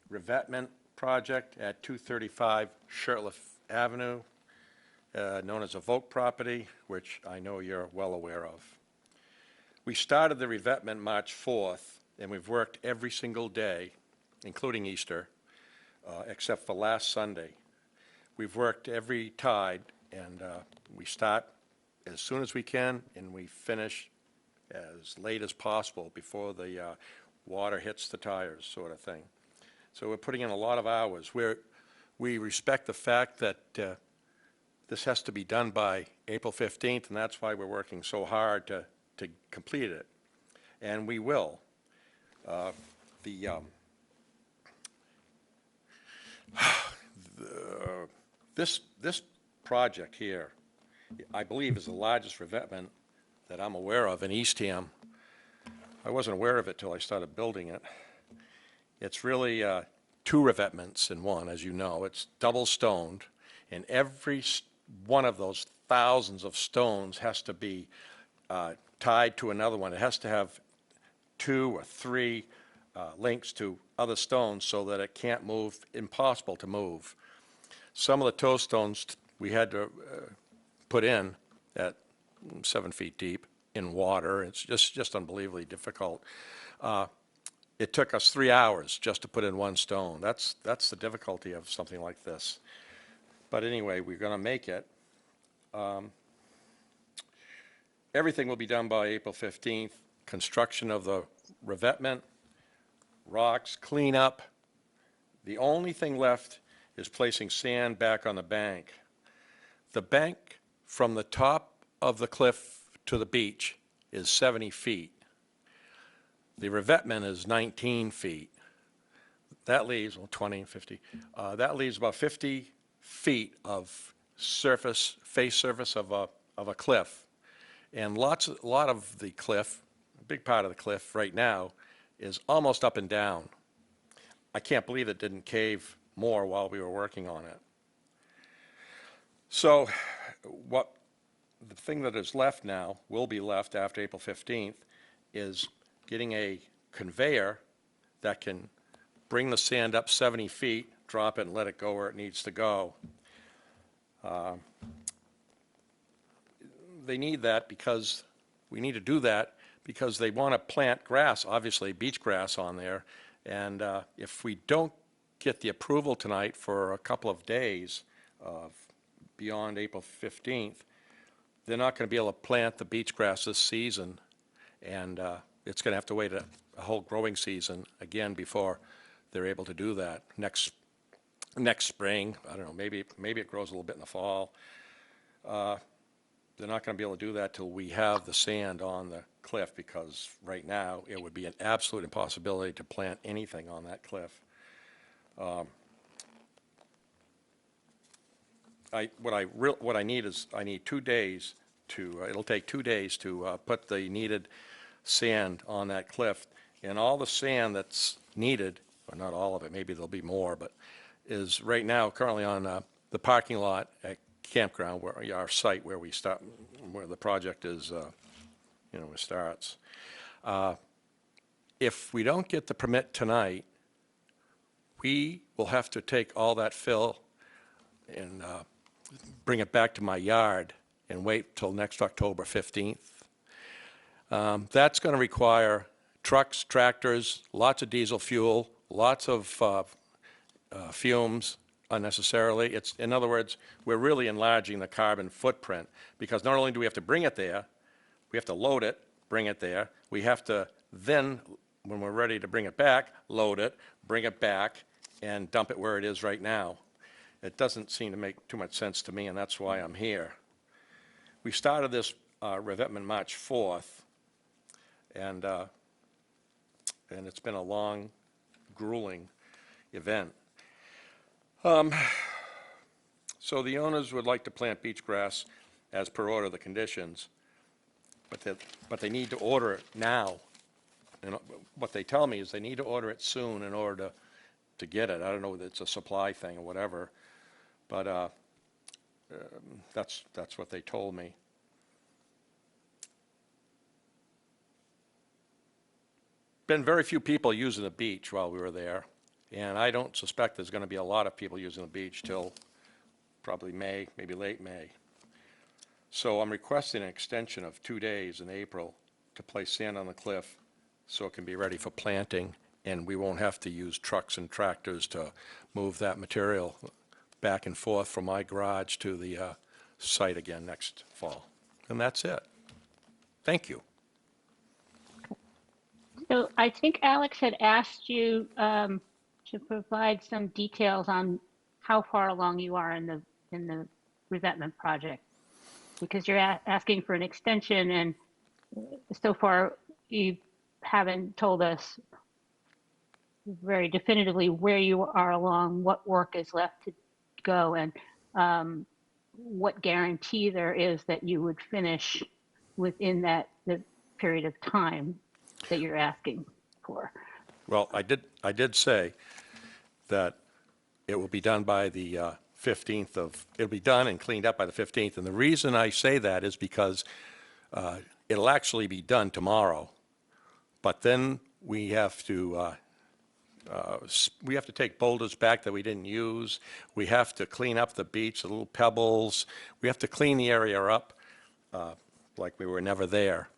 revetment project at 235 Shirtliff Avenue, known as a Vogt property, which I know you're well aware of. We started the revetment March 4th, and we've worked every single day, including Easter, except for last Sunday. We've worked every tide, and we start as soon as we can, and we finish as late as possible before the water hits the tires, sort of thing. So we're putting in a lot of hours. We respect the fact that this has to be done by April 15th, and that's why we're working so hard to complete it. And we will. This project here, I believe, is the largest revetment that I'm aware of in Eastham. I wasn't aware of it till I started building it. It's really two revetments in one, as you know. It's double stoned, and every one of those thousands of stones has to be tied to another one. It has to have 2 or 3 links to other stones so that it can't move, impossible to move. Some of the toe stones we had to put in at 7 feet deep in water. It's just unbelievably difficult. It took us 3 hours just to put in one stone. That's the difficulty of something like this. But anyway, we're going to make it. Everything will be done by April 15th. Construction of the revetment, rocks, cleanup. The only thing left is placing sand back on the bank. The bank from the top of the cliff to the beach is 70 feet. The revetment is 19 feet. That leaves, well, 20, 50. That leaves about 50 feet of surface, face surface of a cliff. And a lot of the cliff, a big part of the cliff right now, is almost up and down. I can't believe it didn't cave more while we were working on it. So the thing that is left now, will be left after April 15th, is getting a conveyor that can bring the sand up 70 feet, drop it and let it go where it needs to go. They need that because we need to do that because they want to plant grass, obviously beach grass on there. And if we don't get the approval tonight for a couple of days beyond April 15th, they're not going to be able to plant the beach grass this season. And it's going to have to wait a whole growing season again before they're able to do that. Next spring, I don't know, maybe it grows a little bit in the fall. They're not going to be able to do that till we have the sand on the cliff, because right now it would be an absolute impossibility to plant anything on that cliff. What I need is, I need 2 days to, it'll take 2 days to put the needed sand on that cliff. And all the sand that's needed, or not all of it, maybe there'll be more, but is right now currently on the parking lot at campground, where our site where we start, where the project is, it starts. If we don't get the permit tonight, we will have to take all that fill and bring it back to my yard and wait till next October 15th. That's going to require trucks, tractors, lots of diesel fuel, lots of fumes unnecessarily. It's, in other words, we're really enlarging the carbon footprint, because not only do we have to bring it there, we have to load it, bring it there. We have to then, when we're ready to bring it back, load it, bring it back, and dump it where it is right now. It doesn't seem to make too much sense to me, and that's why I'm here. We started this revetment March 4th, and it's been a long, grueling event. So the owners would like to plant beach grass as per order of the conditions, but they need to order it now. And what they tell me is they need to order it soon in order to get it. I don't know if it's a supply thing or whatever, but That's what they told me. Been very few people using the beach while we were there, and I don't suspect there's going to be a lot of people using the beach till probably May, maybe late May. So I'm requesting an extension of 2 days in April to place sand on the cliff so it can be ready for planting, and we won't have to use trucks and tractors to move that material back and forth from my garage to the site again next fall. And that's it. Thank you. So I think Alex had asked you to provide some details on how far along you are in the revetment project, because you're asking for an extension, and so far you haven't told us very definitively where you are along, what work is left to go, and what guarantee there is that you would finish within the period of time that you're asking for. Well, I did say that it will be done by the 15th of, it'll be done and cleaned up by the 15th. And the reason I say that is because it'll actually be done tomorrow. But then we have to take boulders back that we didn't use. We have to clean up the beach, the little pebbles. We have to clean the area up like we were never there.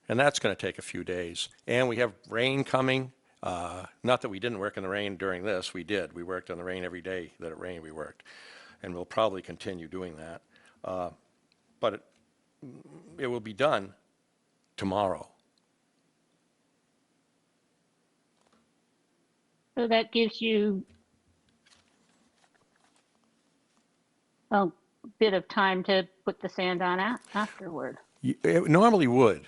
And that's going to take a few days. And we have rain coming. Not that we didn't work in the rain during this. We did. We worked in the rain every day that it rained, we worked. And we'll probably continue doing that. But it will be done tomorrow. So that gives you a bit of time to put the sand on afterward. It normally would.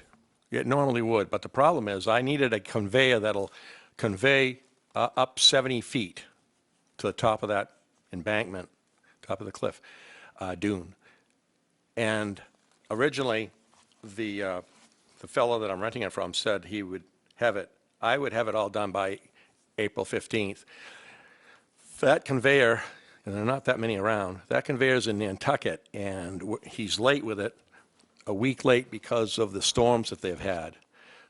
It normally would. But the problem is I needed a conveyor that'll convey up 70 feet to the top of that embankment, top of the cliff dune. And originally, the fellow that I'm renting it from said he would have it, I would have it all done by April 15th. That conveyor, and there are not that many around, that conveyor's in Nantucket, and he's late with it, a week late because of the storms that they've had.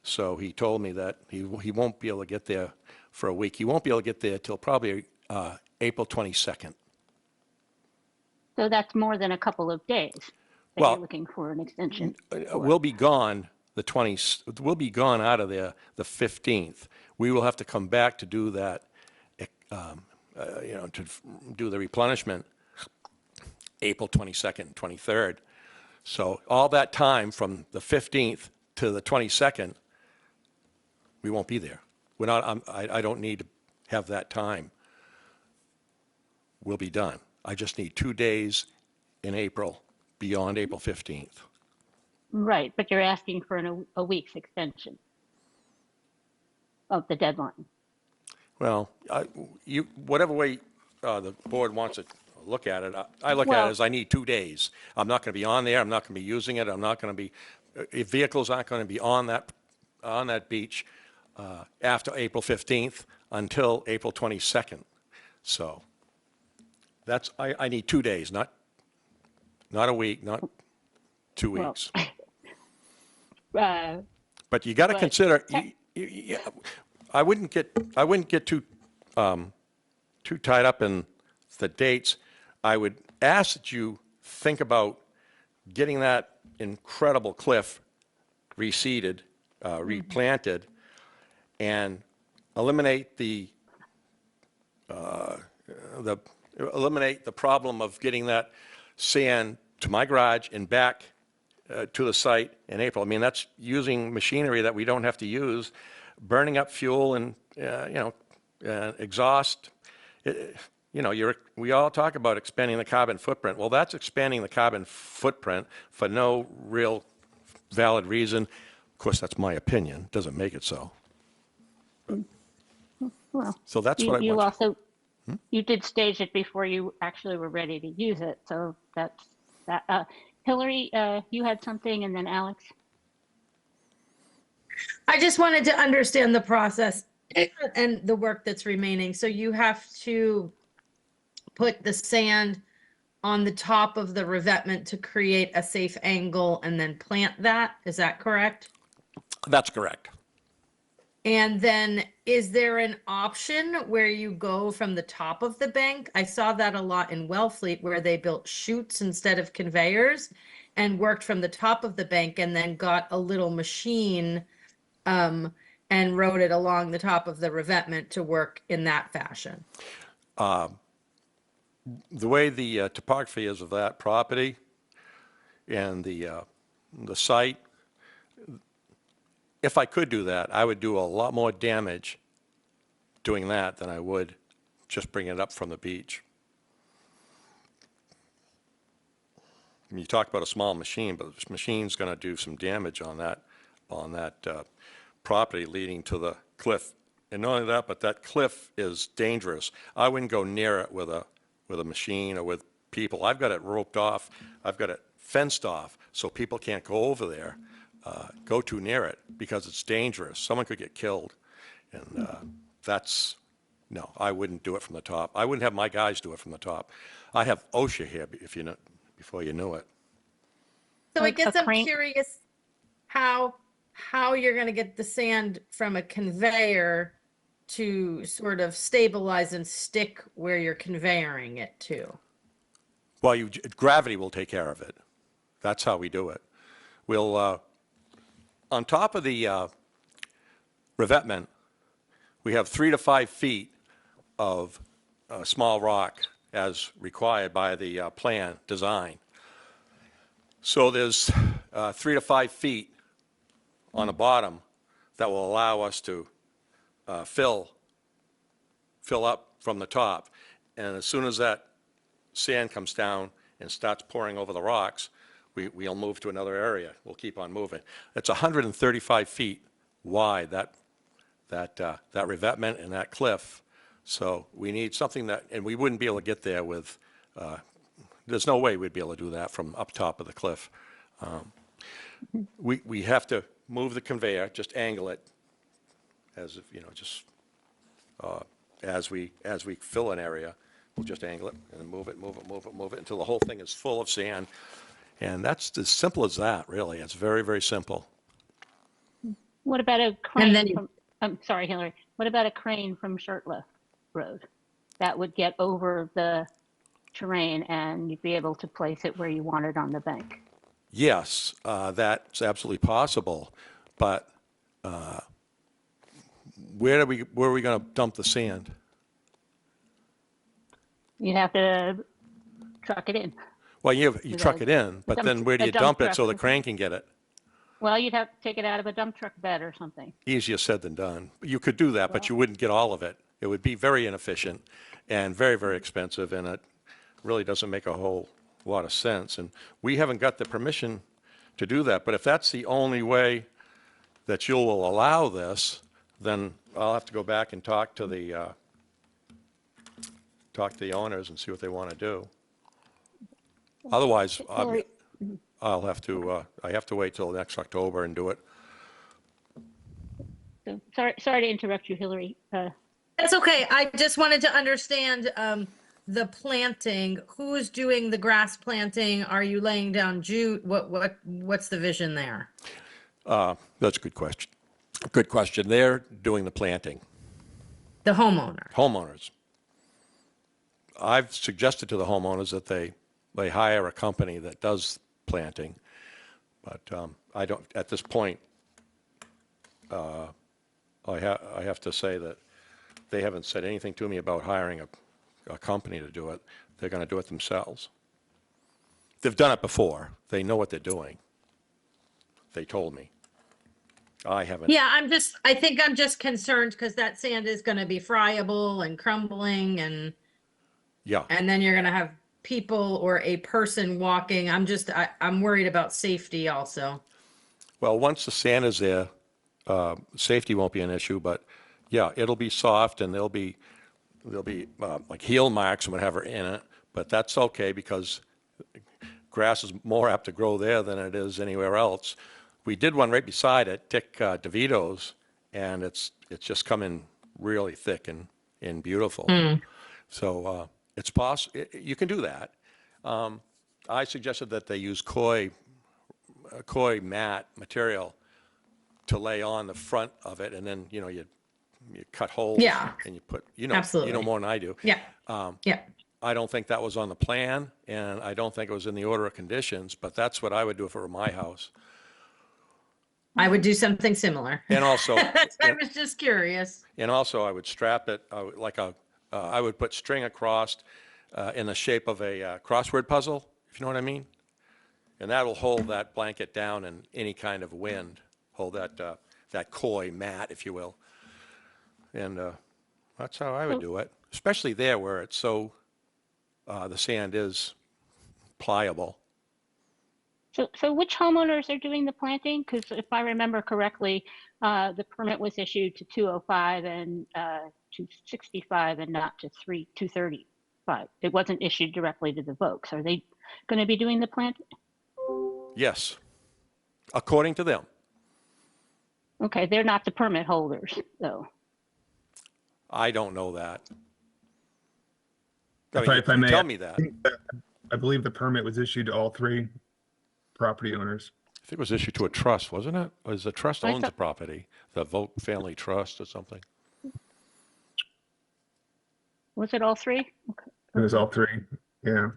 So he told me that he won't be able to get there for a week. He won't be able to get there till probably April 22nd. So that's more than a couple of days that Well, you're looking for an extension. We'll be gone we'll be gone out of there the 15th. We will have to come back to do that, to do the replenishment April 22nd, 23rd. So all that time from the 15th to the 22nd, we won't be there. We're not, I don't need to have that time. We'll be done. I just need 2 days in April beyond April 15th. Right, but you're asking for a week's extension of the deadline. Well, whatever way the board wants to look at it, I look at it as I need 2 days. I'm not going to be on there. I'm not going to be using it. I'm not going to be, if vehicles aren't going to be on that beach after April 15th until April 22nd. So that's, I need 2 days, not a week, not 2 weeks. But you got to consider, I wouldn't get too tied up in the dates. I would ask that you think about getting that incredible cliff reseeded, replanted, and eliminate the problem of getting that sand to my garage and back to the site in April. I mean, that's using machinery that we don't have to use, burning up fuel and exhaust. We all talk about expanding the carbon footprint. Well, that's expanding the carbon footprint for no real valid reason. Of course, that's my opinion. Doesn't make it so. Well, So that's what I you want. also, you did stage it before you actually were ready to use it. So that's that. Hillary, you had something, and then Alex. I just wanted to understand the process and the work that's remaining. So you have to put the sand on the top of the revetment to create a safe angle and then plant that. Is that correct? That's correct. And then is there an option where you go from the top of the bank? I saw that a lot in Wellfleet where they built chutes instead of conveyors and worked from the top of the bank and then got a little machine and rode it along the top of the revetment to work in that fashion. The way the topography is of that property and the site, if I could do that, I would do a lot more damage doing that than I would just bringing it up from the beach. I mean, you talk about a small machine, but this machine's going to do some damage on that property leading to the cliff. And not only that, but that cliff is dangerous. I wouldn't go near it with a machine or with people. I've got it roped off. I've got it fenced off so people can't go over there, go too near it because it's dangerous. Someone could get killed. And no, I wouldn't do it from the top. I wouldn't have my guys do it from the top. I have OSHA here before you knew it. So I Like a guess I'm crane? curious how you're going to get the sand from a conveyor to sort of stabilize and stick where you're conveying it to. Well, gravity will take care of it. That's how we do it. We'll, on top of the revetment, we have 3 to 5 feet of small rock as required by the plan design. So there's 3 to 5 feet on the bottom that will allow us to fill up from the top. And as soon as that sand comes down and starts pouring over the rocks, we'll move to another area. We'll keep on moving. It's 135 feet wide, that revetment and that cliff. So we need something that, and we wouldn't be able to get there with, there's no way we'd be able to do that from up top of the cliff. We have to move the conveyor, just angle it as if, just as we fill an area, we'll just angle it and move it until the whole thing is full of sand. And that's as simple as that, really. It's very, very simple. What about a crane then you- from, I'm sorry, Hillary. What about a crane from Shirtlift Road? That would get over the terrain and you'd be able to place it where you want it on the bank. Yes, that's absolutely possible. But where are we going to dump the sand? You'd have to truck it in. Well, you With truck a it in, but dump- then where do a you dump dump it so the truck. crane can get it? Well, you'd have to take it out of a dump truck bed or something. Easier said than done. You could do that, but you wouldn't get all of it. It would be very inefficient and very, very expensive, and it really doesn't make a whole lot of sense. And we haven't got the permission to do that. But if that's the only way that you will allow this, then I'll have to go back and talk to the owners and see what they want to do. Otherwise, Hillary- I have to wait till next October and do it. So, sorry to interrupt you, Hillary. That's okay. I just wanted to understand the planting. Who's doing the grass planting? Are you laying down jute? What's the vision there? That's a good question. Good question. They're doing the planting. The homeowner. Homeowners. I've suggested to the homeowners that they hire a company that does planting, but I don't, at this point, I have to say that they haven't said anything to me about hiring a company to do it. They're going to do it themselves. They've done it before. They know what they're doing. They told me. I haven't. Yeah, I think I'm just concerned because that sand is going to be friable and crumbling and Yeah. then you're going to have people or a person walking. I'm worried about safety also. Well, once the sand is there, safety won't be an issue, but yeah, it'll be soft and there'll be like heel marks and whatever in it, but that's okay because grass is more apt to grow there than it is anywhere else. We did one right beside it, Dick DeVito's, and it's just come in really thick and beautiful. So it's possible you can do that. I suggested that they use koi mat material to lay on the front of it, and then, you cut holes. Yeah. And you put, Absolutely. more than I do. Yeah. Yeah. I don't think that was on the plan, and I don't think it was in the order of conditions, but that's what I would do if it were my house. I would do something similar. And also, I was just curious. and also I would strap it I would put string across in the shape of a crossword puzzle, if you know what I mean. And that'll hold that blanket down in any kind of wind, hold that koi mat, if you will. And that's how I would do it, especially there where it's so, the sand is pliable. So which homeowners are doing the planting? Because if I remember correctly, the permit was issued to 205 and 265 and not to 235. It wasn't issued directly to the folks. Are they going to be doing the planting? Yes, according to them. Okay, they're not the permit holders, though. I don't know that. If I may, tell me that. I believe the permit was issued to all 3 property owners. I think it was issued to a trust, wasn't it? Or is the trust I owns thought- the property, the Vogt Family Trust or something? Was it all 3? Okay. It was all 3. Yeah.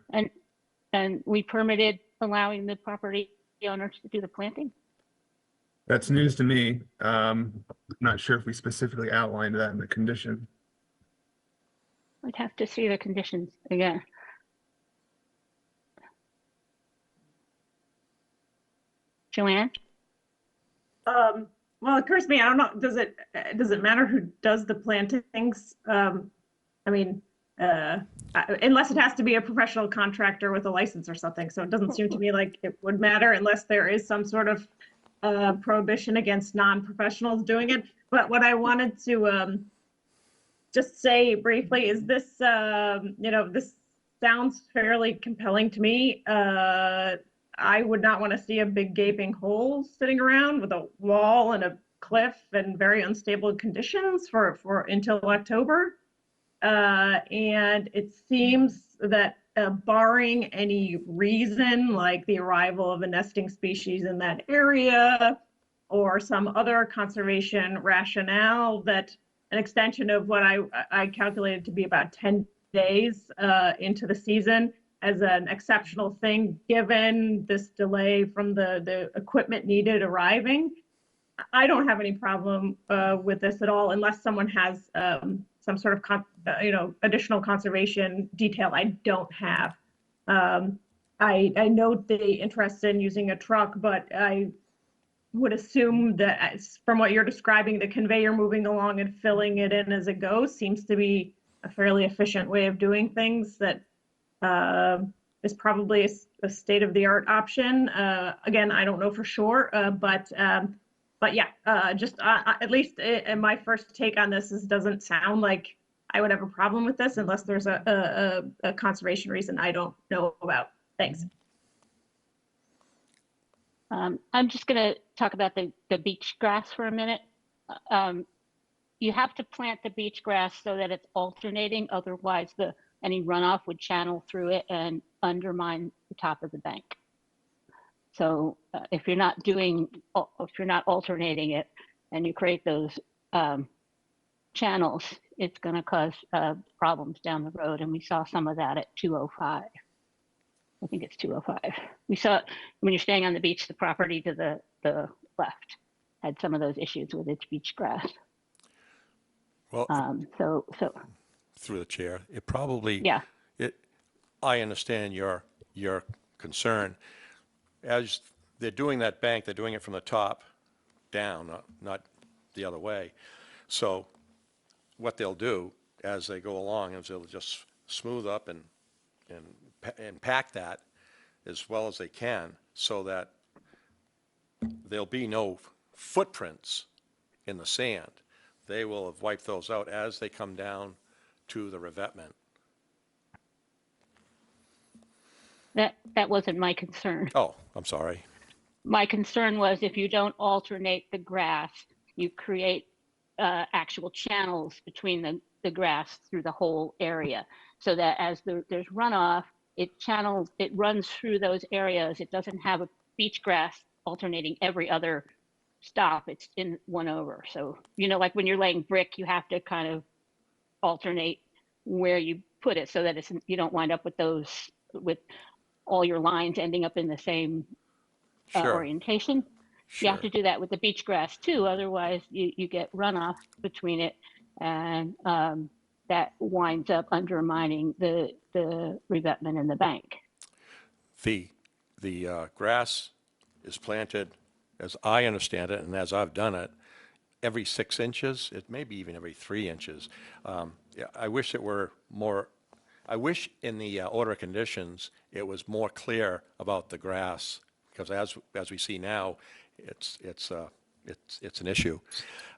And we permitted allowing the property owners to do the planting? That's news to me. Not sure if we specifically outlined that in the condition. I'd have to see the conditions again. Joanne? Well, it occurs to me, I don't know, does it matter who does the plantings? I mean, unless it has to be a professional contractor with a license or something. So it doesn't seem to me like it would matter unless there is some sort of prohibition against non-professionals doing it. But what I wanted to just say briefly is this, this sounds fairly compelling to me. I would not want to see a big gaping hole sitting around with a wall and a cliff and very unstable conditions for until October. And it seems that barring any reason like the arrival of a nesting species in that area or some other conservation rationale, that an extension of what I calculated to be about 10 days into the season as an exceptional thing, given this delay from the equipment needed arriving. I don't have any problem with this at all, unless someone has some sort of additional conservation detail I don't have. I note the interest in using a truck, but I would assume that from what you're describing, the conveyor moving along and filling it in as it goes seems to be a fairly efficient way of doing things that is probably a state-of-the-art option. Again, I don't know for sure, but yeah, at least in my first take on this, doesn't sound like I would have a problem with this unless there's a conservation reason I don't know about. Thanks. I'm just going to talk about the beach grass for a minute. You have to plant the beach grass so that it's alternating. Otherwise, any runoff would channel through it and undermine the top of the bank. So if you're not alternating it and you create those channels, it's going to cause problems down the road. And we saw some of that at 205. I think it's 205. We saw when you're staying on the beach, the property to the left had some of those issues with its beach grass. Well, so through the chair, it probably, yeah. I understand your concern. As they're doing that bank, they're doing it from the top down, not the other way. So what they'll do as they go along is they'll just smooth up and pack that as well as they can, so that there'll be no footprints in the sand. They will have wiped those out as they come down to the revetment. That wasn't my concern. Oh, I'm sorry. My concern was if you don't alternate the grass, you create actual channels between the grass through the whole area, so that as there's runoff, it runs through those areas. It doesn't have a beach grass alternating every other stop. It's in one over. So, like when you're laying brick, you have to kind of alternate where you put it so that you don't wind up with all your lines ending up in the same Sure. orientation. You have to do that with the beach grass too. Otherwise, you get runoff between it, and that winds up undermining the revetment in the bank. The grass is planted, as I understand it, and as I've done it, every 6 inches. It may be even every 3 inches. Yeah, I wish it were more. I wish in the order of conditions it was more clear about the grass, because as we see now, it's an issue.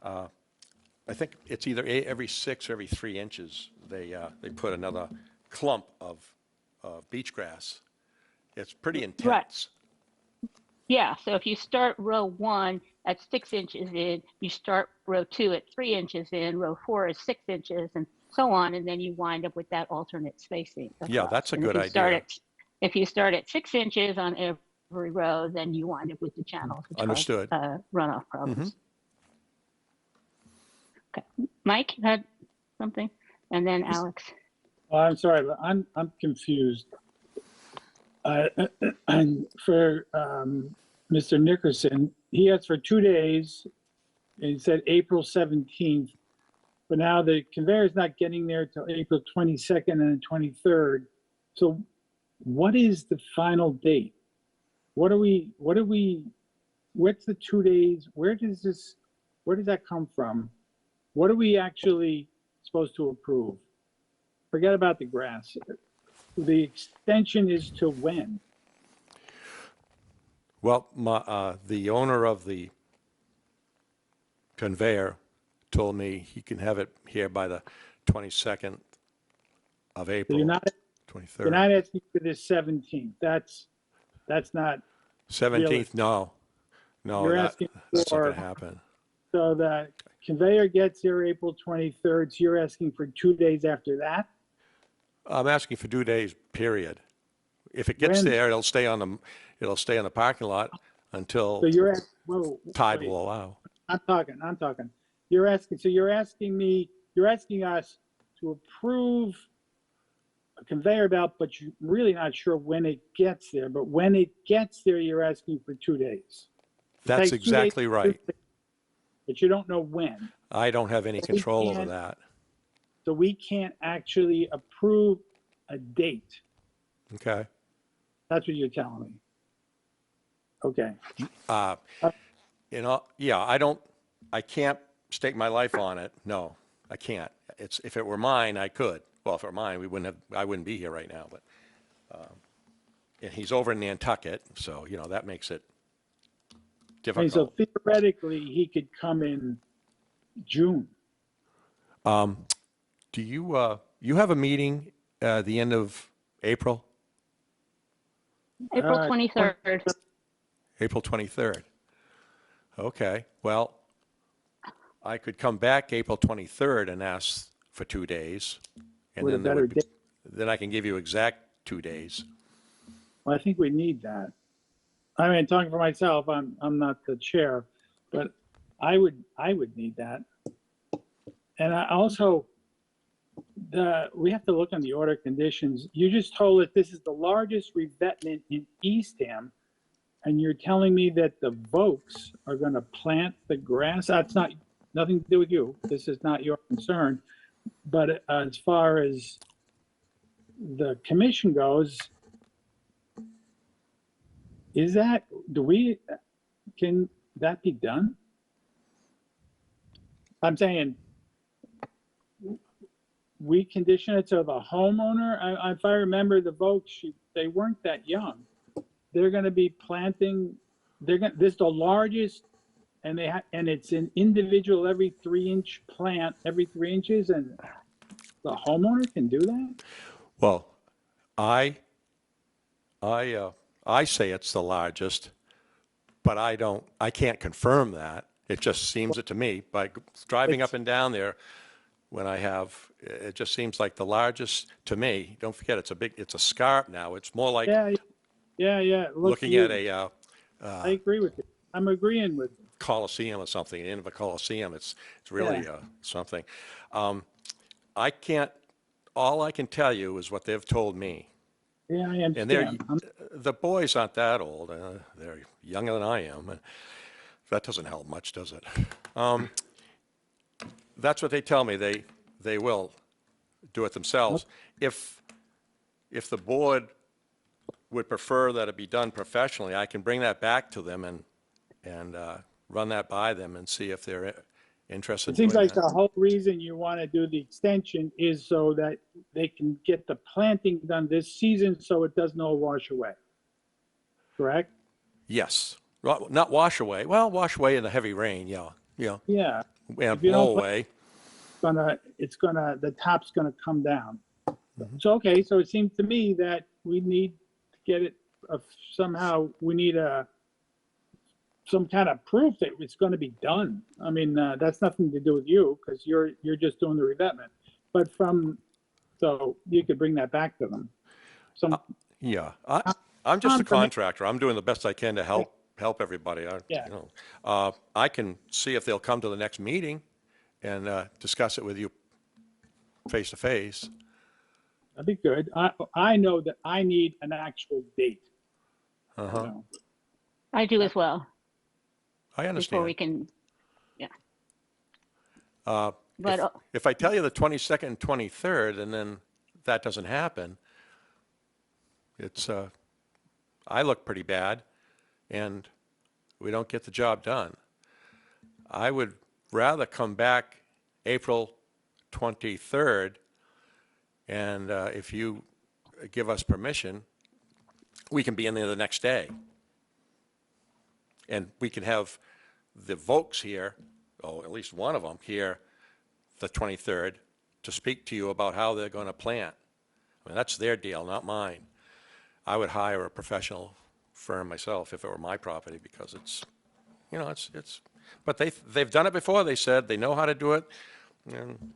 I think it's either every 6 or every 3 inches they put another clump of beach grass. It's pretty intense. Right. Yeah, so if you start row 1 at 6 inches in, you start row 2 at 3 inches in, row 4 is 6 inches, and so on, and then you wind up with that alternate spacing. Yeah, that's a good idea. If you start at 6 inches on every row, then you wind up with the channels, which Understood. cause runoff problems. Okay, Mike, you had something, and then Alex. Oh, I'm sorry, but I'm confused. And for Mr. Nickerson, he asked for 2 days, and he said April 17th, but now the conveyor is not getting there till April 22nd and the 23rd. So what is the final date? What's the 2 days? Where does that come from? What are we actually supposed to approve? Forget about the grass. The extension is to when? Well, the owner of the conveyor told me he can have it here by the 22nd of April. So you're not asking for the 17th. That's not 17th. realistic. No, You're asking that's not for, going to happen. so the conveyor gets here April 23rd. So you're asking for 2 days after that? I'm asking for 2 days, period. If it gets When? there, it'll stay on the parking lot until So you're tide will allow. I'm talking. You're asking us to approve a conveyor belt, but you're really not sure when it gets there. But when it gets there, you're asking for 2 days. That's Takes 2 days exactly to right. do it, but you don't know when. I don't have any control over can't- that. So we can't actually approve a date. Okay. That's what you're telling me. Okay. I can't stake my life on it. No, I can't. If it were mine, I could. Well, if it were mine, I wouldn't be here right now, but, and he's over in Nantucket, so, that makes it I mean, so difficult. theoretically, he could come in June. Do you have a meeting the end of April? April 23rd. April 23rd. Okay, well, I could come back April 23rd and ask for 2 days. And With a then there better would be, date. then I can give you exact 2 days. Well, I think we need that. I mean, talking for myself, I'm not the chair, but I would need that. And I also, we have to look on the order of conditions. You just told us this is the largest revetment in Eastham, and you're telling me that the Vokes are going to plant the grass. That's nothing to do with you. This is not your concern. But as far as the commission goes, can that be done? I'm saying we condition it so the homeowner, if I remember the Vokes, they weren't that young. They're going to be planting, this is the largest, and it's an individual every 3-inch plant, every 3 inches, and the homeowner can do that? Well, I say it's the largest, but I can't confirm that. It just seems it to me by driving up and down there. when I have, it just seems like the largest, to me, don't forget, it's a scarp now. It's more like Yeah, yeah. It looks looking at huge. a I agree with you. I'm agreeing with you. Coliseum or something, the end of a Coliseum. It's really something. I can't, all I can tell you is what they've told me. Yeah, I And they're, understand. the boys aren't that old. They're younger than I am. That doesn't help much, does it? That's what they tell me. They will do it themselves. If the board would prefer that it be done professionally, I can bring that back to them and run that by them and see if they're interested in It seems doing like that. the whole reason you want to do the extension is so that they can get the planting done this season so it doesn't all wash away. Correct? Yes. Well, not wash away. Well, wash away in the heavy rain, yeah. Yeah. And If you blow don't plant- away. the top's gonna come down. So, okay, so it seems to me that we need to get it, somehow, we need some kind of proof that it's gonna be done. I mean, that's nothing to do with you, because you're just doing the revetment. But so you could bring that back to them. Yeah. I'm just a contractor. I'm doing the best I can to help everybody. Yeah. I can see if they'll come to the next meeting and discuss it with you face to face. That'd be good. I know that I need an actual date. Uh-huh. You know. I do as well. I Before understand. we can, But if I tell you the 22nd and 23rd and then that doesn't happen, it's I look pretty bad and we don't get the job done. I would rather come back April 23rd, and if you give us permission, we can be in there the next day. And we can have the Volks here, or at least one of them here, the 23rd, to speak to you about how they're going to plant. I mean, that's their deal, not mine. I would hire a professional firm myself if it were my property, because it's, it's, but they've done it before. They said they know how to do it. And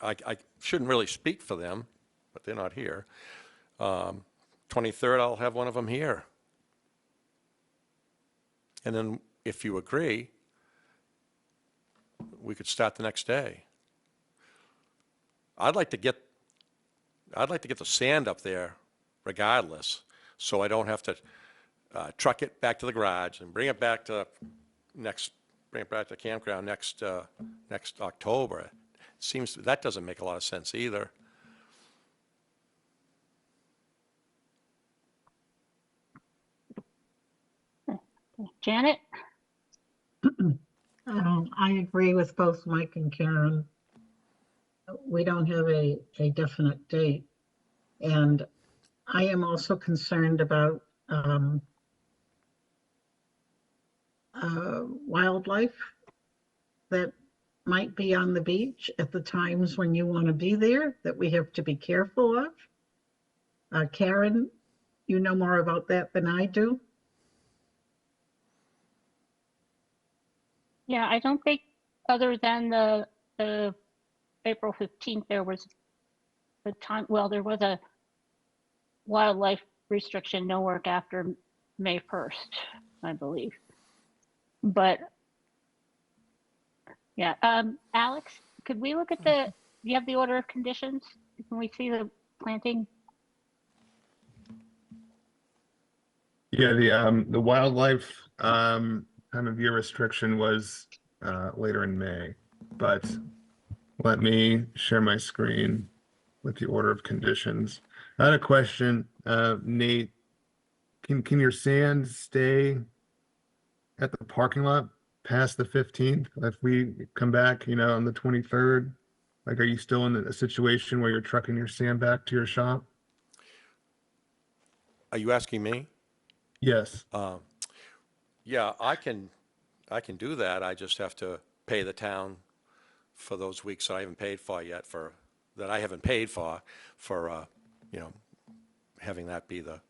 I shouldn't really speak for them, but they're not here. 23rd, I'll have one of them here. And then if you agree, we could start the next day. I'd like to get the sand up there regardless, so I don't have to truck it back to the garage and bring it back to the campground next October. It seems that doesn't make a lot of sense either. Janet? I agree with both Mike and Karen. We don't have a definite date. And I am also concerned about wildlife that might be on the beach at the times when you want to be there, that we have to be careful of. Karen, you know more about that than I do. Yeah, I don't think, other than the April 15th, there was the time, well, there was a wildlife restriction, no work after May 1st, I believe. But yeah, Alex, could we look at do you have the order of conditions? Can we see the planting? Yeah, the wildlife time of year restriction was later in May, but let me share my screen with the order of conditions. I had a question, Nate. Can your sand stay at the parking lot past the 15th? If we come back, on the 23rd, like, are you still in a situation where you're trucking your sand back to your shop? Are you asking me? Yes. Yeah, I can do that. I just have to pay the town for those weeks that I haven't paid for yet, for having that be the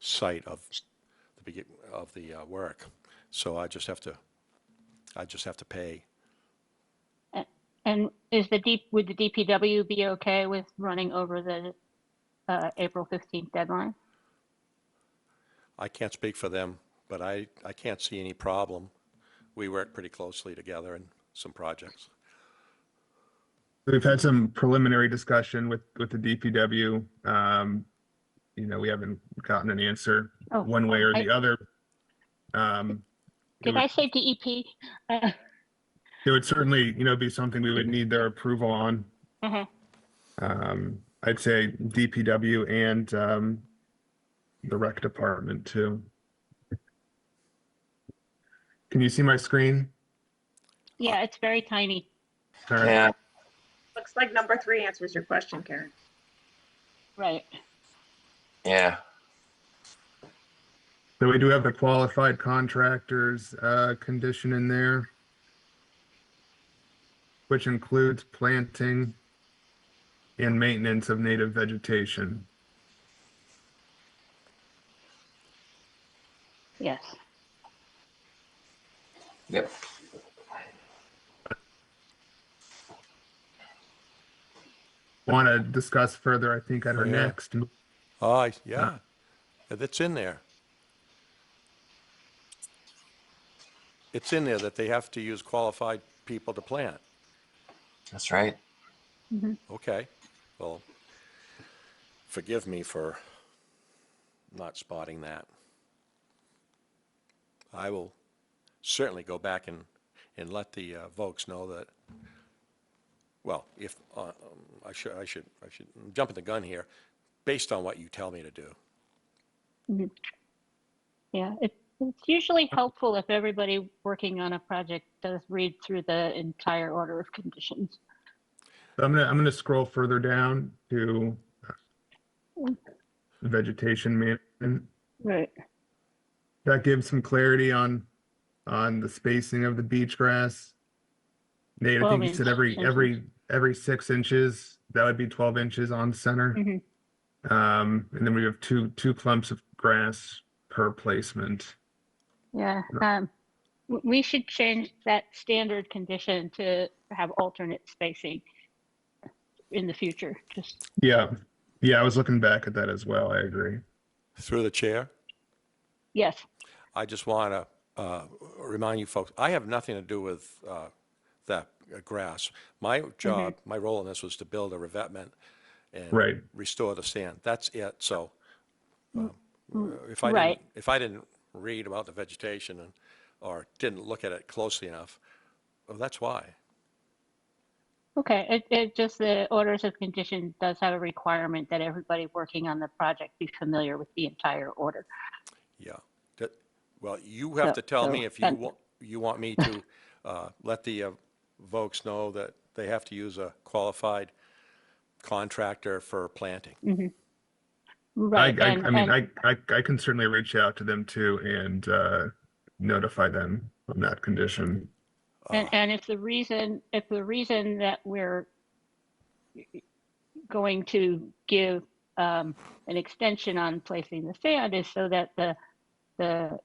site of the work. So I just have to pay. And would the DPW be okay with running over the April 15th deadline? I can't speak for them, but I can't see any problem. We work pretty closely together in some projects. We've had some preliminary discussion with the DPW. You know, we haven't gotten an answer one way or the other. Did I say DEP? It would certainly, you know, be something we would need their approval on. I'd say DPW and the rec department too. Can you see my screen? Yeah, it's very tiny. All right. Yeah. Looks like number 3 answers your question, Karen. Right. Yeah. So we do have the qualified contractors condition in there, which includes planting and maintenance of native vegetation. Yes. Yep. Want to discuss further, I think, at our Yeah. next. Oh, yeah, that's in there. It's in there that they have to use qualified people to plant. That's right. Okay, well, forgive me for not spotting that. I will certainly go back and let the folks know that, well, if, I should I'm jumping the gun here, based on what you tell me to do. Yeah, it's usually helpful if everybody working on a project does read through the entire order of conditions. I'm gonna scroll further down to vegetation management. Right. That gives some clarity on the spacing of the beach grass. Nate, I think you said every 6 inches, that would be 12 inches on center. And then we have two clumps of grass per placement. Yeah. We should change that standard condition to have alternate spacing in the future. Just Yeah, I was looking back at that as well. I agree. Through the chair, yes. I just want to remind you folks, I have nothing to do with that grass. My job, my role in this was to build a revetment and restore the sand. That's it. So if I didn't read about the vegetation or didn't look at it closely enough, well, that's why. Okay, it just, the orders of condition does have a requirement that everybody working on the project be familiar with the entire order. Yeah. Well, you have to tell me if you want me to let the folks know that they have to use a qualified contractor for planting. Right. I can certainly reach out to them too and notify them on that condition. And if the reason that we're going to give an extension on placing the sand is so that the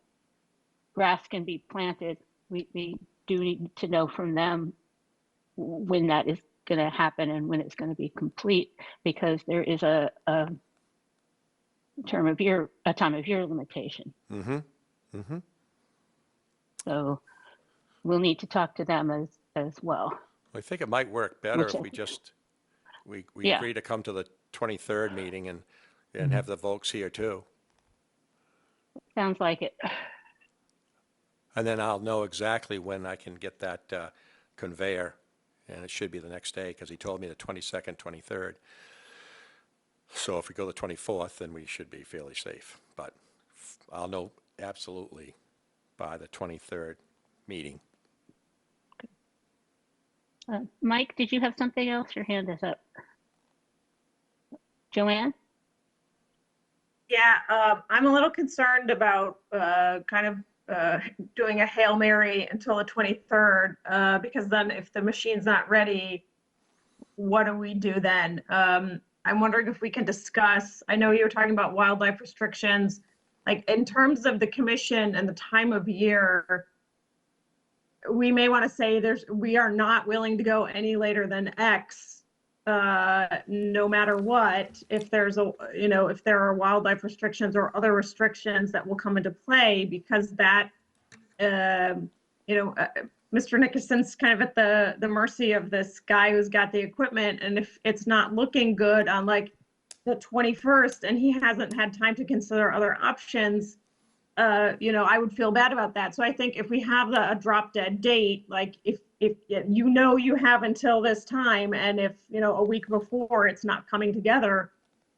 grass can be planted, we do need to know from them when that is going to happen and when it's going to be complete, because there is a time of year limitation. So we'll need to talk to them as well. I think it might work better if we agree to come to the 23rd meeting and have the folks here too. Sounds like it. And then I'll know exactly when I can get that conveyor, and it should be the next day because he told me the 22nd, 23rd. So if we go the 24th, then we should be fairly safe. But I'll know absolutely by the 23rd meeting. Mike, did you have something else? Your hand is up. Joanne? Yeah, I'm a little concerned about doing a Hail Mary until the 23rd, because then if the machine's not ready, what do we do then? I'm wondering if we can discuss, I know you were talking about wildlife restrictions, like in terms of the commission and the time of year, we may want to say we are not willing to go any later than X, no matter what, if there's if there are wildlife restrictions or other restrictions that will come into play, because that, Mr. Nickerson's kind of at the mercy of this guy who's got the equipment. And if it's not looking good on like the 21st and he hasn't had time to consider other options, I would feel bad about that. So I think if we have a drop dead date, like if you have until this time, and if, a week before it's not coming together,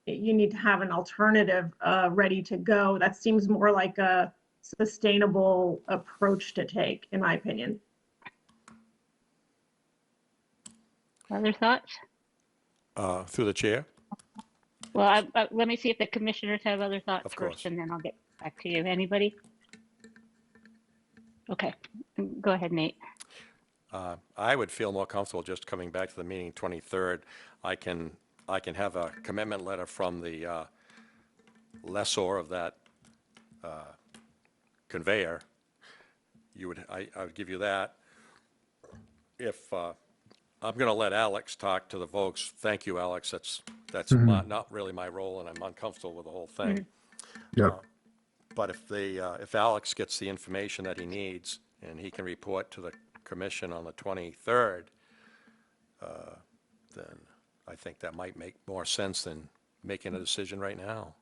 you need to have an alternative ready to go. That seems more like a sustainable approach to take, in my opinion. Other thoughts? Through the chair? Well, let me see if the commissioners have other thoughts Of course. first, and then I'll get back to you. Anybody? Okay, go ahead, Nate. I would feel more comfortable just coming back to the meeting 23rd. I can have a commitment letter from the lessor of that conveyor. I would give you that. If I'm going to let Alex talk to the folks. Thank you, Alex. That's not really my role, and I'm uncomfortable with the whole thing. Yeah. But if Alex gets the information that he needs and he can report to the commission on the 23rd, then I think that might make more sense than making a decision right now.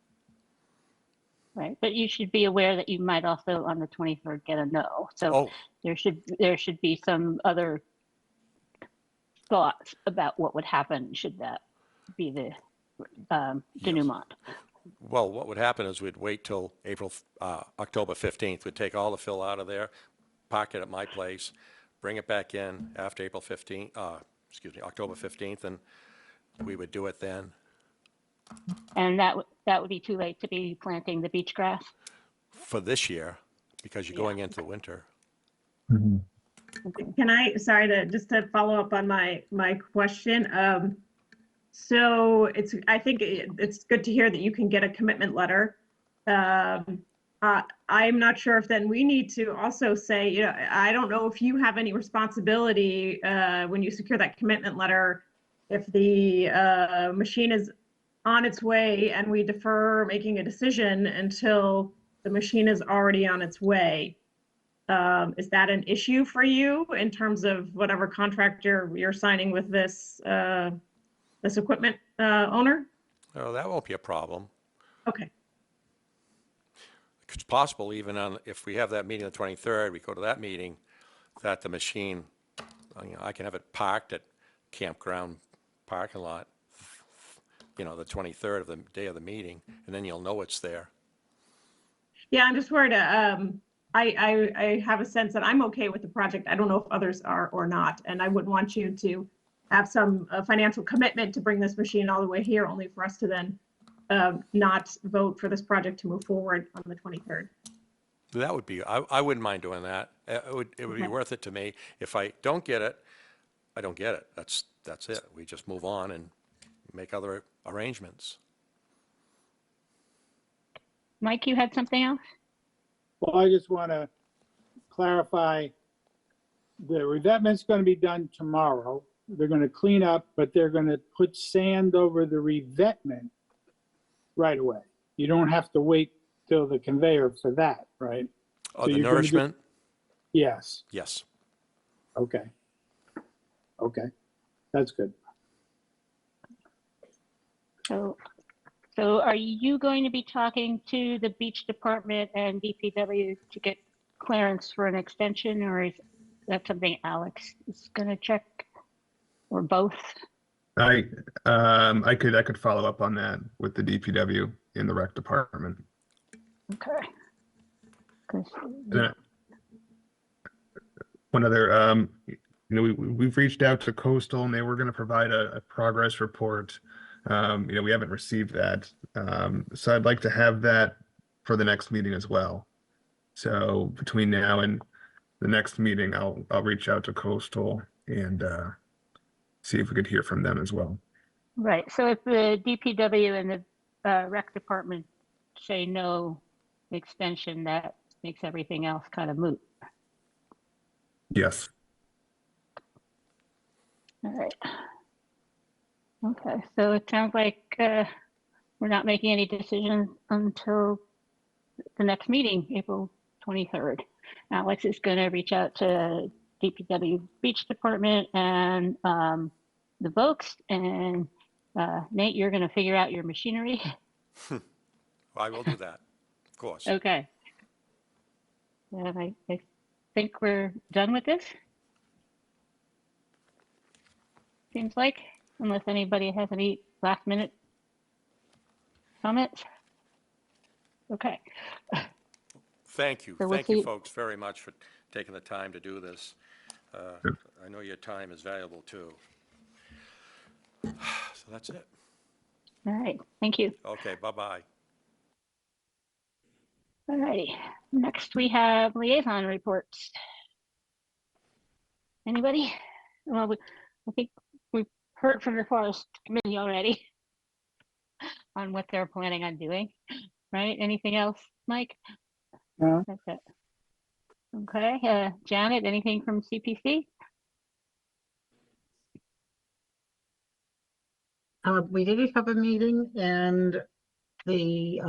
Right, but you should be aware that you might also on the 23rd get a no. So there should be some other thoughts about what would happen should that be the denouement. Well, what would happen is we'd wait till October 15th. We'd take all the fill out of there, park it at my place, bring it back in after October 15th, and we would do it then. And that would be too late to be planting the beach grass? For this year, because you're going into the winter. Can I, just to follow up on my question. So I think it's good to hear that you can get a commitment letter. I'm not sure if then we need to also say, I don't know if you have any responsibility when you secure that commitment letter, if the machine is on its way and we defer making a decision until the machine is already on its way. Is that an issue for you in terms of whatever contract you're signing with this equipment owner? Oh, that won't be a problem. Okay. It's possible even if we have that meeting on the 23rd, we go to that meeting, that the machine, I can have it parked at campground parking lot, the 23rd of the day of the meeting, and then you'll know it's there. Yeah, I'm just worried. I have a sense that I'm okay with the project. I don't know if others are or not. And I wouldn't want you to have some financial commitment to bring this machine all the way here, only for us to then not vote for this project to move forward on the 23rd. That would be, I wouldn't mind doing that. It would be worth it to me. If I don't get it, I don't get it. That's it. We just move on and make other arrangements. Mike, you had something else? Well, I just want to clarify, the revetment's going to be done tomorrow. They're going to clean up, but they're going to put sand over the revetment right away. You don't have to wait till the conveyor for that, right? Oh, the nourishment? Yes. Yes. Okay. Okay. That's good. So are you going to be talking to the beach department and DPW to get clearance for an extension, or is that something Alex is going to check, or both? I could follow up on that with the DPW in the rec department. Okay. One other, we've reached out to Coastal and they were going to provide a progress report. We haven't received that. So I'd like to have that for the next meeting as well. So between now and the next meeting, I'll reach out to Coastal and see if we could hear from them as well. Right. So if the DPW and the rec department say no extension, that makes everything else kind of moot. Yes. All right. Okay, so it sounds like we're not making any decisions until the next meeting, April 23rd. Alex is going to reach out to DPW Beach Department and the folks, and Nate, you're going to figure out your machinery. I will do that, of course. Okay. And I think we're done with this. Seems like, unless anybody has any last minute comments. Okay. Thank you. So we'll Thank you, see. folks, very much for taking the time to do this. I know your time is valuable, too. So that's it. All right. Thank you. Okay, bye-bye. All righty. Next, we have liaison reports. Anybody? Well, I think we've heard from the Forest Committee already on what they're planning on doing, right? Anything else, Mike? No. That's it. Okay. Janet, anything from CPC? We did have a meeting, and the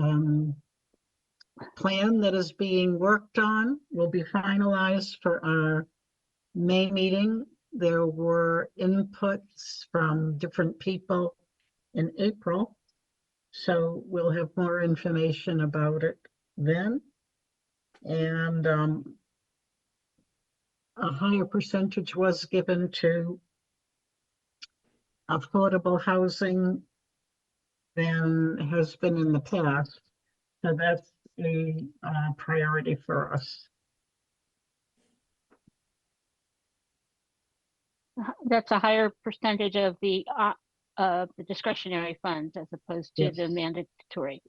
plan that is being worked on will be finalized for our May meeting. There were inputs from different people in April, so we'll have more information about it then. And a higher percentage was given to affordable housing than has been in the past. So that's a priority for us. That's a higher percentage of the discretionary funds as opposed to the mandatory.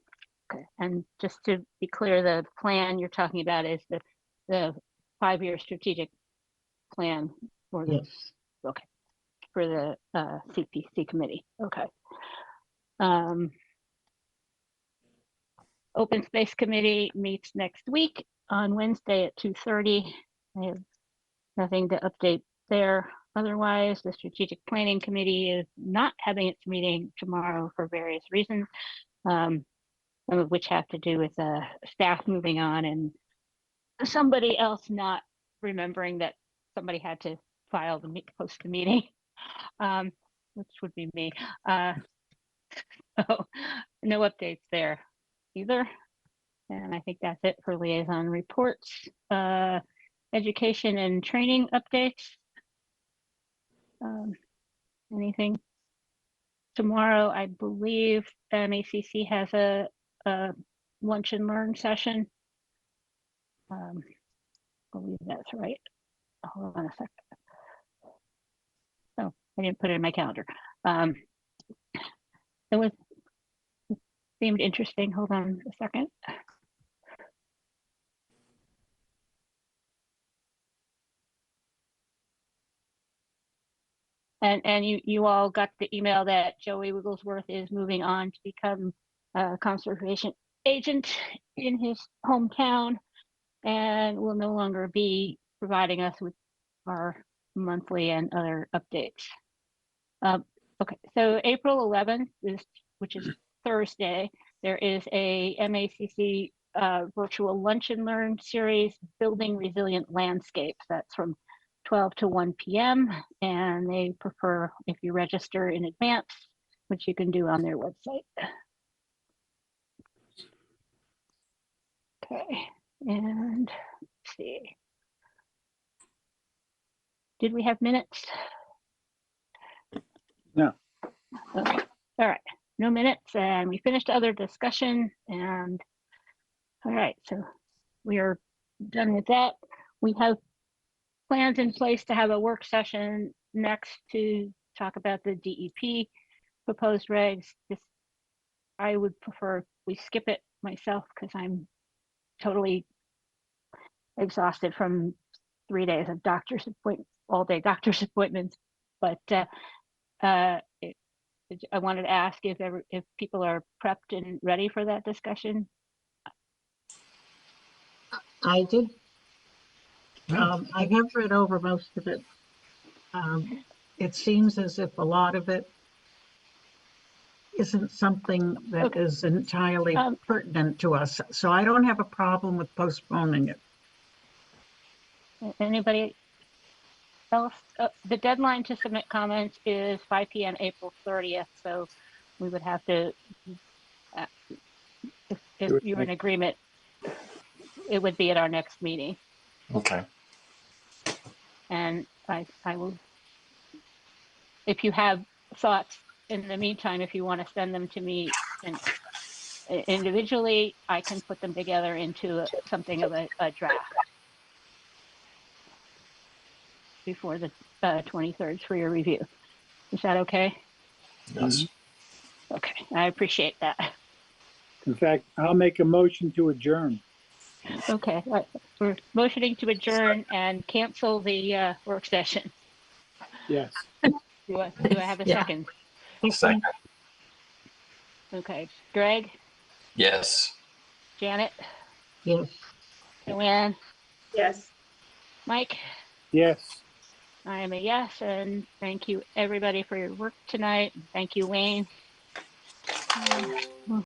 Okay. And just to be clear, the plan you're talking about is the 5-year strategic plan for the okay, for the CPC committee. Okay. Open Space Committee meets next week on Wednesday at 2:30. I have nothing to update there. Otherwise, the Strategic Planning Committee is not having its meeting tomorrow for various reasons, some of which have to do with staff moving on and somebody else not remembering that somebody had to file post the meeting, which would be me. So no updates there either. And I think that's it for liaison reports. Education and training updates. Anything? Tomorrow, I believe MACC has a lunch and learn session. I believe that's right. Hold on a second. Oh, I didn't put it in my calendar. It seemed interesting. Hold on a second. And you all got the email that Joey Wigglesworth is moving on to become a conservation agent in his hometown and will no longer be providing us with our monthly and other updates. Okay, so April 11th which is Thursday, there is a MACC virtual lunch and learn series, Building Resilient Landscapes. That's from 12 to 1 p.m. and they prefer if you register in advance, which you can do on their website. Okay, and let's see. Did we have minutes? No. Okay, all right, no minutes, and we finished other discussion, and all right, so we are done with that. We have plans in place to have a work session next to talk about the DEP proposed regs. I would prefer we skip it myself because I'm totally exhausted from 3 days of all day doctor's appointments. But I wanted to ask if people are prepped and ready for that discussion. I did I have read over most of it. It seems as if a lot of it isn't something that Okay. is entirely pertinent to us, so I don't have a problem with postponing it. Anybody else? The deadline to submit comments is 5 p.m. April 30th, so we would have to, if you're in agreement, it would be at our next meeting. Okay. And I will, if you have thoughts in the meantime, if you want to send them to me and individually, I can put them together into something of a draft before the 23rd for your review. Is that okay? Yes. Okay, I appreciate that. In fact, I'll make a motion to adjourn. Okay, we're motioning to adjourn and cancel the work session. Yes. Do I have a Yeah. second? Second. Okay, Greg, Yes. Janet, Yes. Joanne, Yes. Mike, Yes. I am a yes, and thank you everybody for your work tonight. Thank you, Wayne.